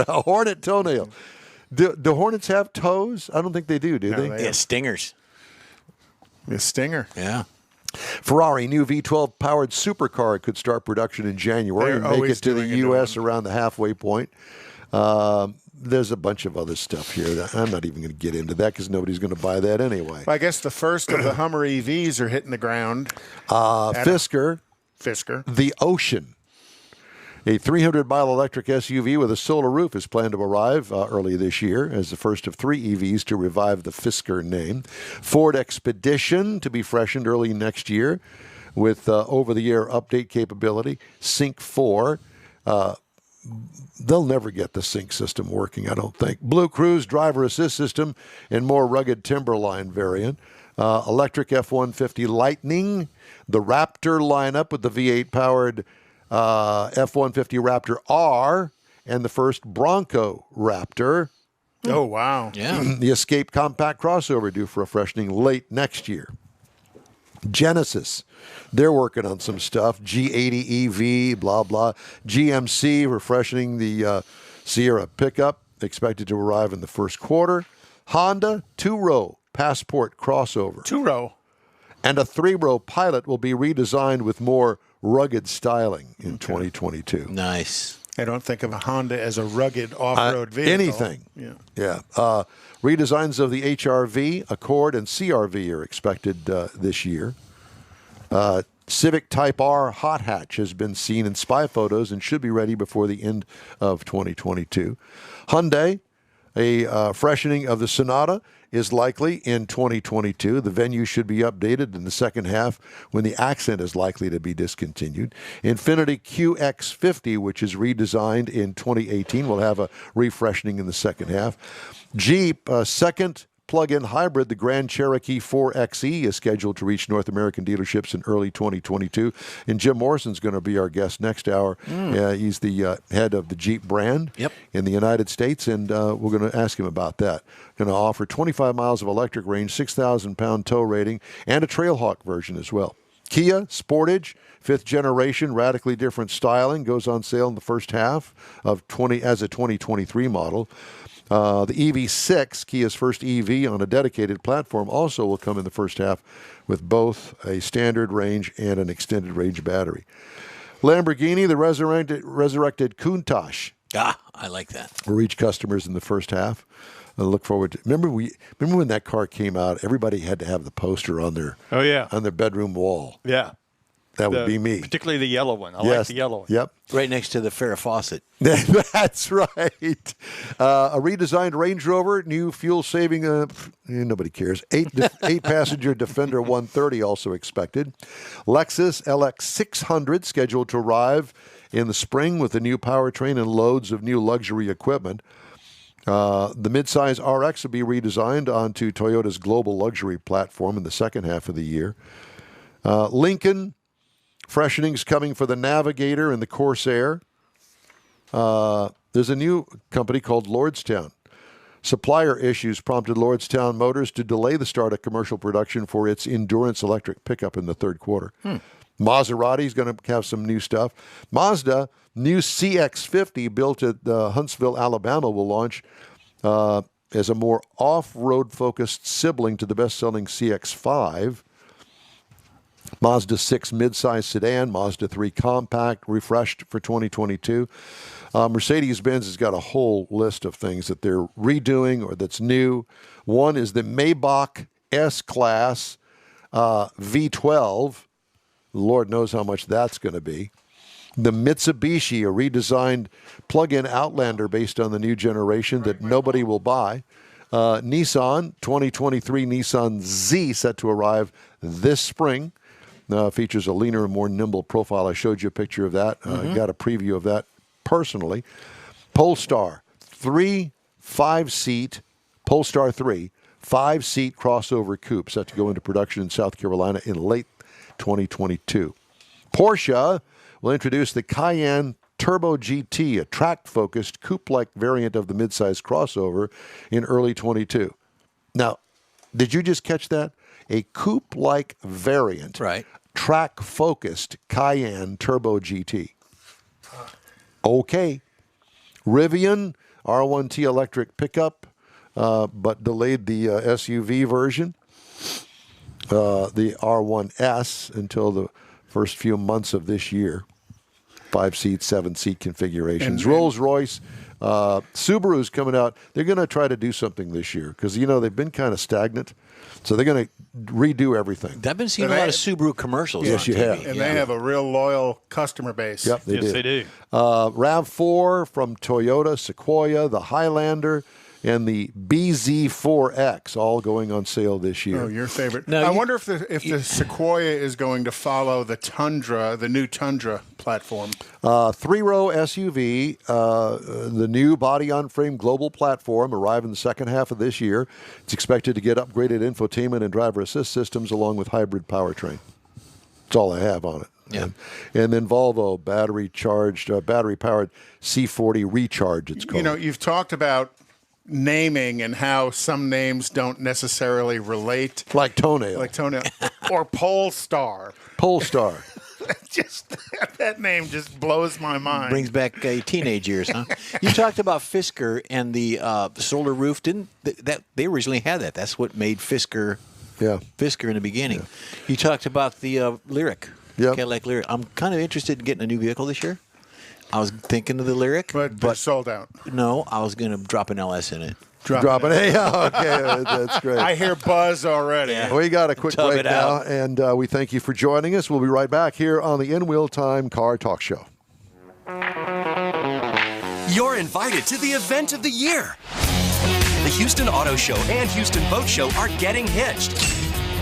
Speaker 2: A Hornet Toenail. Do Hornets have toes? I don't think they do they?
Speaker 4: Yeah, stingers.
Speaker 6: The stinger.
Speaker 4: Yeah.
Speaker 2: Ferrari new V12 powered supercar could start production in January and make it to the U.S. around the halfway point. There's a bunch of other stuff here that I'm not even going to get into that because nobody's going to buy that anyway.
Speaker 6: Well, I guess the first of the Hummer EVs are hitting the ground.
Speaker 2: Fisker, the Ocean, a 300-mile electric SUV with a solar roof is planned to arrive early this year as the first of 3 EVs to revive the Fisker name. Ford Expedition to be freshened early next year with over-the-air update capability. Sync 4. They'll never get the sync system working, I don't think. Blue Cruise driver assist system and more rugged Timberline variant. Electric F-150 Lightning. The Raptor lineup with the V8-powered F-150 Raptor R and the first Bronco Raptor.
Speaker 6: Oh, wow.
Speaker 4: Yeah.
Speaker 2: The Escape compact crossover due for a freshening late next year. Genesis, they're working on some stuff. G80 EV, blah, blah. GMC, refreshing the Sierra pickup, expected to arrive in the first quarter. Honda, 2-row Passport crossover.
Speaker 6: 2-row.
Speaker 2: And a 3-row Pilot will be redesigned with more rugged styling in 2022.
Speaker 4: Nice.
Speaker 6: I don't think of a Honda as a rugged off-road vehicle.
Speaker 2: Anything. Yeah. Redesigns of the HR-V, Accord, and CR-V are expected this year. Civic Type R hot hatch has been seen in spy photos and should be ready before the end of 2022. Hyundai, a freshening of the Sonata is likely in 2022. The venue should be updated in the second half when the Accent is likely to be discontinued. Infiniti QX50, which is redesigned in 2018, will have a refreshing in the second half. Jeep, second plug-in hybrid, the Grand Cherokee 4xe, is scheduled to reach North American dealerships in early 2022. And Jim Morrison's going to be our guest next hour. He's the head of the Jeep brand in the United States, and we're going to ask him about that. Going to offer 25 miles of electric range, 6,000-pound tow rating, and a Trailhawk version as well. Kia Sportage, 5th generation, radically different styling, goes on sale in the first half of as a 2023 model. The EV6, Kia's first EV on a dedicated platform, also will come in the first half with both a standard range and an extended range battery. Lamborghini, the resurrected Countach.
Speaker 4: I like that.
Speaker 2: Will reach customers in the first half. I look forward to. Remember when that car came out? Everybody had to have the poster on their on their bedroom wall.
Speaker 3: Yeah.
Speaker 2: That would be me.
Speaker 3: Particularly the yellow one. I like the yellow one.
Speaker 2: Yep.
Speaker 4: Right next to the Farrah Fawcett.
Speaker 2: That's right. A redesigned Range Rover, new fuel-saving, nobody cares. 8-passenger Defender 130 also expected. Lexus LX600 scheduled to arrive in the spring with a new powertrain and loads of new luxury equipment. The midsize RX will be redesigned onto Toyota's global luxury platform in the second half of the year. Lincoln, freshenings coming for the Navigator and the Corsair. There's a new company called Lordstown. Supplier issues prompted Lordstown Motors to delay the start of commercial production for its Endurance electric pickup in the third quarter. Maserati's going to have some new stuff. Mazda, new CX-50 built at Huntsville, Alabama, will launch as a more off-road focused sibling to the best-selling CX-5. Mazda 6 midsize sedan, Mazda 3 compact, refreshed for 2022. Mercedes-Benz has got a whole list of things that they're redoing or that's new. One is the Maybach S-Class V12. Lord knows how much that's going to be. The Mitsubishi, a redesigned plug-in Outlander based on the new generation that nobody will buy. Nissan, 2023 Nissan Z set to arrive this spring. Features a leaner and more nimble profile. I showed you a picture of that. Got a preview of that personally. Polestar, 3 5-seat, Polestar 3, 5-seat crossover coupe set to go into production in South Carolina in late 2022. Porsche will introduce the Cayenne Turbo GT, a track-focused coupe-like variant of the midsize crossover in early 22. Now, did you just catch that? A coupe-like variant, track-focused Cayenne Turbo GT. Okay. Rivian, R1T electric pickup, but delayed the SUV version, the R1S, until the first few months of this year. 5-seat, 7-seat configurations. Rolls-Royce, Subaru's coming out. They're going to try to do something this year because, they've been kind of stagnant. So they're going to redo everything.
Speaker 4: I've been seeing a lot of Subaru commercials
Speaker 2: Yes,
Speaker 4: on
Speaker 2: you
Speaker 4: TV.
Speaker 2: have.
Speaker 11: And they have a real loyal customer base.
Speaker 2: Yep, they do.
Speaker 3: They do.
Speaker 2: RAV4 from Toyota, Sequoia, the Highlander, and the BZ4X, all going on sale this year.
Speaker 11: Oh, your favorite.
Speaker 4: Now,
Speaker 11: I wonder if the Sequoia is going to follow the Tundra, the new Tundra platform.
Speaker 2: 3-row SUV, the new body-on-frame global platform, arrive in the second half of this year. It's expected to get upgraded infotainment and driver assist systems along with hybrid powertrain. That's all I have on it.
Speaker 4: Yeah.
Speaker 2: And then Volvo, battery-powered C40 Recharge, it's called.
Speaker 11: You've talked about naming and how some names don't necessarily relate.
Speaker 2: Like Toenail.
Speaker 11: Or Polestar.
Speaker 2: Polestar.
Speaker 11: Just that name just blows my mind.
Speaker 4: Brings back teenage years, huh? You talked about Fisker and the solar roof. Didn't that they originally had that? That's what made Fisker in the beginning. Yeah. You talked about the Lyric. Cadillac Lyric. I'm kind of interested in getting a new vehicle this year. I was thinking of the Lyric,
Speaker 11: but sold out.
Speaker 4: No, I was going to drop an LS in it.
Speaker 2: Drop it. Hey, okay, that's great.
Speaker 11: I hear buzz already.
Speaker 2: Yeah. We got a quick break now, and we thank you for joining us. We'll be right back here on the In Wheel Time Car Talk Show.
Speaker 7: You're invited to the event of the year. The Houston Auto Show and Houston Boat Show are getting hitched.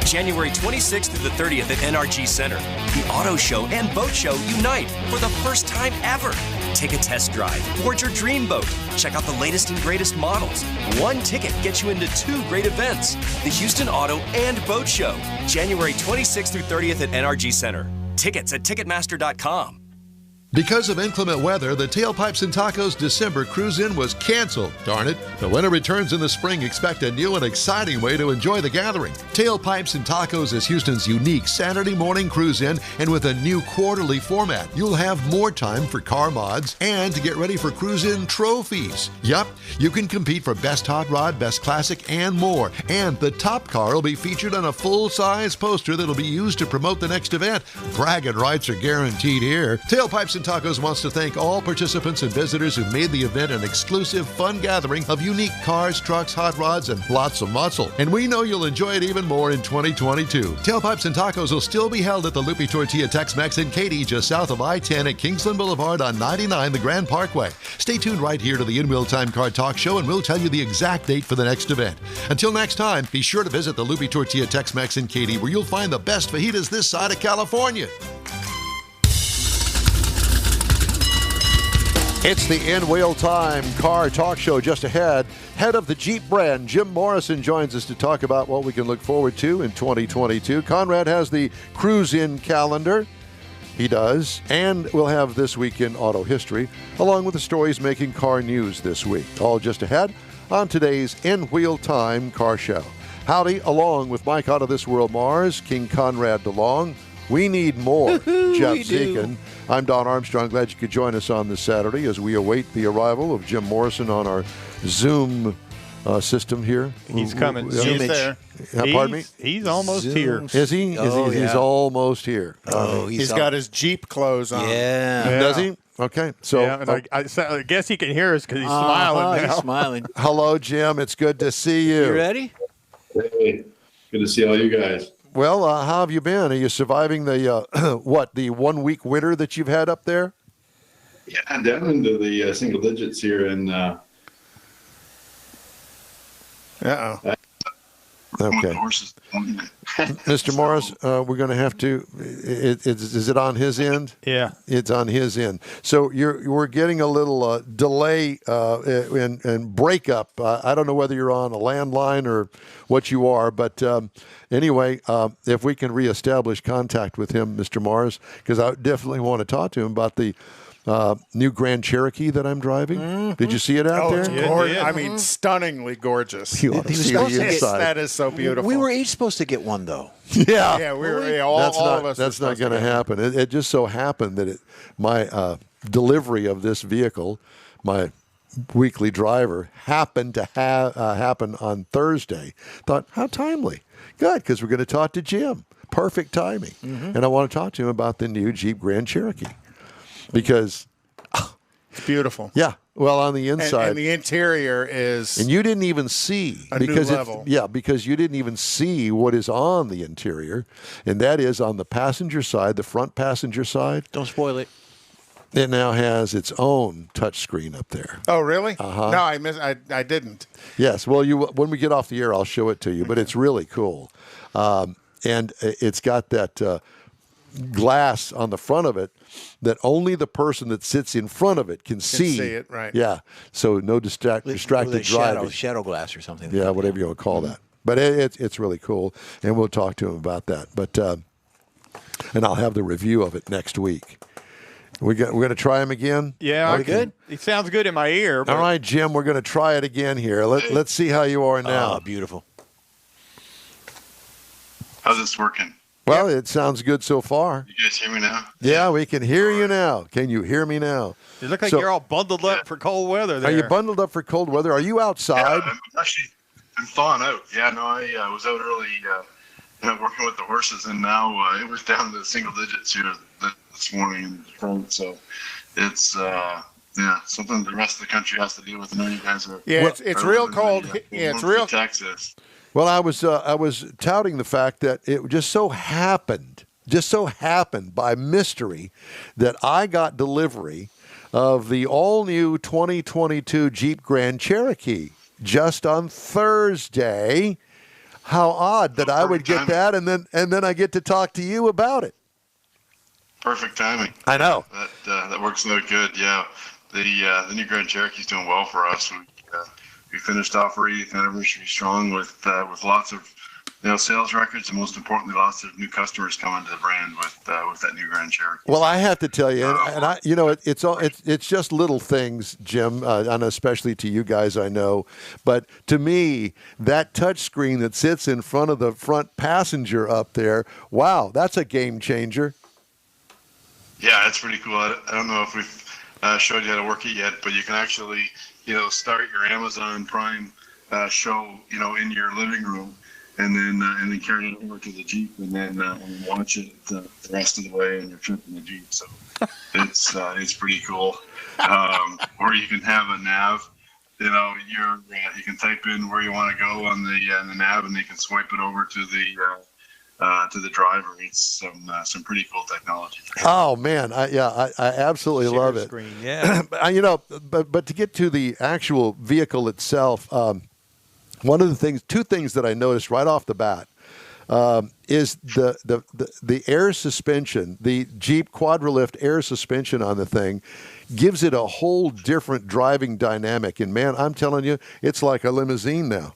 Speaker 7: January 26th through the 30th at NRG Center. The Auto Show and Boat Show unite for the first time ever. Take a test drive, board your dream boat, check out the latest and greatest models. One ticket gets you into 2 great events. The Houston Auto and Boat Show, January 26th through 30th at NRG Center. Tickets at Ticketmaster.com.
Speaker 2: Because of inclement weather, the Tailpipes and Tacos December Cruise-In was canceled. Darn it. The winter returns in the spring. Expect a new and exciting way to enjoy the gathering. Tailpipes and Tacos is Houston's unique Saturday morning cruise-in, and with a new quarterly format, you'll have more time for car mods and to get ready for cruise-in trophies. Yup, you can compete for Best Hot Rod, Best Classic, and more. And the top car will be featured on a full-size poster that'll be used to promote the next event. Bragging rights are guaranteed here. Tailpipes and Tacos wants to thank all participants and visitors who made the event an exclusive, fun gathering of unique cars, trucks, hot rods, and lots of muscle. And we know you'll enjoy it even more in 2022. Tailpipes and Tacos will still be held at the Lupi Tortilla Tex-Mex in Katy, just south of I-10 at Kingsland Boulevard on 99, the Grand Parkway. Stay tuned right here to the In Wheel Time Car Talk Show, and we'll tell you the exact date for the next event. Until next time, be sure to visit the Lupi Tortilla Tex-Mex in Katy, where you'll find the best fajitas this side of California. It's the In Wheel Time Car Talk Show just ahead. Head of the Jeep brand, Jim Morrison, joins us to talk about what we can look forward to in 2022. Conrad has the cruise-in calendar. He does. And we'll have This Week in Auto History, along with the stories making car news this week. All just ahead on today's In Wheel Time Car Show. Howdy, along with Mike Out of This World Mars, King Conrad DeLong. We need more, Jeff Zekin. I'm Don Armstrong. Glad you could join us on this Saturday as we await the arrival of Jim Morrison on our Zoom system here.
Speaker 3: He's coming.
Speaker 11: He's there.
Speaker 2: Pardon me?
Speaker 3: He's almost here.
Speaker 2: Is he? He's almost here.
Speaker 11: He's got his Jeep clothes on.
Speaker 4: Yeah.
Speaker 2: Does he? Okay. So
Speaker 3: and I guess he can hear us because he's smiling now.
Speaker 4: He's smiling.
Speaker 2: Hello, Jim. It's good to see you.
Speaker 4: You ready?
Speaker 12: Hey, good to see all you guys.
Speaker 2: Well, how have you been? Are you surviving the the 1 week winter that you've had up there?
Speaker 12: Yeah, down into the single digits here, and
Speaker 2: Okay. Mr. Morris, we're going to have to. Is it on his end?
Speaker 3: Yeah,
Speaker 2: it's on his end. So we're getting a little delay and breakup. I don't know whether you're on a landline or what you are, but anyway, if we can reestablish contact with him, Mr. Morris, because I definitely want to talk to him about the new Grand Cherokee that I'm driving. Mm-hmm. Did you see it out there?
Speaker 11: It's gorgeous. I mean, stunningly gorgeous.
Speaker 2: You ought to see the inside.
Speaker 11: That is so beautiful.
Speaker 4: We were each supposed to get one, though.
Speaker 2: Yeah.
Speaker 11: Yeah, we were. All of us.
Speaker 2: That's not going to happen. It just so happened that my delivery of this vehicle, my weekly driver, happened to happen on Thursday. Thought, how timely. Good, because we're going to talk to Jim. Perfect timing. Mm-hmm. And I want to talk to him about the new Jeep Grand Cherokee. because
Speaker 11: it's beautiful.
Speaker 2: Yeah. Well, on the inside,
Speaker 11: and the interior is,
Speaker 2: and you didn't even see
Speaker 11: a
Speaker 2: because
Speaker 11: new level.
Speaker 2: because you didn't even see what is on the interior, and that is on the passenger side, the front passenger side.
Speaker 4: Don't spoil it.
Speaker 2: It now has its own touchscreen up there.
Speaker 11: Oh, really?
Speaker 2: Uh-huh.
Speaker 11: No, I didn't.
Speaker 2: Yes. Well, when we get off the air, I'll show it to you. But it's really cool, and it's got that glass on the front of it that only the person that sits in front of it can see.
Speaker 11: See it, right?
Speaker 2: Yeah. So no distracted driving.
Speaker 4: Shadow glass or something.
Speaker 2: Yeah, whatever you want to call that. But it's really cool, and we'll talk to him about that. But and I'll have the review of it next week. We're going to try him again?
Speaker 3: Yeah, good. It sounds good in my ear. But...
Speaker 2: All right, Jim, we're going to try it again here. Let's see how you are now.
Speaker 4: Oh, beautiful.
Speaker 12: How's this working?
Speaker 2: Well, it sounds good so far.
Speaker 12: You guys hear me now?
Speaker 2: Yeah, we can hear you now. Can you hear me now?
Speaker 3: You look like you're all bundled up for cold weather there.
Speaker 2: Are you bundled up for cold weather? Are you outside?
Speaker 12: Yeah, I'm thawing out. Yeah, no, I was out early working with the horses, and now it was down to the single digits here this morning in the front. So it's something the rest of the country has to deal with. I know you guys are.
Speaker 11: Yeah, it's real cold. It's real.
Speaker 12: Texas.
Speaker 2: Well, I was touting the fact that it just so happened by mystery that I got delivery of the all-new 2022 Jeep Grand Cherokee just on Thursday. How odd that I would get that, and then I get to talk to you about it.
Speaker 12: Perfect timing.
Speaker 2: I know.
Speaker 12: That works out good. Yeah, the new Grand Cherokee's doing well for us. We finished off our 80th anniversary strong with lots of sales records, and most importantly, lots of new customers coming to the brand with that new Grand Cherokee.
Speaker 2: Well, I have to tell you, it's just little things, Jim, and especially to you guys, I know. But to me, that touch screen that sits in front of the front passenger up there, wow, that's a game changer.
Speaker 12: Yeah, it's pretty cool. I don't know if we've showed you how to work it yet, but you can actually start your Amazon Prime show in your living room. And then carry it over to the Jeep, and then watch it the rest of the way on your trip in the Jeep. So it's pretty cool. Or you can have a nav. You can type in where you want to go on the nav, and they can swipe it over to the driver. It's some pretty cool technology.
Speaker 2: Oh man, I absolutely love it.
Speaker 3: Screen, yeah.
Speaker 2: But to get to the actual vehicle itself. One of the two things that I noticed right off the bat is the air suspension, the Jeep Quadralift air suspension on the thing gives it a whole different driving dynamic. And man, I'm telling you, it's like a limousine now.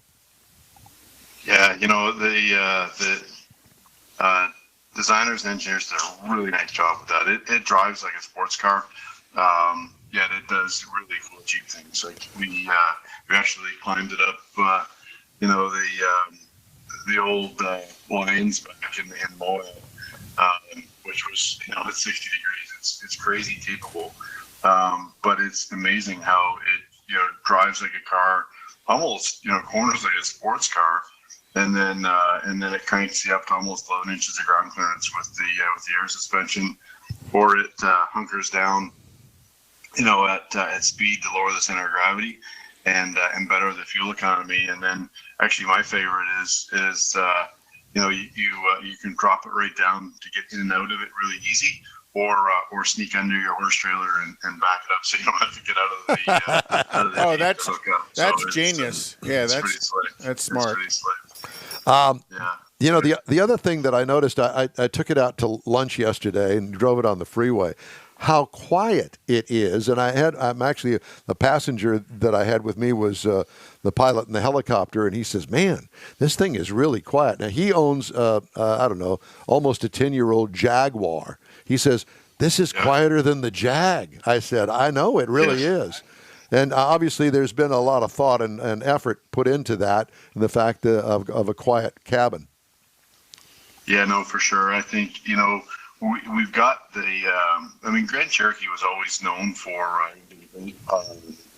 Speaker 12: Yeah, the designers and engineers did a really nice job with that. It drives like a sports car. It does really cool Jeep things. Like we actually climbed it up, the old lines back in Moab, which was at 60 degrees. It's crazy capable, but it's amazing how it drives like a car, almost corners like a sports car, and then it cranks you up to almost 11 inches of ground clearance with the air suspension, or it hunkers down at speed to lower the center of gravity and better the fuel economy. And then actually my favorite is you can drop it right down to get in and out of it really easy, or sneak under your horse trailer and back it up so you don't have to get out of the
Speaker 11: oh, that's genius. That's smart.
Speaker 12: It's pretty slick.
Speaker 2: The other thing that I noticed, I took it out to lunch yesterday and drove it on the freeway. How quiet it is, and I'm actually the passenger that I had with me was the pilot in the helicopter, and he says, "Man, this thing is really quiet." Now he owns almost a 10-year-old Jaguar. He says this is quieter than the Jag. I said, "I know it really is," and obviously there's been a lot of thought and effort put into that, and the fact of a quiet cabin.
Speaker 12: Yeah, no, for sure. I think we've got Grand Cherokee was always known for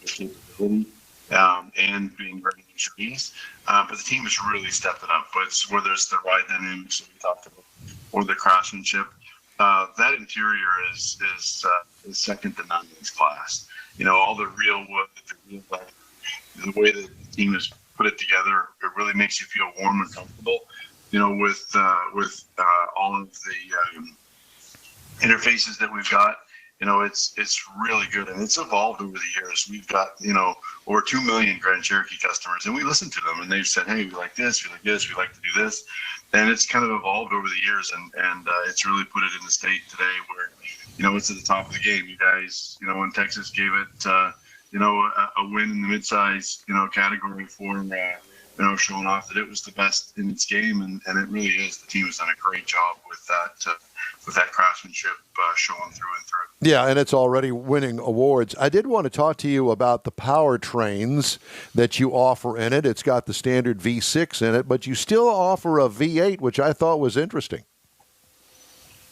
Speaker 12: capability and being very luxurious, but the team has really stepped it up. But it's whether it's the ride dynamics that we talked about or the craftsmanship, that interior is second to none in its class. All the real wood, the real leather, the way the team has put it together, it really makes you feel warm and comfortable. With all of the interfaces that we've got, it's really good, and it's evolved over the years. We've got over 2 million Grand Cherokee customers, and we listen to them, and they've said, hey, we like this, we like this, we like to do this, and it's kind of evolved over the years, and it's really put it in the state today where it's at the top of the game. You guys, when Texas gave it a win in the midsize category for showing off that it was the best in its game, and it really is. The team has done a great job with that craftsmanship showing through and through.
Speaker 2: Yeah, and it's already winning awards. I did want to talk to you about the powertrains that you offer in it. It's got the standard V6 in it, but you still offer a V8, which I thought was interesting.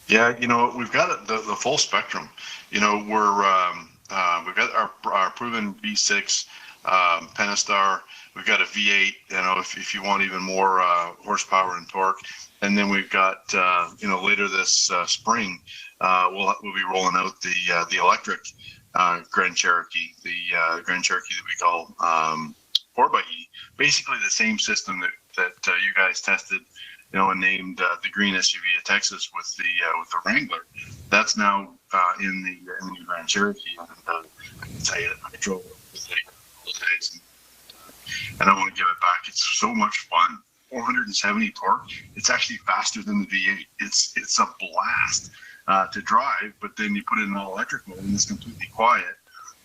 Speaker 12: Yeah, we've got the full spectrum. We've got our proven V6 Pentastar. We've got a V8, if you want even more horsepower and torque. And then we've got, later this spring, we'll be rolling out the electric Grand Cherokee, the Grand Cherokee that we call 4xe. Basically the same system that you guys tested, and named the green SUV of Texas with the Wrangler. That's now in the new Grand Cherokee. And I can tell you that I drove it with those days, and I want to give it back. It's so much fun. 470 torque. It's actually faster than the V8. It's a blast to drive, but then you put it in all electric mode and it's completely quiet.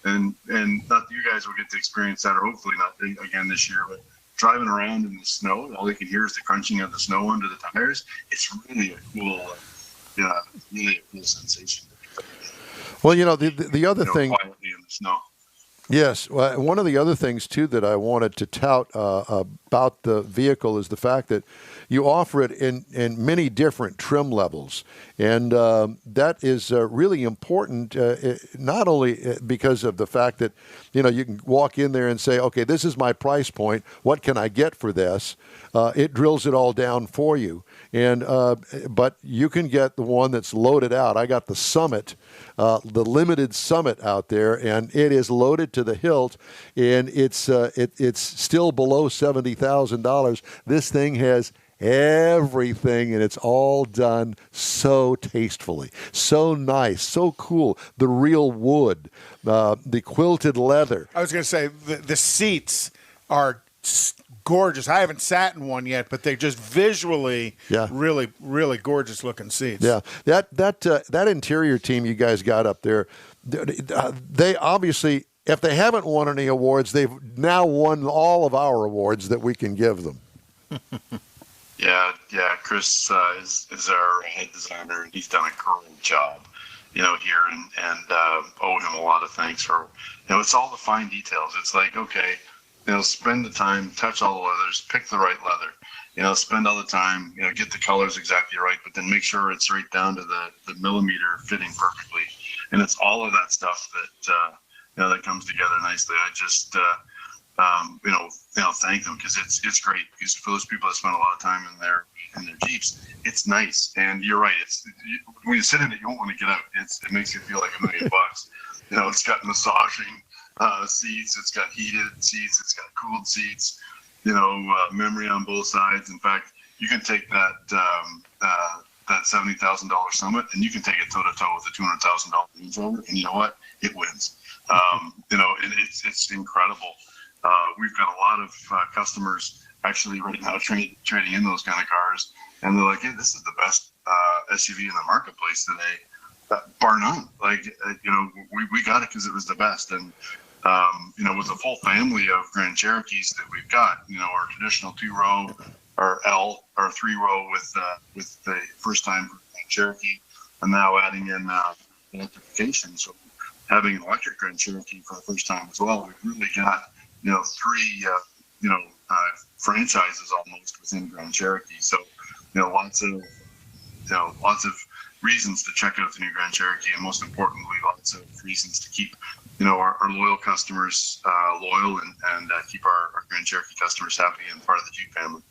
Speaker 12: And not that you guys will get to experience that, or hopefully not again this year, but driving around in the snow, all you can hear is the crunching of the snow under the tires. It's really a cool, really a cool sensation.
Speaker 2: Well, the other thing.
Speaker 12: Quietly in the snow.
Speaker 2: Yes. Well, one of the other things, too, that I wanted to tout about the vehicle is the fact that you offer it in many different trim levels. And that is really important, not only because of the fact that, you can walk in there and say, okay, this is my price point. What can I get for this? It drills it all down for you. And but you can get the one that's loaded out. I got the Summit, the limited Summit out there, and it is loaded to the hilt, and it's still below $70,000. This thing has everything, and it's all done so tastefully, so nice, so cool. The real wood, the quilted leather.
Speaker 11: I was going to say the seats are gorgeous. I haven't sat in one yet, but they're just visually really, really gorgeous looking seats.
Speaker 2: Yeah, that interior team you guys got up there, they obviously, if they haven't won any awards, they've now won all of our awards that we can give them.
Speaker 12: Yeah. Chris is our head designer, and he's done a great job, here, and owe him a lot of thanks for, it's all the fine details. It's like, okay, spend the time, touch all the leathers, pick the right leather, spend all the time, get the colors exactly right, but then make sure it's right down to the millimeter fitting perfectly. And it's all of that stuff that, that comes together nicely. I just, thank them, because it's great. Because for those people that spend a lot of time in their Jeeps, it's nice. And you're right. When you sit in it, you won't want to get out. It makes you feel like $1 million. It's got massaging seats, it's got heated seats, it's got cooled seats, memory on both sides. In fact, you can take that $70,000 Summit, and you can take it toe to toe with a $200,000 Range Rover, and you know what? It wins. And it's incredible. We've got a lot of customers actually right now trading in those kind of cars, and they're like, hey, this is the best SUV in the marketplace today, bar none. We got it because it was the best. And with the full family of Grand Cherokees that we've got, our traditional 2-row, our L, our 3-row with the first time Grand Cherokee, and now adding in electrification. So having an electric Grand Cherokee for the first time as well, we've really got 3 franchises almost within Grand Cherokee. So lots of reasons to check out the new Grand Cherokee, and most importantly, lots of reasons to keep our loyal customers loyal, and keep our Grand Cherokee customers happy and part of the Jeep family.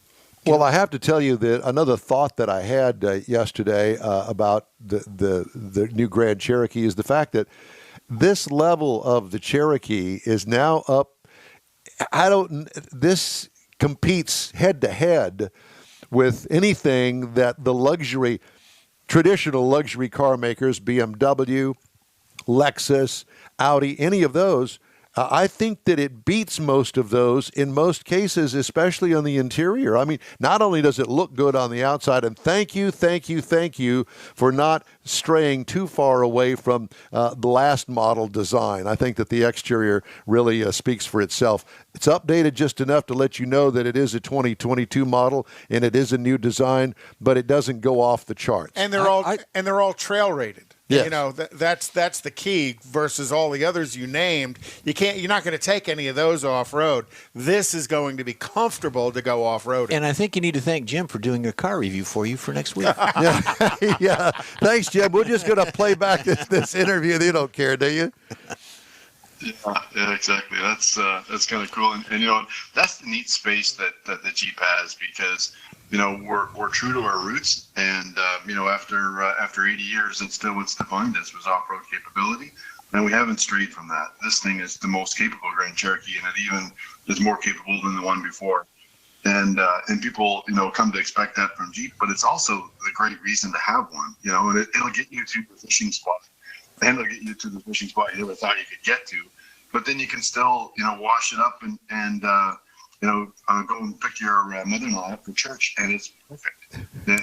Speaker 2: Well, I have to tell you that another thought that I had yesterday about the new Grand Cherokee is the fact that this level of the Cherokee is now up. This competes head to head with anything that the traditional luxury car makers, BMW, Lexus, Audi, any of those. I think that it beats most of those in most cases, especially on the interior. I mean, not only does it look good on the outside, and thank you for not straying too far away from the last model design. I think that the exterior really speaks for itself. It's updated just enough to let you know that it is a 2022 model and it is a new design, but it doesn't go off the charts.
Speaker 11: And they're all trail rated.
Speaker 2: Yes.
Speaker 11: You know, that's the key versus all the others you named. You're not going to take any of those off road. This is going to be comfortable to go off road.
Speaker 4: And I think you need to thank Jim for doing a car review for you for next week.
Speaker 2: Yeah. Thanks, Jim. We're just going to play back this interview. You don't care, do you?
Speaker 12: Yeah, exactly. That's kind of cool, and you know, that's the neat space that the Jeep has, because you know we're true to our roots, and you know, after 80 years, and still what's defined us was off-road capability, and we haven't strayed from that. This thing is the most capable Grand Cherokee, and it even is more capable than the one before. And people, you know, come to expect that from Jeep, but it's also the great reason to have one, you know, and it'll get you to the fishing spot, and it'll get you to the fishing spot you never thought you could get to. But then you can still, you know, wash it up and you know, go and pick your mother-in-law up for church, and it's perfect.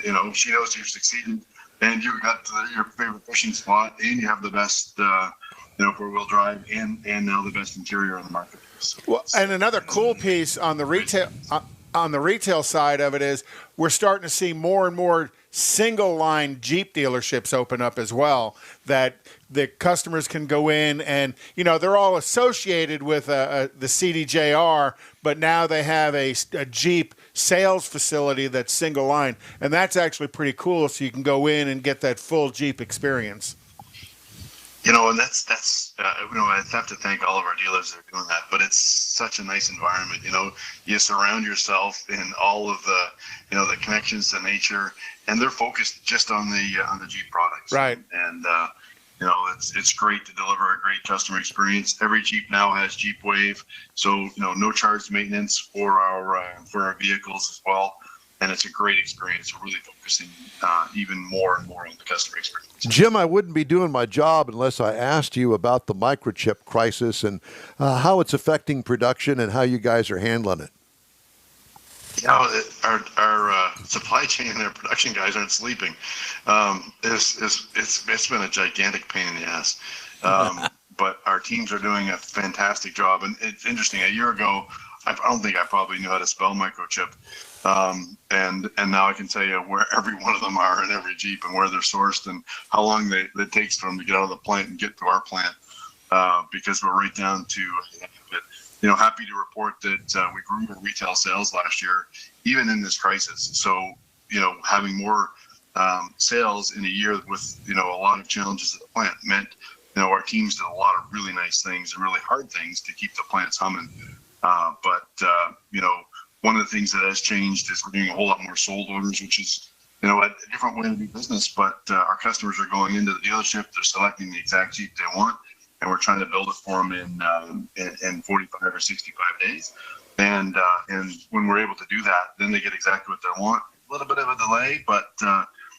Speaker 12: You know, she knows you've succeeded, and you got your favorite fishing spot, and you have the best, you know, four-wheel drive, and now the best interior on the market. So
Speaker 11: well, and another cool piece on the retail side of it is we're starting to see more and more single-line Jeep dealerships open up as well, that the customers can go in and, you know, they're all associated with the CDJR, but now they have a Jeep sales facility that's single line, and that's actually pretty cool, so you can go in and get that full Jeep experience.
Speaker 12: You know, and that's you know, I have to thank all of our dealers that are doing that, but it's such a nice environment. You know, you surround yourself in all of the, you know, the connections to nature, and they're focused just on the Jeep products.
Speaker 11: Right.
Speaker 12: And you know, it's great to deliver a great customer experience. Every Jeep now has Jeep Wave, so you know, no charge maintenance for our vehicles as well. And it's a great experience. We're really focusing even more and more on the customer experience.
Speaker 2: Jim, I wouldn't be doing my job unless I asked you about the microchip crisis and how it's affecting production and how you guys are handling it.
Speaker 12: You know, our supply chain and our production guys aren't sleeping. It's been a gigantic pain in the ass. But our teams are doing a fantastic job. And it's interesting. A year ago, I don't think I probably knew how to spell microchip. And now I can tell you where every one of them are in every Jeep and where they're sourced and how long it takes for them to get out of the plant and get to our plant, because we're right down to it. You know, happy to report that we grew our retail sales last year, even in this crisis. So, you know, having more sales in a year with, you know, a lot of challenges at the plant meant, you know, our teams did a lot of really nice things and really hard things to keep the plants humming. But you know, one of the things that has changed is we're doing a whole lot more sold orders, which is, you know, a different way to do business. But our customers are going into the dealership, they're selecting the exact Jeep they want, and we're trying to build it for them in 45 or 65 days. And when we're able to do that, then they get exactly what they want. A little bit of a delay, but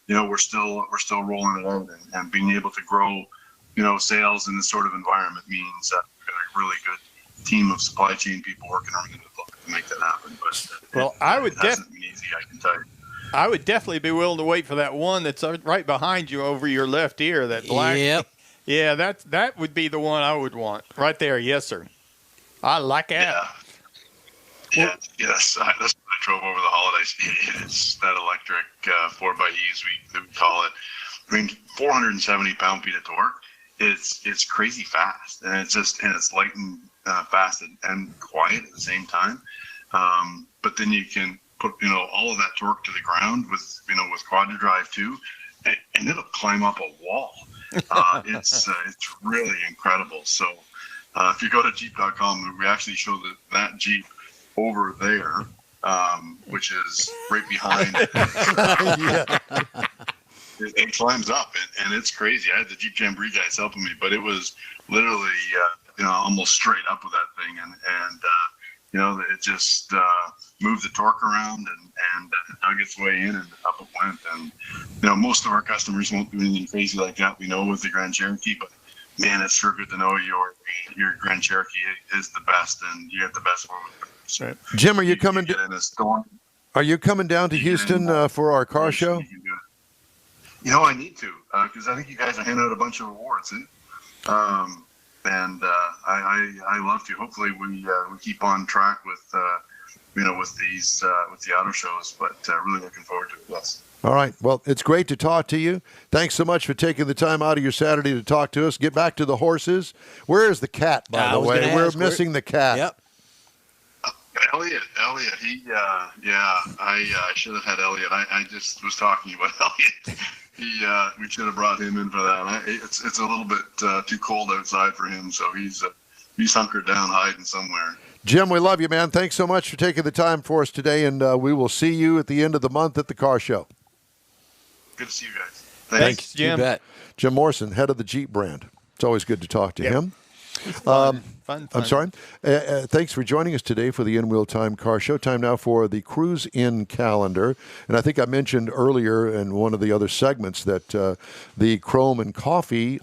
Speaker 12: you know, we're still rolling it out, and being able to grow, you know, sales in this sort of environment means that we've got a really good team of supply chain people working around the clock to make that happen. But
Speaker 3: well,
Speaker 12: it hasn't been easy, I can tell you.
Speaker 3: I would definitely be willing to wait for that one that's right behind you over your left ear, that black.
Speaker 4: Yep.
Speaker 3: Yeah, that would be the one I would want. Right there, yes, sir. I like that.
Speaker 12: Yeah. Yes, that's what I drove over the holidays. It's that electric 4xe, we call it. I mean, 470 pound-feet of torque. It's crazy fast, and it's light and fast and quiet at the same time. But then you can put, you know, all of that torque to the ground with, you know, with quad drive too, and it'll climb up a wall. It's really incredible. So if you go to Jeep.com, we actually show that Jeep over there which is right behind. It climbs up, and it's crazy. I had the Jeep Jamboree guys helping me, but it was literally, almost straight up with that thing, and it just moved the torque around and dug its way in, and up it went. And most of our customers won't do anything crazy like that. We know with the Grand Cherokee, but man, it's sure good to know your Grand Cherokee is the best, and you get the best one.
Speaker 11: Right.
Speaker 2: Jim, are you coming? Are you coming down to Houston for our car show?
Speaker 12: I need to, because I think you guys are handing out a bunch of awards, and I love to. Hopefully, we keep on track with the auto shows. But really looking forward to it. Yes.
Speaker 2: All right. Well, it's great to talk to you. Thanks so much for taking the time out of your Saturday to talk to us. Get back to the horses. Where is the cat, by the way? We're missing the cat.
Speaker 4: Yep.
Speaker 12: Elliot, I should have had Elliot. I just was talking about Elliot. We should have brought him in for that. It's a little bit too cold outside for him, so he's hunkered down, hiding somewhere.
Speaker 2: Jim, we love you, man. Thanks so much for taking the time for us today, and we will see you at the end of the month at the car show.
Speaker 12: Good to see you guys.
Speaker 3: Thanks, Jim.
Speaker 4: You bet.
Speaker 2: Jim Morrison, head of the Jeep brand. It's always good to talk to him.
Speaker 3: Fun.
Speaker 2: I'm sorry. Thanks for joining us today for the In Wheel Time Car Show. Time now for the Cruise In calendar. And I think I mentioned earlier in one of the other segments that the Chrome and Coffee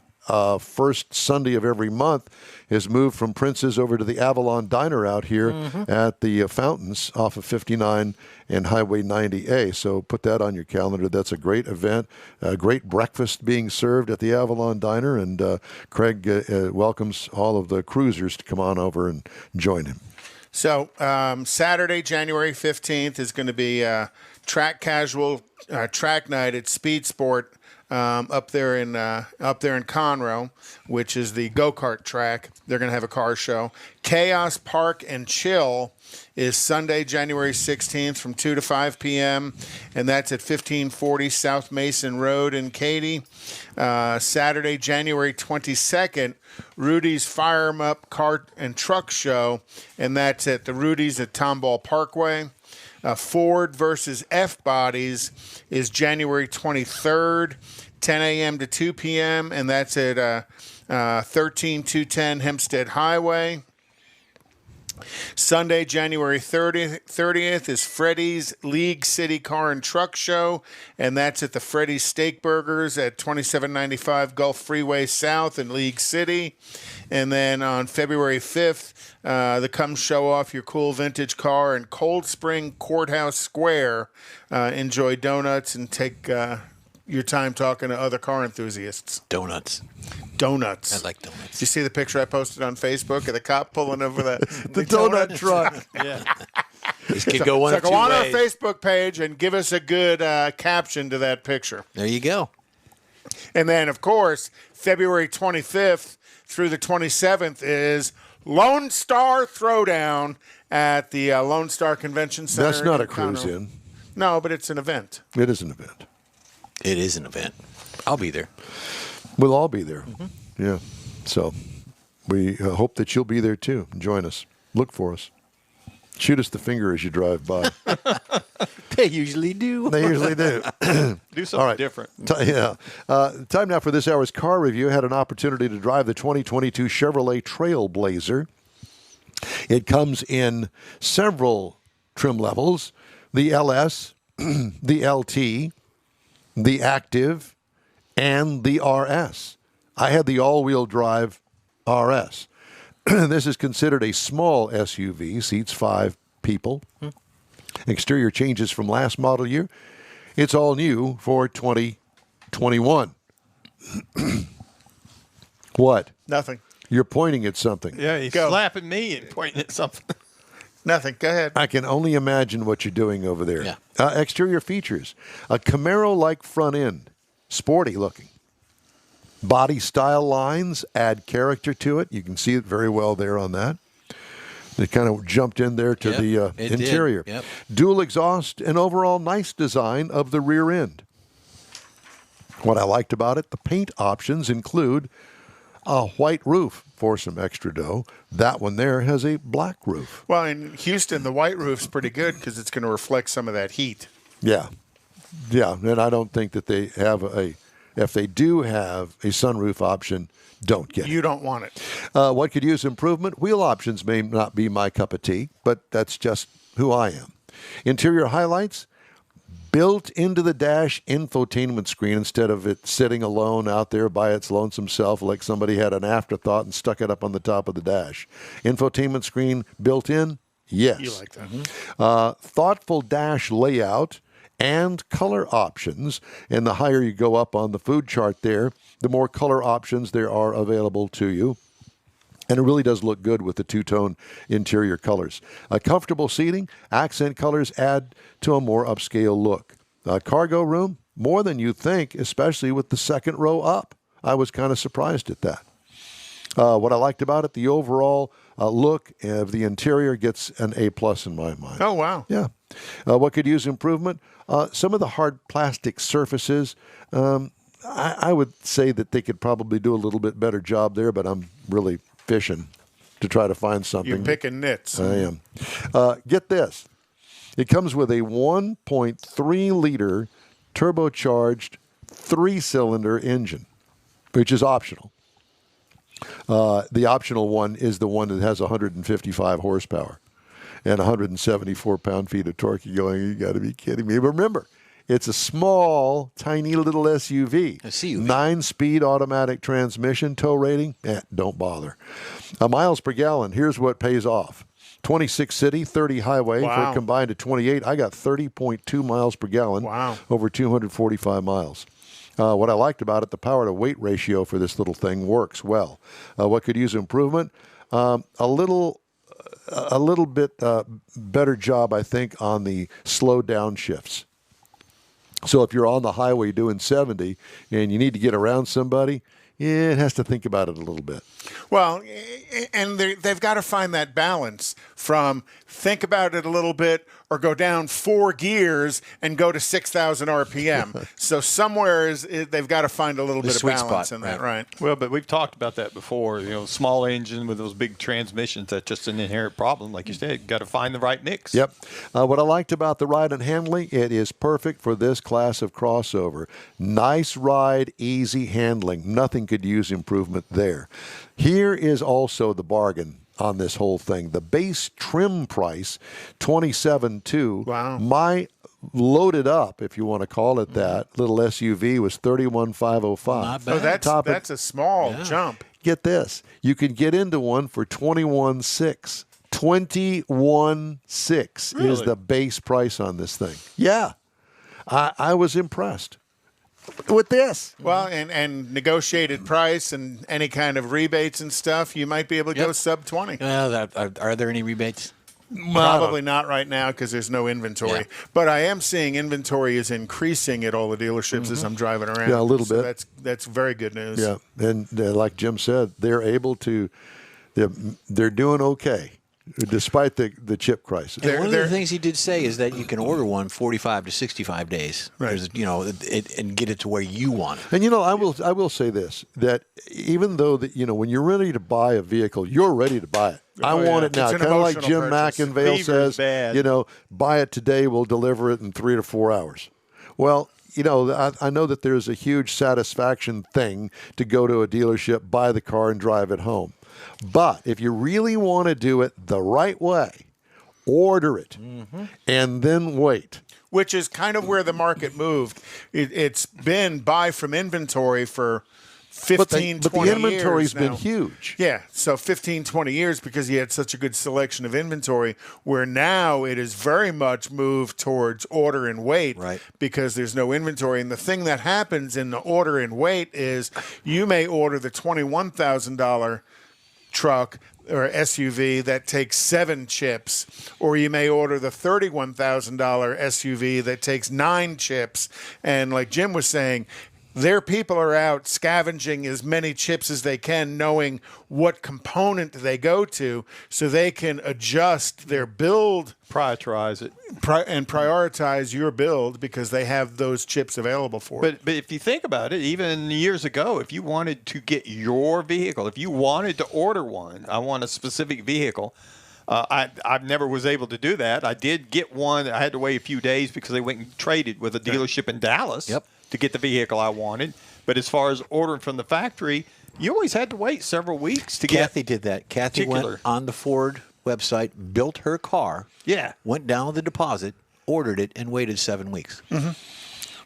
Speaker 2: first Sunday of every month is moved from Prince's over to the Avalon Diner out here at the Fountains off of 59 and Highway 90A. So put that on your calendar. That's a great event, a great breakfast being served at the Avalon Diner, and Craig welcomes all of the cruisers to come on over and join him.
Speaker 11: So Saturday, January 15th is going to be track casual track night at Speed Sport up there in Conroe, which is the go-kart track. They're going to have a car show. Chaos Park and Chill is Sunday, January 16th from 2 to 5 p.m., and that's at 1540 South Mason Road in Katy. Saturday, January 22nd, Rudy's Fire 'em Up Car and Truck Show, and that's at the Rudy's at Tomball Parkway. Ford versus F-Bodies is January 23rd, 10 a.m. to 2 p.m., and that's at 13210 Hempstead Highway. Sunday, January 30th is Freddy's League City Car and Truck Show, and that's at the Freddy's Steak Burgers at 2795 Gulf Freeway South in League City. And then on February 5th, come show off your cool vintage car in Cold Spring Courthouse Square. Enjoy donuts and take your time talking to other car enthusiasts.
Speaker 4: Donuts.
Speaker 11: I
Speaker 4: like donuts.
Speaker 11: Did you see the picture I posted on Facebook of the cop pulling over the
Speaker 2: donut truck?
Speaker 3: Yeah.
Speaker 4: This could go one of two
Speaker 11: go on
Speaker 4: ways.
Speaker 11: our Facebook page and give us a good caption to that picture.
Speaker 4: There you go.
Speaker 11: And then, of course, February 25th through the 27th is Lone Star Throwdown at the Lone Star Convention Center.
Speaker 2: That's not a cruise in.
Speaker 11: No, but it's an event.
Speaker 2: It is an event.
Speaker 4: It is an event. I'll be there.
Speaker 2: We'll all be there. Yeah. So we hope that you'll be there too. Join us. Look for us. Shoot us the finger as you drive by.
Speaker 4: They usually do.
Speaker 2: They usually do.
Speaker 3: Do something different.
Speaker 2: Time now for this hour's car review. I had an opportunity to drive the 2022 Chevrolet Trailblazer. It comes in several trim levels: the LS, the LT, the Active, and the RS. I had the all-wheel drive RS. This is considered a small SUV, seats 5 people. Exterior changes from last model year. It's all new for 2021. What?
Speaker 11: Nothing.
Speaker 2: You're pointing at something.
Speaker 3: Yeah, he's slapping me and pointing at something.
Speaker 11: Nothing. Go ahead.
Speaker 2: I can only imagine what you're doing over there.
Speaker 4: Yeah.
Speaker 2: Exterior features. A Camaro-like front end. Sporty looking. Body style lines add character to it. You can see it very well there on that. They kind of jumped in there to the interior.
Speaker 4: Yep.
Speaker 2: Dual exhaust and overall nice design of the rear end. What I liked about it, the paint options include a white roof for some extra dough. That one there has a black roof.
Speaker 11: Well, in Houston, the white roof's pretty good because it's going to reflect some of that heat.
Speaker 2: Yeah. Yeah, and I don't think that they have if they do have a sunroof option, don't get it.
Speaker 11: You don't want it.
Speaker 2: What could use improvement? Wheel options may not be my cup of tea, but that's just who I am. Interior highlights, built into the dash infotainment screen instead of it sitting alone out there by its lonesome self like somebody had an afterthought and stuck it up on the top of the dash. Infotainment screen built in? Yes.
Speaker 11: You like that.
Speaker 2: Thoughtful dash layout and color options. And the higher you go up on the food chart there, the more color options there are available to you. And it really does look good with the two-tone interior colors. Comfortable seating, accent colors add to a more upscale look. Cargo room, more than you think, especially with the second row up. I was kind of surprised at that. What I liked about it, the overall look of the interior gets an A+ in my mind.
Speaker 11: Oh, wow.
Speaker 2: Yeah. What could use improvement? Some of the hard plastic surfaces, I would say that they could probably do a little bit better job there, but I'm really fishing to try to find something.
Speaker 11: You're picking nits.
Speaker 2: I am. Get this. It comes with a 1.3-liter turbocharged 3-cylinder engine, which is optional. The optional one is the one that has 155 horsepower and 174 pound-feet of torque. You're going, you got to be kidding me. But remember, it's a small, tiny little SUV.
Speaker 4: A CUV.
Speaker 2: 9-speed automatic transmission, tow rating, don't bother. Miles per gallon, here's what pays off. 26 city, 30 highway,
Speaker 11: Wow.
Speaker 2: for a combined of 28. I got 30.2 miles per gallon over 245 miles. What I liked about it, the power-to-weight ratio for this little thing works well. What could use improvement? A little bit better job, I think, on the slow down shifts. So if you're on the highway doing 70 and you need to get around somebody, it has to think about it a little bit.
Speaker 11: Well, and they've got to find that balance from think about it a little bit or go down 4 gears and go to 6,000 RPM. So somewhere they've got to find a little bit of balance in that, right?
Speaker 3: Well, but we've talked about that before. You know, small engine with those big transmissions, that's just an inherent problem. Like you said, got to find the right mix.
Speaker 2: Yep. What I liked about the ride and handling, it is perfect for this class of crossover. Nice ride, easy handling. Nothing could use improvement there. Here is also the bargain on this whole thing. The base trim price, $27,200.
Speaker 11: Wow.
Speaker 2: My loaded up, if you want to call it that, little SUV was $31,505.
Speaker 4: Not bad.
Speaker 11: Oh, that's a small jump.
Speaker 2: Get this. You can get into one for $21,600. $21,600
Speaker 11: Really?
Speaker 2: is the base price on this thing. Yeah. I was impressed with this.
Speaker 11: Well, and negotiated price and any kind of rebates and stuff, you might be able to go sub 20.
Speaker 4: Are there any rebates?
Speaker 11: Probably not right now because there's no inventory.
Speaker 4: Yeah.
Speaker 11: But I am seeing inventory is increasing at all the dealerships as I'm driving around.
Speaker 2: Yeah, a little
Speaker 11: So
Speaker 2: bit.
Speaker 11: That's very good news.
Speaker 2: Yeah, and like Jim said, they're able to. They're doing okay despite the chip crisis.
Speaker 4: And one of the things he did say is that you can order one 45 to 65 days,
Speaker 11: Right.
Speaker 4: and get it to where you want it.
Speaker 2: And I will say this, that even though when you're ready to buy a vehicle, you're ready to buy it. I want it now.
Speaker 11: It's an
Speaker 2: Kind of like
Speaker 11: emotional
Speaker 2: Jim
Speaker 11: purchase.
Speaker 2: McInvale
Speaker 3: Fever's
Speaker 2: says,
Speaker 3: bad.
Speaker 2: buy it today, we'll deliver it in 3 to 4 hours. Well, I know that there's a huge satisfaction thing to go to a dealership, buy the car, and drive it home. But if you really want to do it the right way, order it and then wait.
Speaker 11: Which is kind of where the market moved. It's been buy from inventory for 15, 20
Speaker 2: but the inventory's
Speaker 11: years now.
Speaker 2: been huge.
Speaker 11: Yeah, so 15, 20 years because he had such a good selection of inventory, where now it is very much moved towards order and wait because there's no inventory. And the thing that happens in the order and wait is you may order the $21,000 truck or SUV that takes 7 chips, or you may order the $31,000 SUV that takes 9 chips. And like Jim was saying, Their people are out scavenging as many chips as they can, knowing what component they go to, so they can adjust their build,
Speaker 3: prioritize it,
Speaker 11: and prioritize your build because they have those chips available for it.
Speaker 3: But if you think about it, even years ago, if you wanted to get your vehicle, if you wanted to order one, I want a specific vehicle. I never was able to do that. I did get one. I had to wait a few days because they went and traded with a dealership in Dallas to get the vehicle I wanted. But as far as ordering from the factory, you always had to wait several weeks to get.
Speaker 4: Kathy did that. Kathy went on the Ford website, built her car, went down with the deposit, ordered it, and waited 7 weeks.
Speaker 11: Mm-hmm.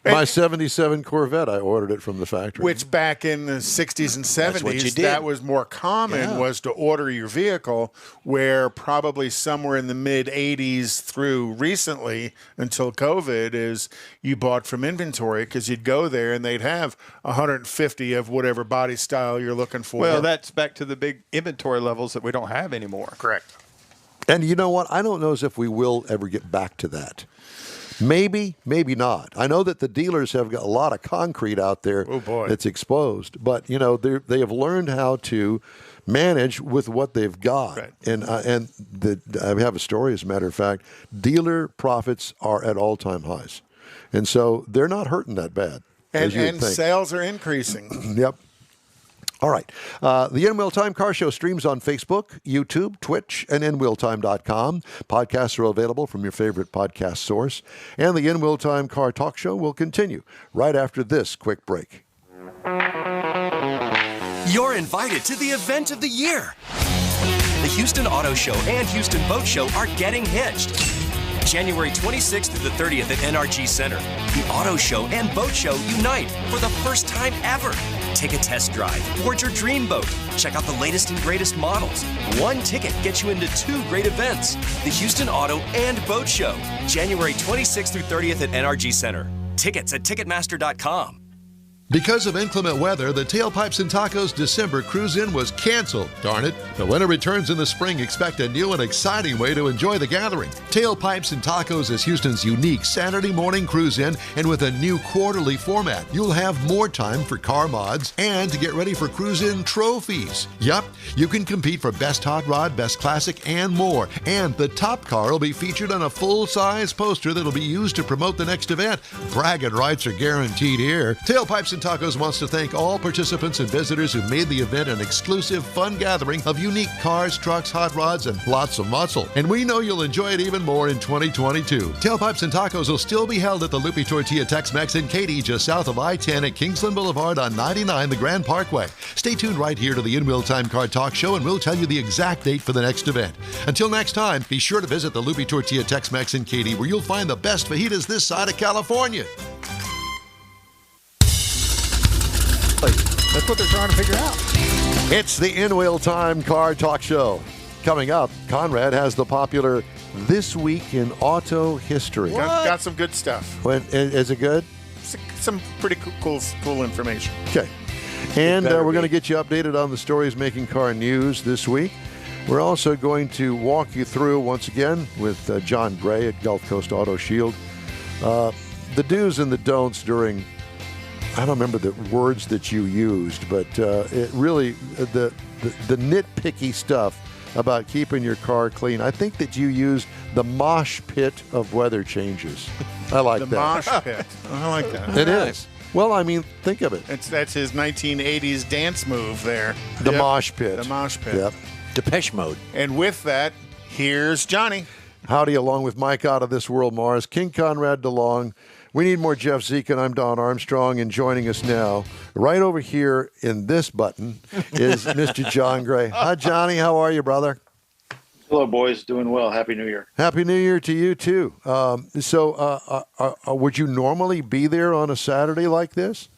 Speaker 2: My 77 Corvette, I ordered it from the factory.
Speaker 11: Which back in the 60s and 70s, that was more common, was to order your vehicle, where probably somewhere in the mid-80s through recently until COVID is you bought from inventory because you'd go there and they'd have 150 of whatever body style you're looking for.
Speaker 3: Well, that's back to the big inventory levels that we don't have anymore.
Speaker 11: Correct.
Speaker 2: And you know what? I don't know as if we will ever get back to that. Maybe, maybe not. I know that the dealers have got a lot of concrete out there that's exposed, but you know they have learned how to manage with what they've got. Right. And I have a story, as a matter of fact. Dealer profits are at all-time highs, and so they're not hurting that bad.
Speaker 11: And sales are increasing.
Speaker 2: Yep. All right. The In Wheel Time Car Show streams on Facebook, YouTube, Twitch, and InWheelTime.com. Podcasts are available from your favorite podcast source. And the In Wheel Time Car Talk Show will continue right after this quick break.
Speaker 7: You're invited to the event of the year. The Houston Auto Show and Houston Boat Show are getting hitched. January 26th through the 30th at NRG Center. The Auto Show and Boat Show unite for the first time ever. Take a test drive, board your dream boat, check out the latest and greatest models. One ticket gets you into 2 great events. The Houston Auto and Boat Show, January 26th through 30th at NRG Center. Tickets at Ticketmaster.com.
Speaker 2: Because of inclement weather, the Tailpipes and Tacos December Cruise-In was canceled. Darn it. But when it returns in the spring, expect a new and exciting way to enjoy the gathering. Tailpipes and Tacos is Houston's unique Saturday morning cruise-in, and with a new quarterly format, you'll have more time for car mods and to get ready for cruise-in trophies. Yup, you can compete for Best Hot Rod, Best Classic, and more. And the top car will be featured on a full-size poster that'll be used to promote the next event. Bragging rights are guaranteed here. Tailpipes and Tacos wants to thank all participants and visitors who made the event an exclusive, fun gathering of unique cars, trucks, hot rods, and lots of muscle. And we know you'll enjoy it even more in 2022. Tailpipes and Tacos will still be held at the Lupi Tortilla Tex-Mex in Katy, just south of I-10 at Kingsland Boulevard on 99, the Grand Parkway. Stay tuned right here to the In Wheel Time Car Talk Show, and we'll tell you the exact date for the next event. Until next time, be sure to visit the Lupi Tortilla Tex-Mex in Katy, where you'll find the best fajitas this side of California.
Speaker 3: That's what they're trying to figure out.
Speaker 2: It's the In Wheel Time Car Talk Show. Coming up, Conrad has the popular This Week in Auto History.
Speaker 11: Got some good stuff.
Speaker 2: Is it good?
Speaker 11: Some pretty cool information.
Speaker 2: Okay. And we're going to get you updated on the stories making car news this week. We're also going to walk you through, once again, with John Gray at Gulf Coast Auto Shield, the do's and the don'ts during, I don't remember the words that you used, but it really, the nitpicky stuff about keeping your car clean. I think that you used the mosh pit of weather changes. I like that.
Speaker 11: The mosh pit. I like that.
Speaker 2: It is. Well, I mean, think of it.
Speaker 11: That's his 1980s dance move there.
Speaker 2: The mosh pit.
Speaker 11: The mosh pit.
Speaker 2: Yep.
Speaker 4: Depeche Mode.
Speaker 11: And with that, here's Johnny.
Speaker 2: Howdy, along with Mike out of this world, Mars, King Conrad DeLong. We need more Jeff Zeke, and I'm Don Armstrong, and joining us now, right over here in this button, is Mr. John Gray. Hi, Johnny. How are you, brother?
Speaker 13: Hello, boys. Doing well. Happy New Year.
Speaker 2: Happy New Year to you, too. Would you normally be there on a Saturday like this?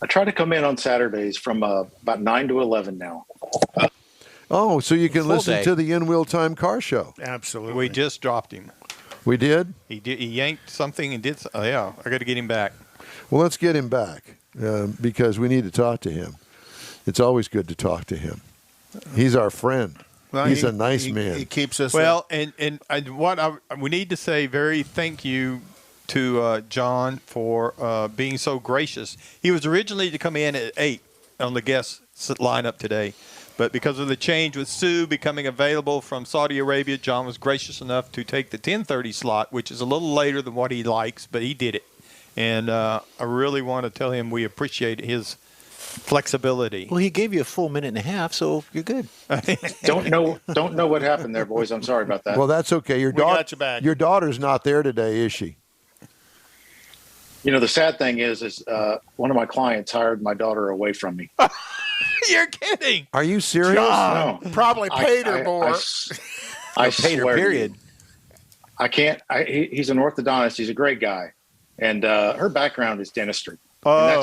Speaker 13: I try to come in on Saturdays from about 9 to 11 now.
Speaker 2: Oh, so you can
Speaker 4: Full
Speaker 2: listen
Speaker 4: day.
Speaker 2: to the In Wheel Time Car Show.
Speaker 11: Absolutely.
Speaker 3: We just dropped him.
Speaker 2: We did?
Speaker 3: He yanked something and did. I got to get him back.
Speaker 2: Well, let's get him back because we need to talk to him. It's always good to talk to him. He's our friend.
Speaker 11: Well,
Speaker 2: He's a nice man.
Speaker 11: He keeps us.
Speaker 3: Well, and what we need to say, very thank you to John for being so gracious. He was originally to come in at 8 on the guest lineup today, but because of the change with Sue becoming available from Saudi Arabia, John was gracious enough to take the 10:30 slot, which is a little later than what he likes, but he did it. And I really want to tell him we appreciate his flexibility.
Speaker 4: Well, he gave you a full minute and a half, so you're good.
Speaker 13: Don't know what happened there, boys. I'm sorry about that.
Speaker 2: Well, that's okay. Your daughter's not there today, is she?
Speaker 13: You know, the sad thing is one of my clients hired my daughter away from me.
Speaker 3: You're kidding.
Speaker 2: Are you serious?
Speaker 11: John,
Speaker 13: No.
Speaker 11: probably paid her more.
Speaker 13: I
Speaker 4: paid her,
Speaker 13: swear to
Speaker 4: period.
Speaker 13: you, I can't. He's an orthodontist. He's a great guy, and her background is dentistry.
Speaker 3: Oh.
Speaker 13: And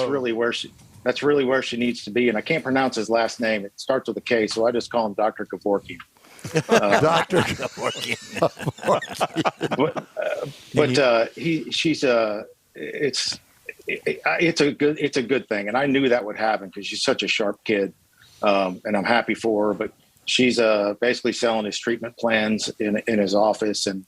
Speaker 13: that's really where she needs to be. And I can't pronounce his last name. It starts with a K, so I just call him Dr. Kevorkian.
Speaker 2: Dr.
Speaker 13: It's a good thing, and I knew that would happen because she's such a sharp kid, and I'm happy for her. But she's basically selling his treatment plans in his office, and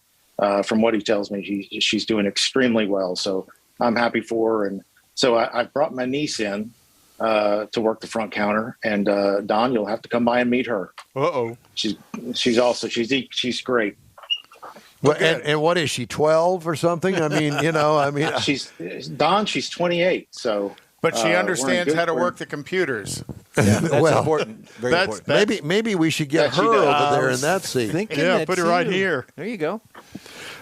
Speaker 13: from what he tells me, she's doing extremely well. So I'm happy for her, and so I brought my niece in to work the front counter, and Don, you'll have to come by and meet her. She's great.
Speaker 2: Well, and what is she, 12 or something? I mean,
Speaker 13: she's 28, so.
Speaker 11: But she understands how to work the computers.
Speaker 4: Yeah, that's important. Very important.
Speaker 2: Maybe we should get her over there in that seat.
Speaker 3: Put her right here.
Speaker 4: There you go.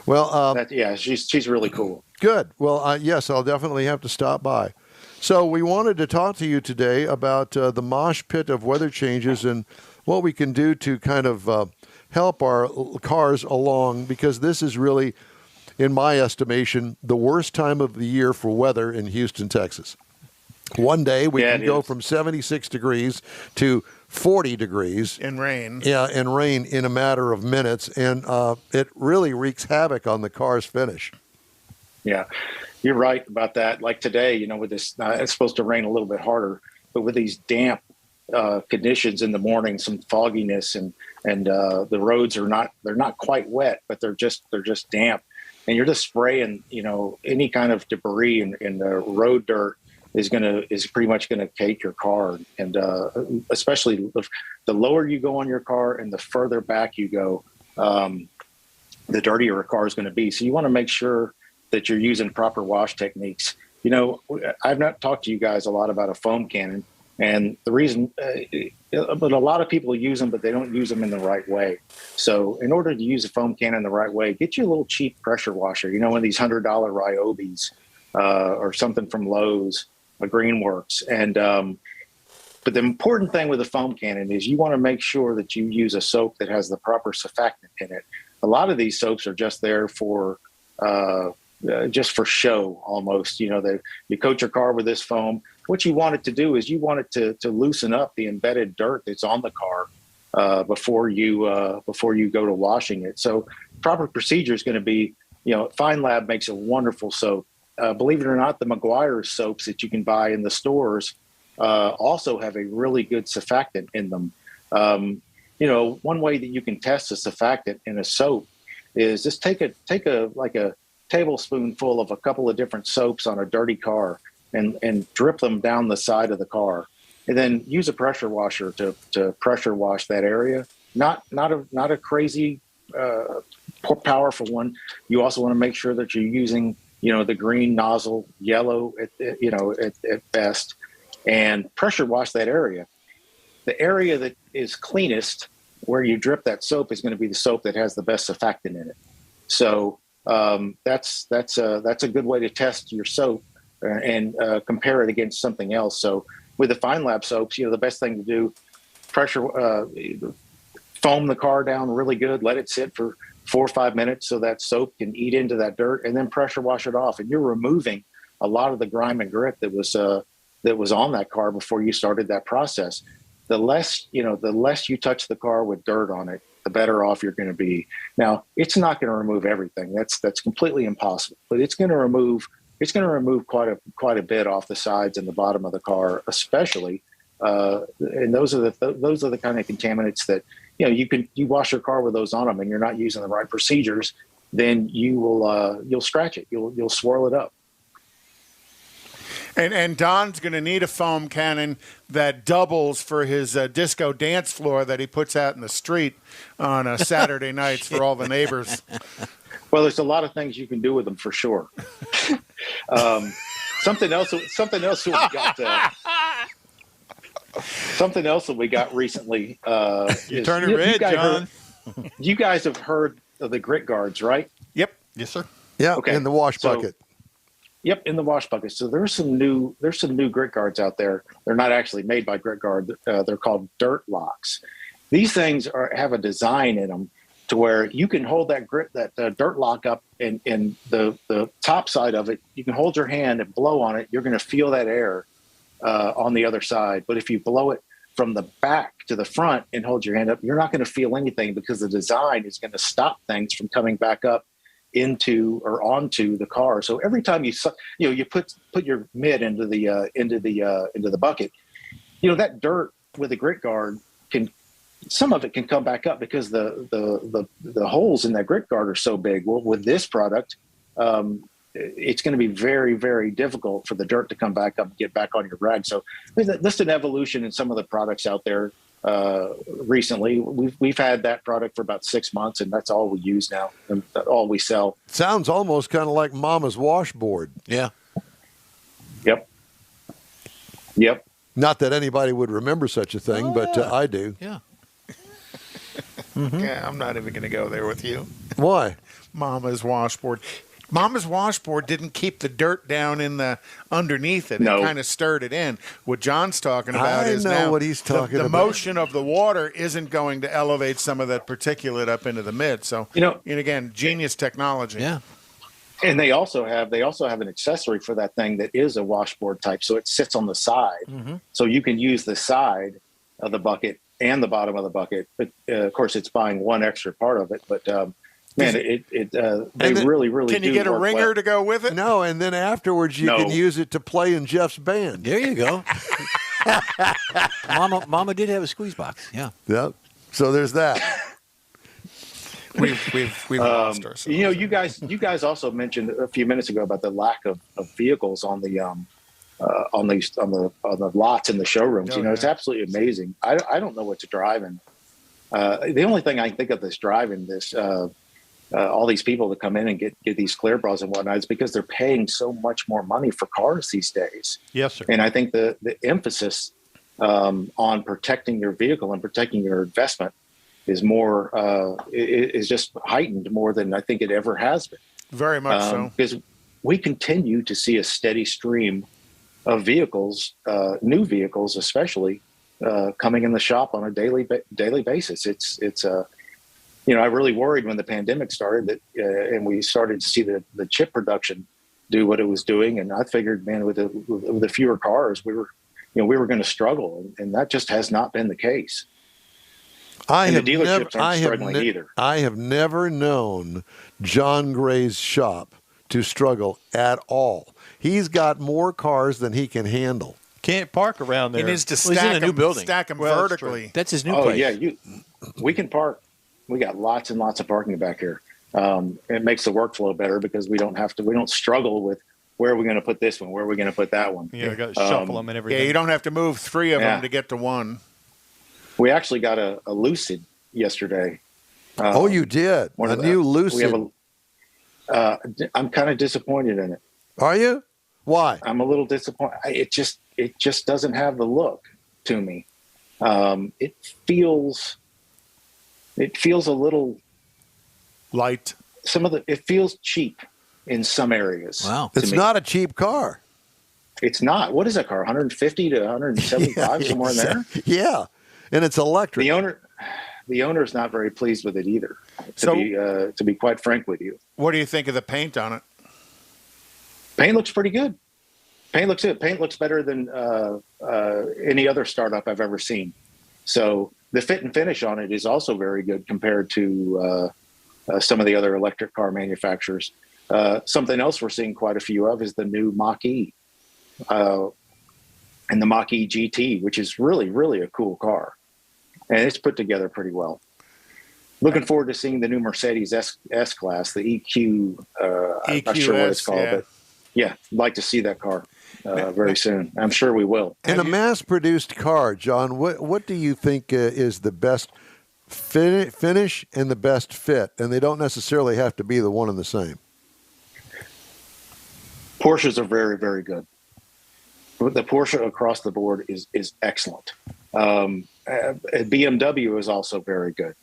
Speaker 2: Well,
Speaker 13: she's really cool.
Speaker 2: Good. Well, yes, I'll definitely have to stop by. So we wanted to talk to you today about the mosh pit of weather changes and what we can do to kind of help our cars along, because this is really, in my estimation, the worst time of the year for weather in Houston, Texas. One day we can go from 76 degrees to 40 degrees.
Speaker 11: In rain.
Speaker 2: Yeah, in rain in a matter of minutes, and it really wreaks havoc on the car's finish.
Speaker 13: Yeah, you're right about that. Like today, with this, it's supposed to rain a little bit harder, but with these damp conditions in the morning, some fogginess, and the roads they're not quite wet, but they're just damp, and you're just spraying, any kind of debris in the road dirt is pretty much gonna cake your car, and especially the lower you go on your car and the further back you go, the dirtier your car is going to be. So you want to make sure that you're using proper wash techniques. I've not talked to you guys a lot about a foam cannon, and the reason, but a lot of people use them, but they don't use them in the right way. So in order to use a foam cannon the right way, get you a little cheap pressure washer, one of these $100 Ryobis or something from Lowe's, a Greenworks. And but the important thing with a foam cannon is you want to make sure that you use a soap that has the proper surfactant in it. A lot of these soaps are just there for just for show almost. You coat your car with this foam. What you want it to do is you want it to loosen up the embedded dirt that's on the car before you go to washing it. So proper procedure is going to be, Fine Lab makes a wonderful soap. Believe it or not, the Meguiar's soaps that you can buy in the stores also have a really good surfactant in them. One way that you can test a surfactant in a soap is just take a tablespoonful of a couple of different soaps on a dirty car and drip them down the side of the car, and then use a pressure washer to pressure wash that area. Not a crazy powerful one. You also want to make sure that you're using the green nozzle, yellow at best, and pressure wash that area. The area that is cleanest, where you drip that soap, is going to be the soap that has the best surfactant in it. So that's a good way to test your soap and compare it against something else. So with the Fine Lab soaps, the best thing to do, foam the car down really good, let it sit for 4 or 5 minutes so that soap can eat into that dirt, and then pressure wash it off. And you're removing a lot of the grime and grit that was on that car before you started that process. The less you touch the car with dirt on it, the better off you're going to be. Now, it's not going to remove everything. That's completely impossible. But it's going to remove quite a bit off the sides and the bottom of the car, especially. And those are the kind of contaminants that you wash your car with those on them, and you're not using the right procedures. then you'll scratch it. You'll swirl it up.
Speaker 11: And Don's going to need a foam cannon that doubles for his disco dance floor that he puts out in the street on Saturday nights for all the neighbors.
Speaker 13: Well, there's a lot of things you can do with them for sure. Something else that we got. Something else that we got recently.
Speaker 3: You're turning red, John.
Speaker 13: You guys have heard of the grit guards, right?
Speaker 11: Yep.
Speaker 3: Yes, sir.
Speaker 2: Yeah.
Speaker 13: Okay.
Speaker 2: In the wash bucket.
Speaker 13: Yep, in the wash bucket. So there's some new grit guards out there. They're not actually made by Grit Guard. They're called dirt locks. These things have a design in them to where you can hold that dirt lock up and the top side of it. You can hold your hand and blow on it. You're going to feel that air on the other side. But if you blow it from the back to the front and hold your hand up, you're not going to feel anything because the design is going to stop things from coming back up into or onto the car. So every time you put your mid into the bucket, that dirt with a grit guard some of it can come back up because the holes in that grit guard are so big. Well, with this product, it's going to be very, very difficult for the dirt to come back up and get back on your rag. So that's an evolution in some of the products out there. Recently, we've had that product for about 6 months, and that's all we use now, and all we sell.
Speaker 2: Sounds almost kind of like Mama's washboard.
Speaker 4: Yeah.
Speaker 13: Yep.
Speaker 2: Not that anybody would remember such a thing, but I do.
Speaker 4: Yeah.
Speaker 11: Mm-hmm. Yeah, I'm not even going to go there with you.
Speaker 2: Why?
Speaker 11: Mama's washboard. Mama's washboard didn't keep the dirt down in the underneath it.
Speaker 13: No.
Speaker 11: It kind of stirred it in. What John's talking about is
Speaker 2: now what he's talking
Speaker 11: the
Speaker 2: about.
Speaker 11: motion of the water isn't going to elevate some of that particulate up into the mid. So, and again, genius technology.
Speaker 4: Yeah.
Speaker 13: And they also have an accessory for that thing that is a washboard type. So it sits on the side.
Speaker 4: Mm-hmm.
Speaker 13: So you can use the side of the bucket and the bottom of the bucket. But of course, it's buying one extra part of it. But man, they really
Speaker 11: Can you
Speaker 13: do
Speaker 11: get a
Speaker 13: work
Speaker 11: ringer
Speaker 13: well.
Speaker 11: to go with it?
Speaker 2: No, and then afterwards you can use it to play in Jeff's band.
Speaker 4: There you go. Mama did have a squeeze box. Yeah.
Speaker 2: Yep. So there's that.
Speaker 11: We've lost ourselves.
Speaker 13: You guys also mentioned a few minutes ago about the lack of vehicles on the lots in the showrooms. It's absolutely amazing. I don't know what to drive in. The only thing I can think of that's driving this all these people that come in and get these clear bras and whatnot is because they're paying so much more money for cars these days.
Speaker 3: Yes, sir.
Speaker 13: And I think the emphasis on protecting your vehicle and protecting your investment is more is just heightened more than I think it ever has been.
Speaker 11: Very much so.
Speaker 13: Because we continue to see a steady stream of vehicles, new vehicles especially, coming in the shop on a daily basis. It's I really worried when the pandemic started that, and we started to see the chip production do what it was doing. And I figured, man, with the fewer cars, we were going to struggle, and that just has not been the case.
Speaker 2: I
Speaker 13: have
Speaker 2: never known John Gray's shop to struggle at all. He's got more cars than he can handle.
Speaker 3: Can't park around there.
Speaker 11: He needs to stack them vertically.
Speaker 4: That's his new
Speaker 13: place.
Speaker 4: place.
Speaker 13: Yeah, we can park. We got lots and lots of parking back here. It makes the workflow better because we don't struggle with where are we going to put this one, where are we going to put that one.
Speaker 3: Yeah, we got to shuffle them and everything.
Speaker 11: Yeah, you don't have to move three of them to get to one.
Speaker 13: We actually got a Lucid yesterday.
Speaker 2: You did? A new Lucid?
Speaker 13: I'm kind of disappointed in it.
Speaker 2: Are you? Why?
Speaker 13: I'm a little disappointed. It just doesn't have the look to me. It feels a little
Speaker 11: light.
Speaker 13: It feels cheap in some areas.
Speaker 4: Wow.
Speaker 2: It's not a cheap car.
Speaker 13: It's not. What is that car? 150 to 175, somewhere in there?
Speaker 2: Yeah. And it's electric.
Speaker 13: The owner is not very pleased with it either, to be quite frank with you.
Speaker 11: What do you think of the paint on it?
Speaker 13: Paint looks pretty good. Paint looks good. Paint looks better than any other startup I've ever seen. So the fit and finish on it is also very good compared to some of the other electric car manufacturers. Something else we're seeing quite a few of is the new Mach-E and the Mach-E GT, which is really, really a cool car. And it's put together pretty well. Looking forward to seeing the new Mercedes S-Class, the EQ. I'm not sure what it's called, but yeah, I'd like to see that car very soon. I'm sure we will.
Speaker 2: In a mass-produced car, John, what do you think is the best finish and the best fit? And they don't necessarily have to be the one and the same.
Speaker 13: Porsches are very, very good. The Porsche across the board is excellent. BMW is also very good.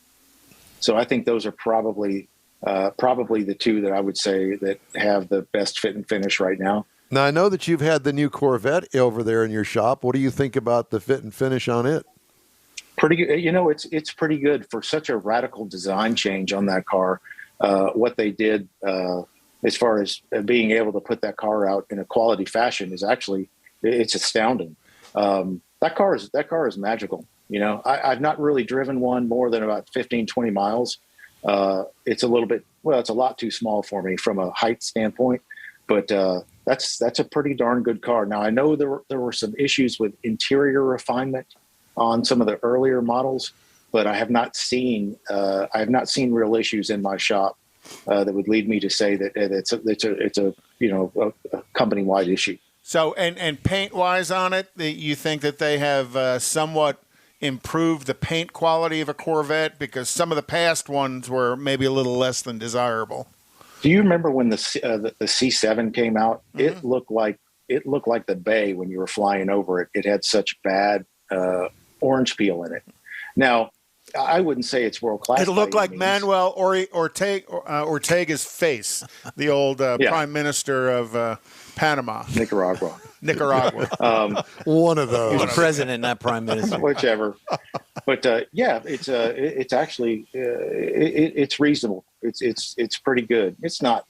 Speaker 13: So I think those are probably the two that I would say that have the best fit and finish right now.
Speaker 2: Now, I know that you've had the new Corvette over there in your shop. What do you think about the fit and finish on it?
Speaker 13: Pretty good. It's pretty good for such a radical design change on that car. What they did as far as being able to put that car out in a quality fashion is actually, it's astounding. That car is magical. I've not really driven one more than about 15, 20 miles. It's a lot too small for me from a height standpoint, but that's a pretty darn good car. Now, I know there were some issues with interior refinement on some of the earlier models, but I have not seen real issues in my shop that would lead me to say that it's a company-wide issue.
Speaker 11: So, and paint-wise on it, you think that they have somewhat improved the paint quality of a Corvette, because some of the past ones were maybe a little less than desirable.
Speaker 13: Do you remember when the C7 came out? Mm-hmm. It looked like the Bay when you were flying over it. It had such bad orange peel in it. Now, I wouldn't say it's world class.
Speaker 11: It looked like Manuel Ortega's face, the old Prime Minister of Panama,
Speaker 13: Nicaragua.
Speaker 2: One of those.
Speaker 4: He was president, not prime minister.
Speaker 13: Whichever. But it's actually it's reasonable. It's pretty good. It's not,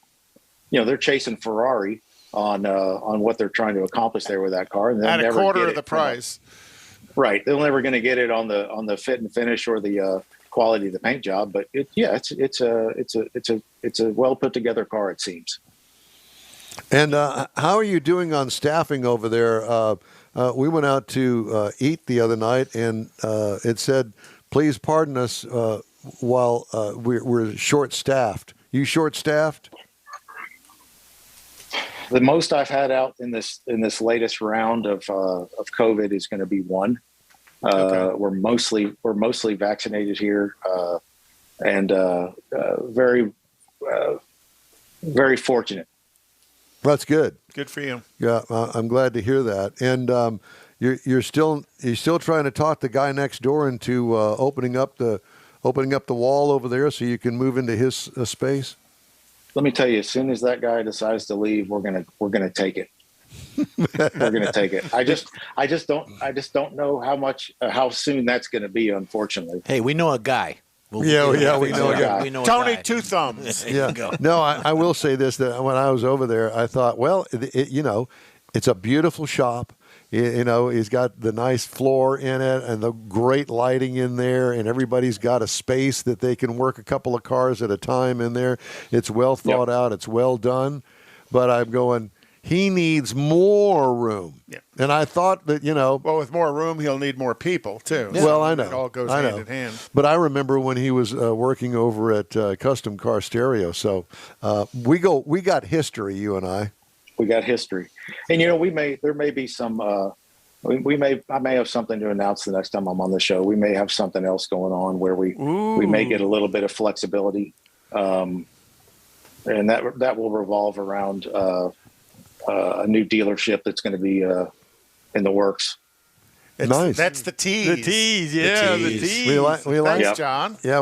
Speaker 13: they're chasing Ferrari on what they're trying to accomplish there with that car, and
Speaker 11: at a quarter of the price.
Speaker 13: Right, they're never going to get it on the fit and finish or the quality of the paint job. But it's a well put together car, it seems.
Speaker 2: And how are you doing on staffing over there? We went out to eat the other night, and it said, "Please pardon us while we're short-staffed." You short-staffed?
Speaker 13: The most I've had out in this latest round of COVID is going to be one. Okay. We're mostly vaccinated here, and very very fortunate.
Speaker 2: That's good.
Speaker 11: Good for you.
Speaker 2: Yeah, I'm glad to hear that. And you're still trying to talk the guy next door into opening up the wall over there so you can move into his space.
Speaker 13: Let me tell you, as soon as that guy decides to leave, we're gonna take it. We're gonna take it. I just don't know how soon that's gonna be. Unfortunately.
Speaker 4: Hey, we know a guy.
Speaker 2: We know a guy.
Speaker 11: We know Tony Two Thumbs.
Speaker 2: Yeah. No, I will say this, that when I was over there, I thought, well, it's a beautiful shop. He's got the nice floor in it and the great lighting in there, and everybody's got a space that they can work a couple of cars at a time in there. It's well thought out. It's well done. But I'm going, he needs more room. Yeah. And I thought that,
Speaker 11: Well, with more room, he'll need more people, too.
Speaker 2: Yeah. Well, I know.
Speaker 11: It all goes hand in hand.
Speaker 2: But I remember when he was working over at Custom Car Stereo. So we got history, you and I.
Speaker 13: We got history. And, there may be some, I may have something to announce the next time I'm on the show. We may have something else going on where we may get a little bit of flexibility. And that will revolve around a new dealership that's going to be in the works.
Speaker 2: Nice.
Speaker 11: That's the tease.
Speaker 3: The tease, yeah, the tease.
Speaker 2: We like
Speaker 11: Thanks, John.
Speaker 2: Yeah,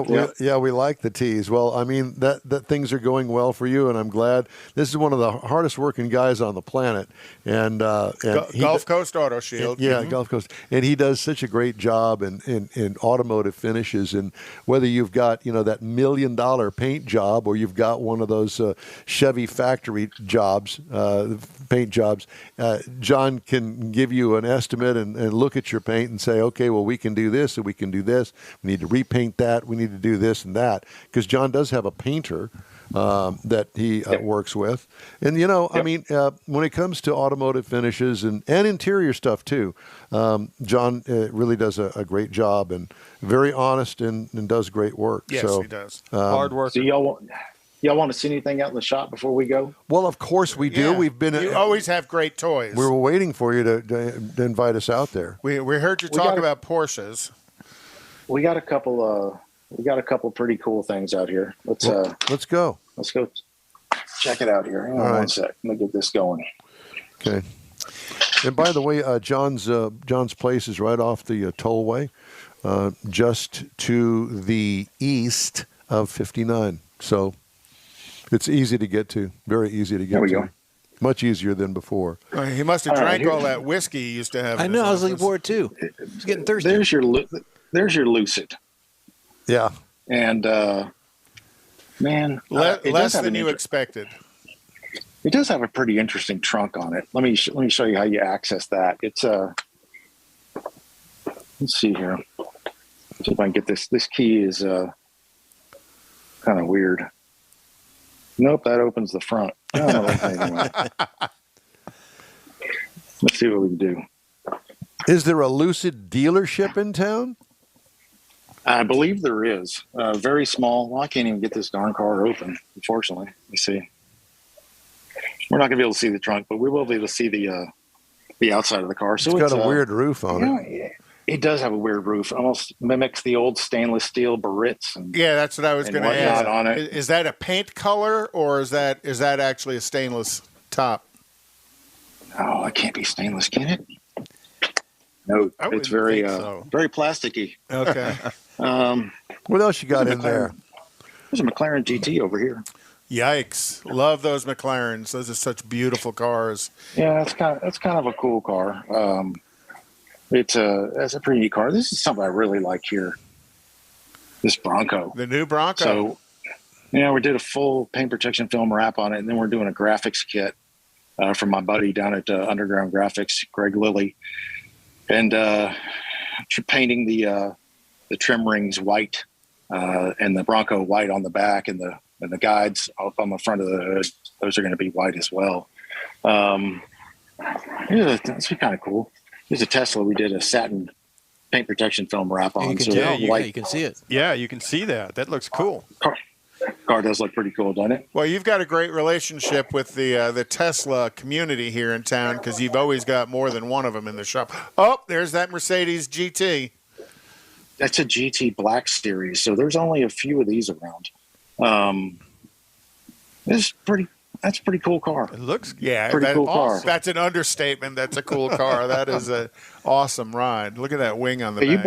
Speaker 2: we like the tease. Well, I mean, that things are going well for you, and I'm glad. This is one of the hardest working guys on the planet, and
Speaker 11: Gulf Coast Auto Shield.
Speaker 2: Yeah, Gulf Coast, and he does such a great job in automotive finishes. And whether you've got that $1 million paint job or you've got one of those Chevy factory jobs, paint jobs, John can give you an estimate and look at your paint and say, okay, well, we can do this and we can do this. We need to repaint that. We need to do this and that. Because John does have a painter that he works with. And, I mean, when it comes to automotive finishes and interior stuff, too, John really does a great job and very honest and does great work.
Speaker 11: Yes,
Speaker 2: so,
Speaker 11: he does.
Speaker 3: Hard work.
Speaker 13: So y'all want to see anything out in the shop before we go?
Speaker 2: Well, of course we do.
Speaker 11: Yeah.
Speaker 2: We've been.
Speaker 11: You always have great toys.
Speaker 2: We were waiting for you to invite us out there.
Speaker 11: We heard you talk about Porsches.
Speaker 13: We got a couple. We got a couple pretty cool things out here. Let's go.
Speaker 2: Let's go
Speaker 13: check it out here. Hang on one sec. Let me get this going.
Speaker 2: Okay. And by the way, John's place is right off the tollway, just to the east of 59. So it's easy to get to. Very easy to get to.
Speaker 13: There we go.
Speaker 2: Much easier than before.
Speaker 11: He must have drank all that whiskey he used to have.
Speaker 4: I know. I was looking for it too. It's getting thirsty.
Speaker 13: There's your Lucid.
Speaker 2: Yeah.
Speaker 13: And man,
Speaker 11: less than you expected.
Speaker 13: It does have a pretty interesting trunk on it. Let me show you how you access that. It's let's see here. See if I can get this. This key is kind of weird. Nope, that opens the front. Oh, anyway. Let's see what we can do.
Speaker 2: Is there a Lucid dealership in town?
Speaker 13: I believe there is. Very small. Well, I can't even get this darn car open, unfortunately. Let me see. We're not going to be able to see the trunk, but we will be able to see the outside of the car. So
Speaker 2: it's got a weird roof on it.
Speaker 13: It does have a weird roof. Almost mimics the old stainless steel Barrett's.
Speaker 11: Yeah, that's what I was going to ask.
Speaker 13: On it.
Speaker 11: Is that a paint color, or is that actually a stainless top?
Speaker 13: Oh, it can't be stainless, can it? No, it's very very plasticky.
Speaker 11: Okay.
Speaker 2: What else you got in there?
Speaker 13: There's a McLaren GT over here.
Speaker 11: Yikes! Love those McLarens. Those are such beautiful cars.
Speaker 13: Yeah, that's kind of a cool car. It's a pretty neat car. This is something I really like here. This Bronco.
Speaker 11: The new Bronco.
Speaker 13: So, we did a full paint protection film wrap on it, and then we're doing a graphics kit from my buddy down at Underground Graphics, Greg Lilly, and painting the trim rings white and the Bronco white on the back, and the guides up on the front of the hood. Those are going to be white as well. That's kind of cool. There's a Tesla we did a satin paint protection film wrap on.
Speaker 4: You can tell. You can see it.
Speaker 3: Yeah, you can see that. That looks cool.
Speaker 13: Car does look pretty cool, doesn't it?
Speaker 11: Well, you've got a great relationship with the Tesla community here in town because you've always got more than one of them in the shop. Oh, there's that Mercedes GT.
Speaker 13: That's a GT Black Series, so there's only a few of these around. That's a pretty cool car.
Speaker 3: It looks
Speaker 13: pretty cool car.
Speaker 11: That's an understatement. That's a cool car. That is an awesome ride. Look at that wing on the back.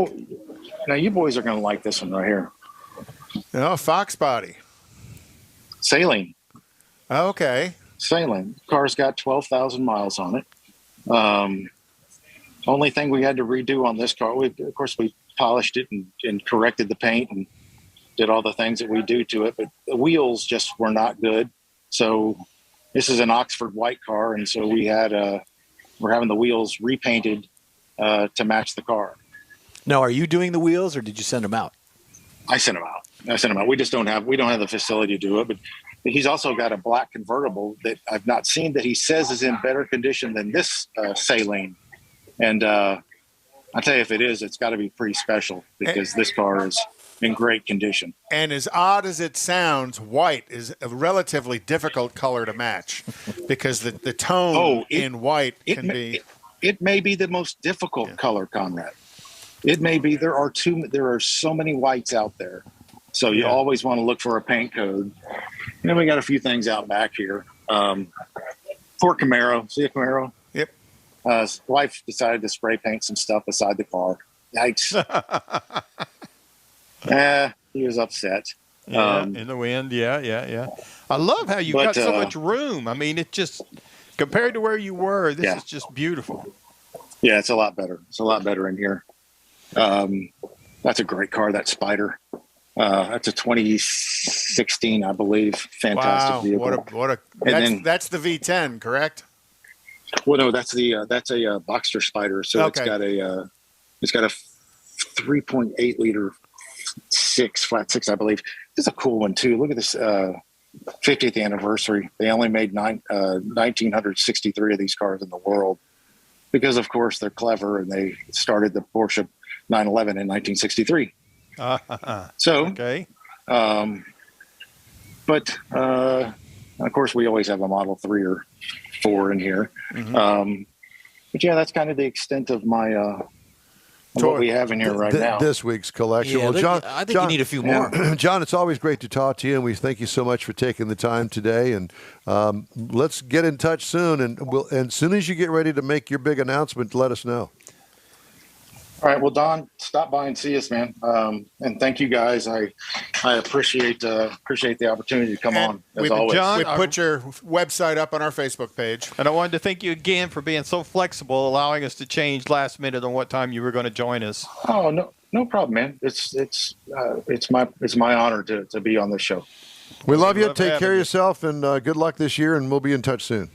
Speaker 13: Now you boys are going to like this one right here.
Speaker 11: Fox body.
Speaker 13: Saline.
Speaker 11: Okay.
Speaker 13: Saline. Car's got 12,000 miles on it. Only thing we had to redo on this car, we polished it and corrected the paint and did all the things that we do to it, but the wheels just were not good. So this is an Oxford white car, and so we're having the wheels repainted to match the car.
Speaker 4: Now, are you doing the wheels, or did you send them out?
Speaker 13: I sent them out. We don't have the facility to do it, but he's also got a black convertible that I've not seen that he says is in better condition than this Saline. And I tell you, if it is, it's got to be pretty special because this car is in great condition.
Speaker 11: And as odd as it sounds, white is a relatively difficult color to match because the tone in white can be.
Speaker 13: It may be the most difficult color, Conrad. It may be. There are so many whites out there, so you always want to look for a paint code. We got a few things out back here. For Camaro, see a Camaro?
Speaker 11: Yep.
Speaker 13: His wife decided to spray paint some stuff beside the car. Yikes. He was upset.
Speaker 3: In the wind, yeah. I love how you got so much room. I mean, it just, compared to where you were, this is just beautiful.
Speaker 13: Yeah, it's a lot better. It's a lot better in here. That's a great car, that Spider. That's a 2016, I believe. Fantastic vehicle.
Speaker 11: That's the V10, correct?
Speaker 13: Well, no, that's a Boxster Spider. So it's got a 3.8 liter flat six, I believe. This is a cool one too. Look at this. 50th anniversary. They only made 1,963 of these cars in the world because, of course, they're clever, and they started the Porsche 911 in 1963. So,
Speaker 3: okay.
Speaker 13: But of course, we always have a Model 3 or 4 in here. But yeah, that's kind of the extent of my what we have in here right now.
Speaker 2: This week's collection.
Speaker 4: Yeah,
Speaker 2: well, John,
Speaker 4: I think you need a few more.
Speaker 2: John, it's always great to talk to you, and we thank you so much for taking the time today. And let's get in touch soon. And as soon as you get ready to make your big announcement, let us know.
Speaker 13: All right. Well, Don, stop by and see us, man. And thank you guys. I appreciate the opportunity to come on, as always.
Speaker 11: John, we put your website up on our Facebook page.
Speaker 3: And I wanted to thank you again for being so flexible, allowing us to change last minute on what time you were going to join us.
Speaker 13: Oh, no problem, man. It's my honor to be on this show.
Speaker 2: We love you. Take care of yourself, and good luck this year, and we'll be in touch soon.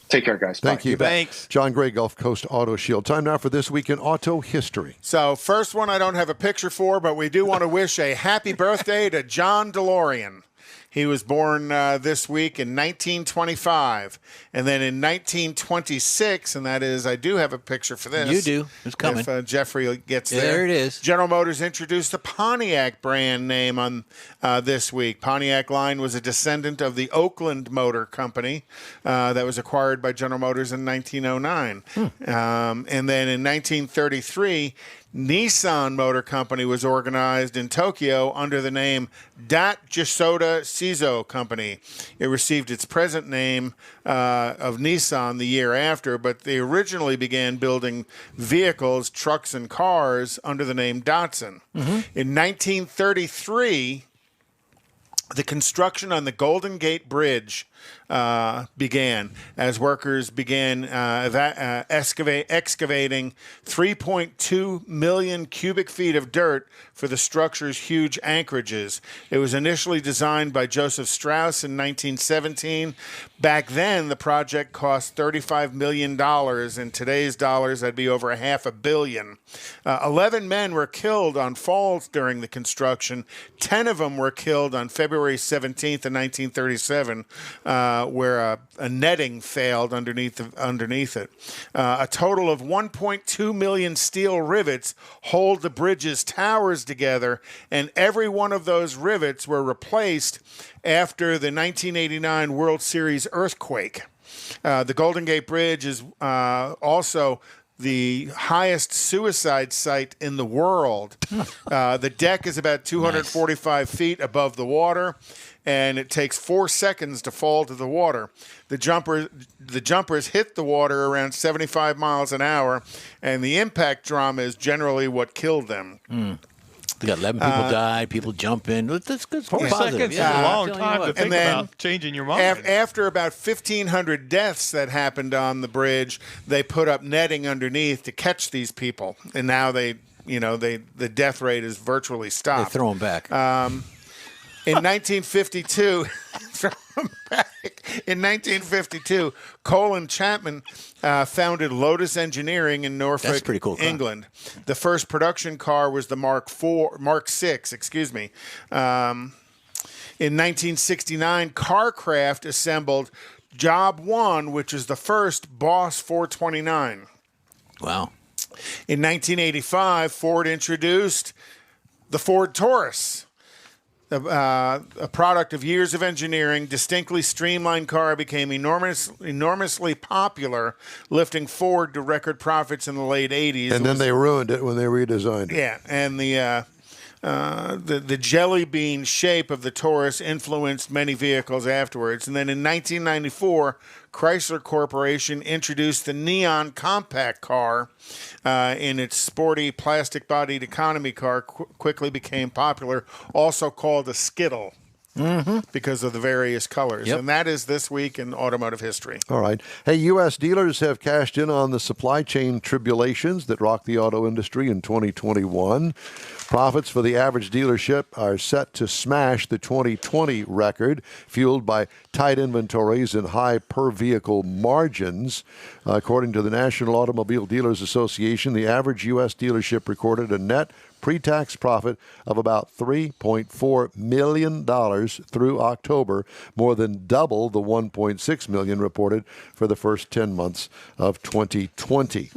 Speaker 13: Take care, guys.
Speaker 2: Thank
Speaker 13: Bye.
Speaker 2: you.
Speaker 3: Thanks.
Speaker 2: John Gray, Gulf Coast Auto Shield. Time now for This Week in Auto History.
Speaker 11: So, first one I don't have a picture for, but we do want to wish a happy birthday to John DeLorean. He was born this week in 1925. And then in 1926, and that is, I do have a picture for this.
Speaker 4: You do. It's coming.
Speaker 11: If Jeffrey gets there.
Speaker 4: There it is.
Speaker 11: General Motors introduced the Pontiac brand name on this week. Pontiac line was a descendant of the Oakland Motor Company that was acquired by General Motors in 1909. And then in 1933, Nissan Motor Company was organized in Tokyo under the name Dat-Jisoda Shizo Company. It received its present name of Nissan the year after, but they originally began building vehicles, trucks, and cars under the name Datsun. In 1933, the construction on the Golden Gate Bridge began as workers began excavating 3.2 million cubic feet of dirt for the structure's huge anchorages. It was initially designed by Joseph Strauss in 1917. Back then, the project cost $35 million. In today's dollars, that'd be over $500 million. 11 men were killed on falls during the construction. 10 of them were killed on February 17th of 1937. Where a netting failed underneath it. A total of 1.2 million steel rivets hold the bridge's towers together, and every one of those rivets were replaced after the 1989 World Series earthquake. The Golden Gate Bridge is also the highest suicide site in the world. The deck is about 245 feet above the water, and it takes 4 seconds to fall to the water. The jumpers hit the water around 75 miles an hour, and the impact drama is generally what killed them.
Speaker 4: We got 11 people died, people jump in. That's good.
Speaker 3: 4 seconds is a long time to think about changing your mind.
Speaker 11: After about 1,500 deaths that happened on the bridge, they put up netting underneath to catch these people, and now the death rate is virtually stopped.
Speaker 4: They throw them back.
Speaker 11: In 1952, Colin Chapman founded Lotus Engineering in Norfolk,
Speaker 4: That's pretty cool,
Speaker 11: England. The first production car was the Mark VI. In 1969, Carcraft assembled Job 1, which is the first Boss 429.
Speaker 4: Wow.
Speaker 11: In 1985, Ford introduced the Ford Taurus. A product of years of engineering, distinctly streamlined car became enormously popular, lifting Ford to record profits in the late 80s.
Speaker 2: And then they ruined it when they redesigned it.
Speaker 11: Yeah, and the jelly bean shape of the Taurus influenced many vehicles afterwards. And then in 1994, Chrysler Corporation introduced the Neon compact car in its sporty plastic-bodied economy car, quickly became popular, also called a Skittle. Because of the various colors. And that is This Week in Automotive History.
Speaker 2: All right. Hey, U.S. dealers have cashed in on the supply chain tribulations that rocked the auto industry in 2021. Profits for the average dealership are set to smash the 2020 record, fueled by tight inventories and high per-vehicle margins. According to the National Automobile Dealers Association, the average U.S. dealership recorded a net pre-tax profit of about $3.4 million through October, more than double the $1.6 million reported for the first 10 months of 2020.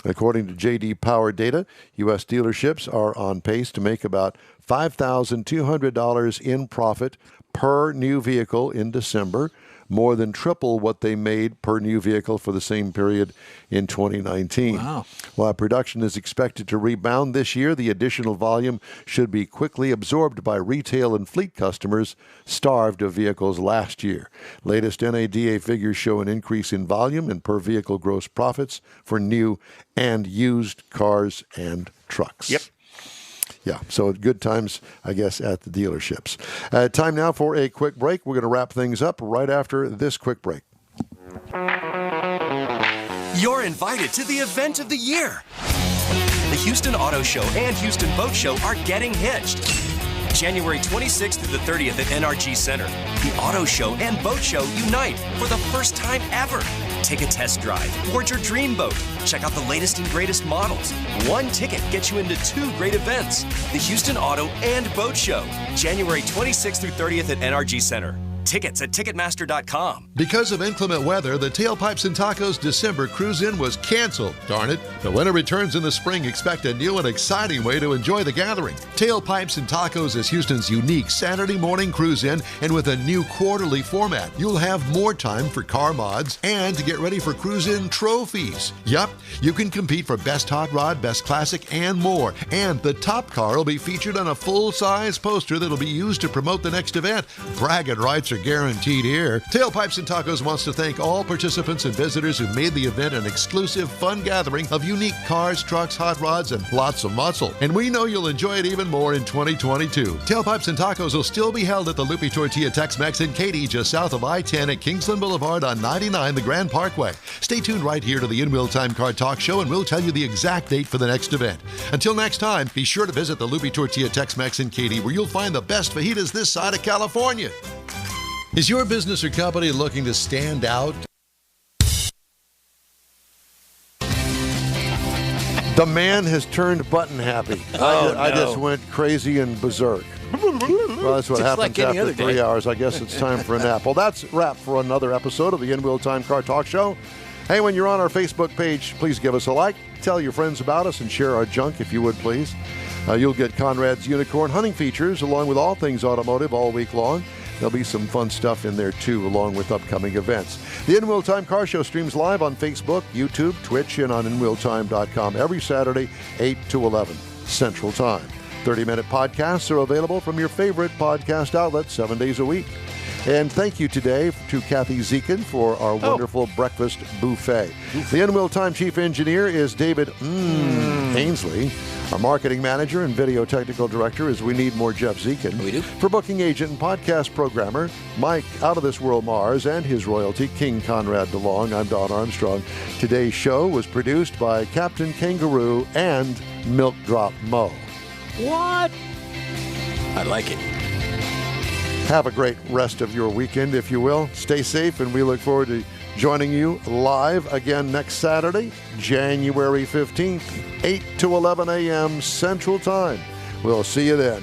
Speaker 2: According to J.D. Power data, U.S. dealerships are on pace to make about $5,200 in profit per new vehicle in December, more than triple what they made per new vehicle for the same period in 2019.
Speaker 4: Wow.
Speaker 2: While production is expected to rebound this year, the additional volume should be quickly absorbed by retail and fleet customers starved of vehicles last year. Latest NADA figures show an increase in volume and per vehicle gross profits for new and used cars and trucks.
Speaker 6: Yep.
Speaker 2: Yeah, so good times, I guess, at the dealerships. Time now for a quick break. We're going to wrap things up right after this quick break.
Speaker 7: You're invited to the event of the year. The Houston Auto Show and Houston Boat Show are getting hitched. January 26th through the 30th at NRG Center. The Auto Show and Boat Show unite for the first time ever. Take a test drive, board your dream boat, check out the latest and greatest models. One ticket gets you into 2 great events. The Houston Auto and Boat Show, January 26th through 30th at NRG Center. Tickets at Ticketmaster.com.
Speaker 2: Because of inclement weather, the Tailpipes and Tacos December Cruise-In was canceled. Darn it. The winter returns in the spring. Expect a new and exciting way to enjoy the gathering. Tailpipes and Tacos is Houston's unique Saturday morning cruise-in, and with a new quarterly format, you'll have more time for car mods and to get ready for cruise-in trophies. Yup, you can compete for Best Hot Rod, Best Classic, and more. And the top car will be featured on a full-size poster that'll be used to promote the next event. Bragging rights are guaranteed here. Tailpipes and Tacos wants to thank all participants and visitors who made the event an exclusive, fun gathering of unique cars, trucks, hot rods, and lots of muscle. And we know you'll enjoy it even more in 2022. Tailpipes and Tacos will still be held at the Lupi Tortilla Tex-Mex in Katy, just south of I-10 at Kingsland Boulevard on 99, the Grand Parkway. Stay tuned right here to the In Wheel Time Car Talk Show, and we'll tell you the exact date for the next event. Until next time, be sure to visit the Lupi Tortilla Tex-Mex in Katy, where you'll find the best fajitas this side of California. Is your business or company looking to stand out? The man has turned button happy. I just went crazy and berserk. Well, that's what happens after 3 hours. I guess it's time for a nap. Well, that's a wrap for another episode of the In Wheel Time Car Talk Show. Hey, when you're on our Facebook page, please give us a like. Tell your friends about us and share our junk if you would, please. You'll get Conrads Unicorn hunting features along with all things automotive all week long. There'll be some fun stuff in there, too, along with upcoming events. The In Wheel Time Car Show streams live on Facebook, YouTube, Twitch, and on InWheelTime.com every Saturday, 8 to 11 Central Time. 30-minute podcasts are available from your favorite podcast outlet 7 days a week. And thank you today to Kathy Zekin for our wonderful breakfast buffet. The In Wheel Time Chief Engineer is David Ainsley. Our marketing manager and video technical director is We Need More Jeff Zekin.
Speaker 4: We do.
Speaker 2: For booking agent and podcast programmer, Mike Out of This World Mars and his royalty, King Conrad DeLong, I'm Don Armstrong. Today's show was produced by Captain Kangaroo and Milk Drop Mo.
Speaker 4: What? I like it.
Speaker 2: Have a great rest of your weekend, if you will. Stay safe, and we look forward to joining you live again next Saturday, January 15th, 8 to 11 a.m. Central Time. We'll see you then.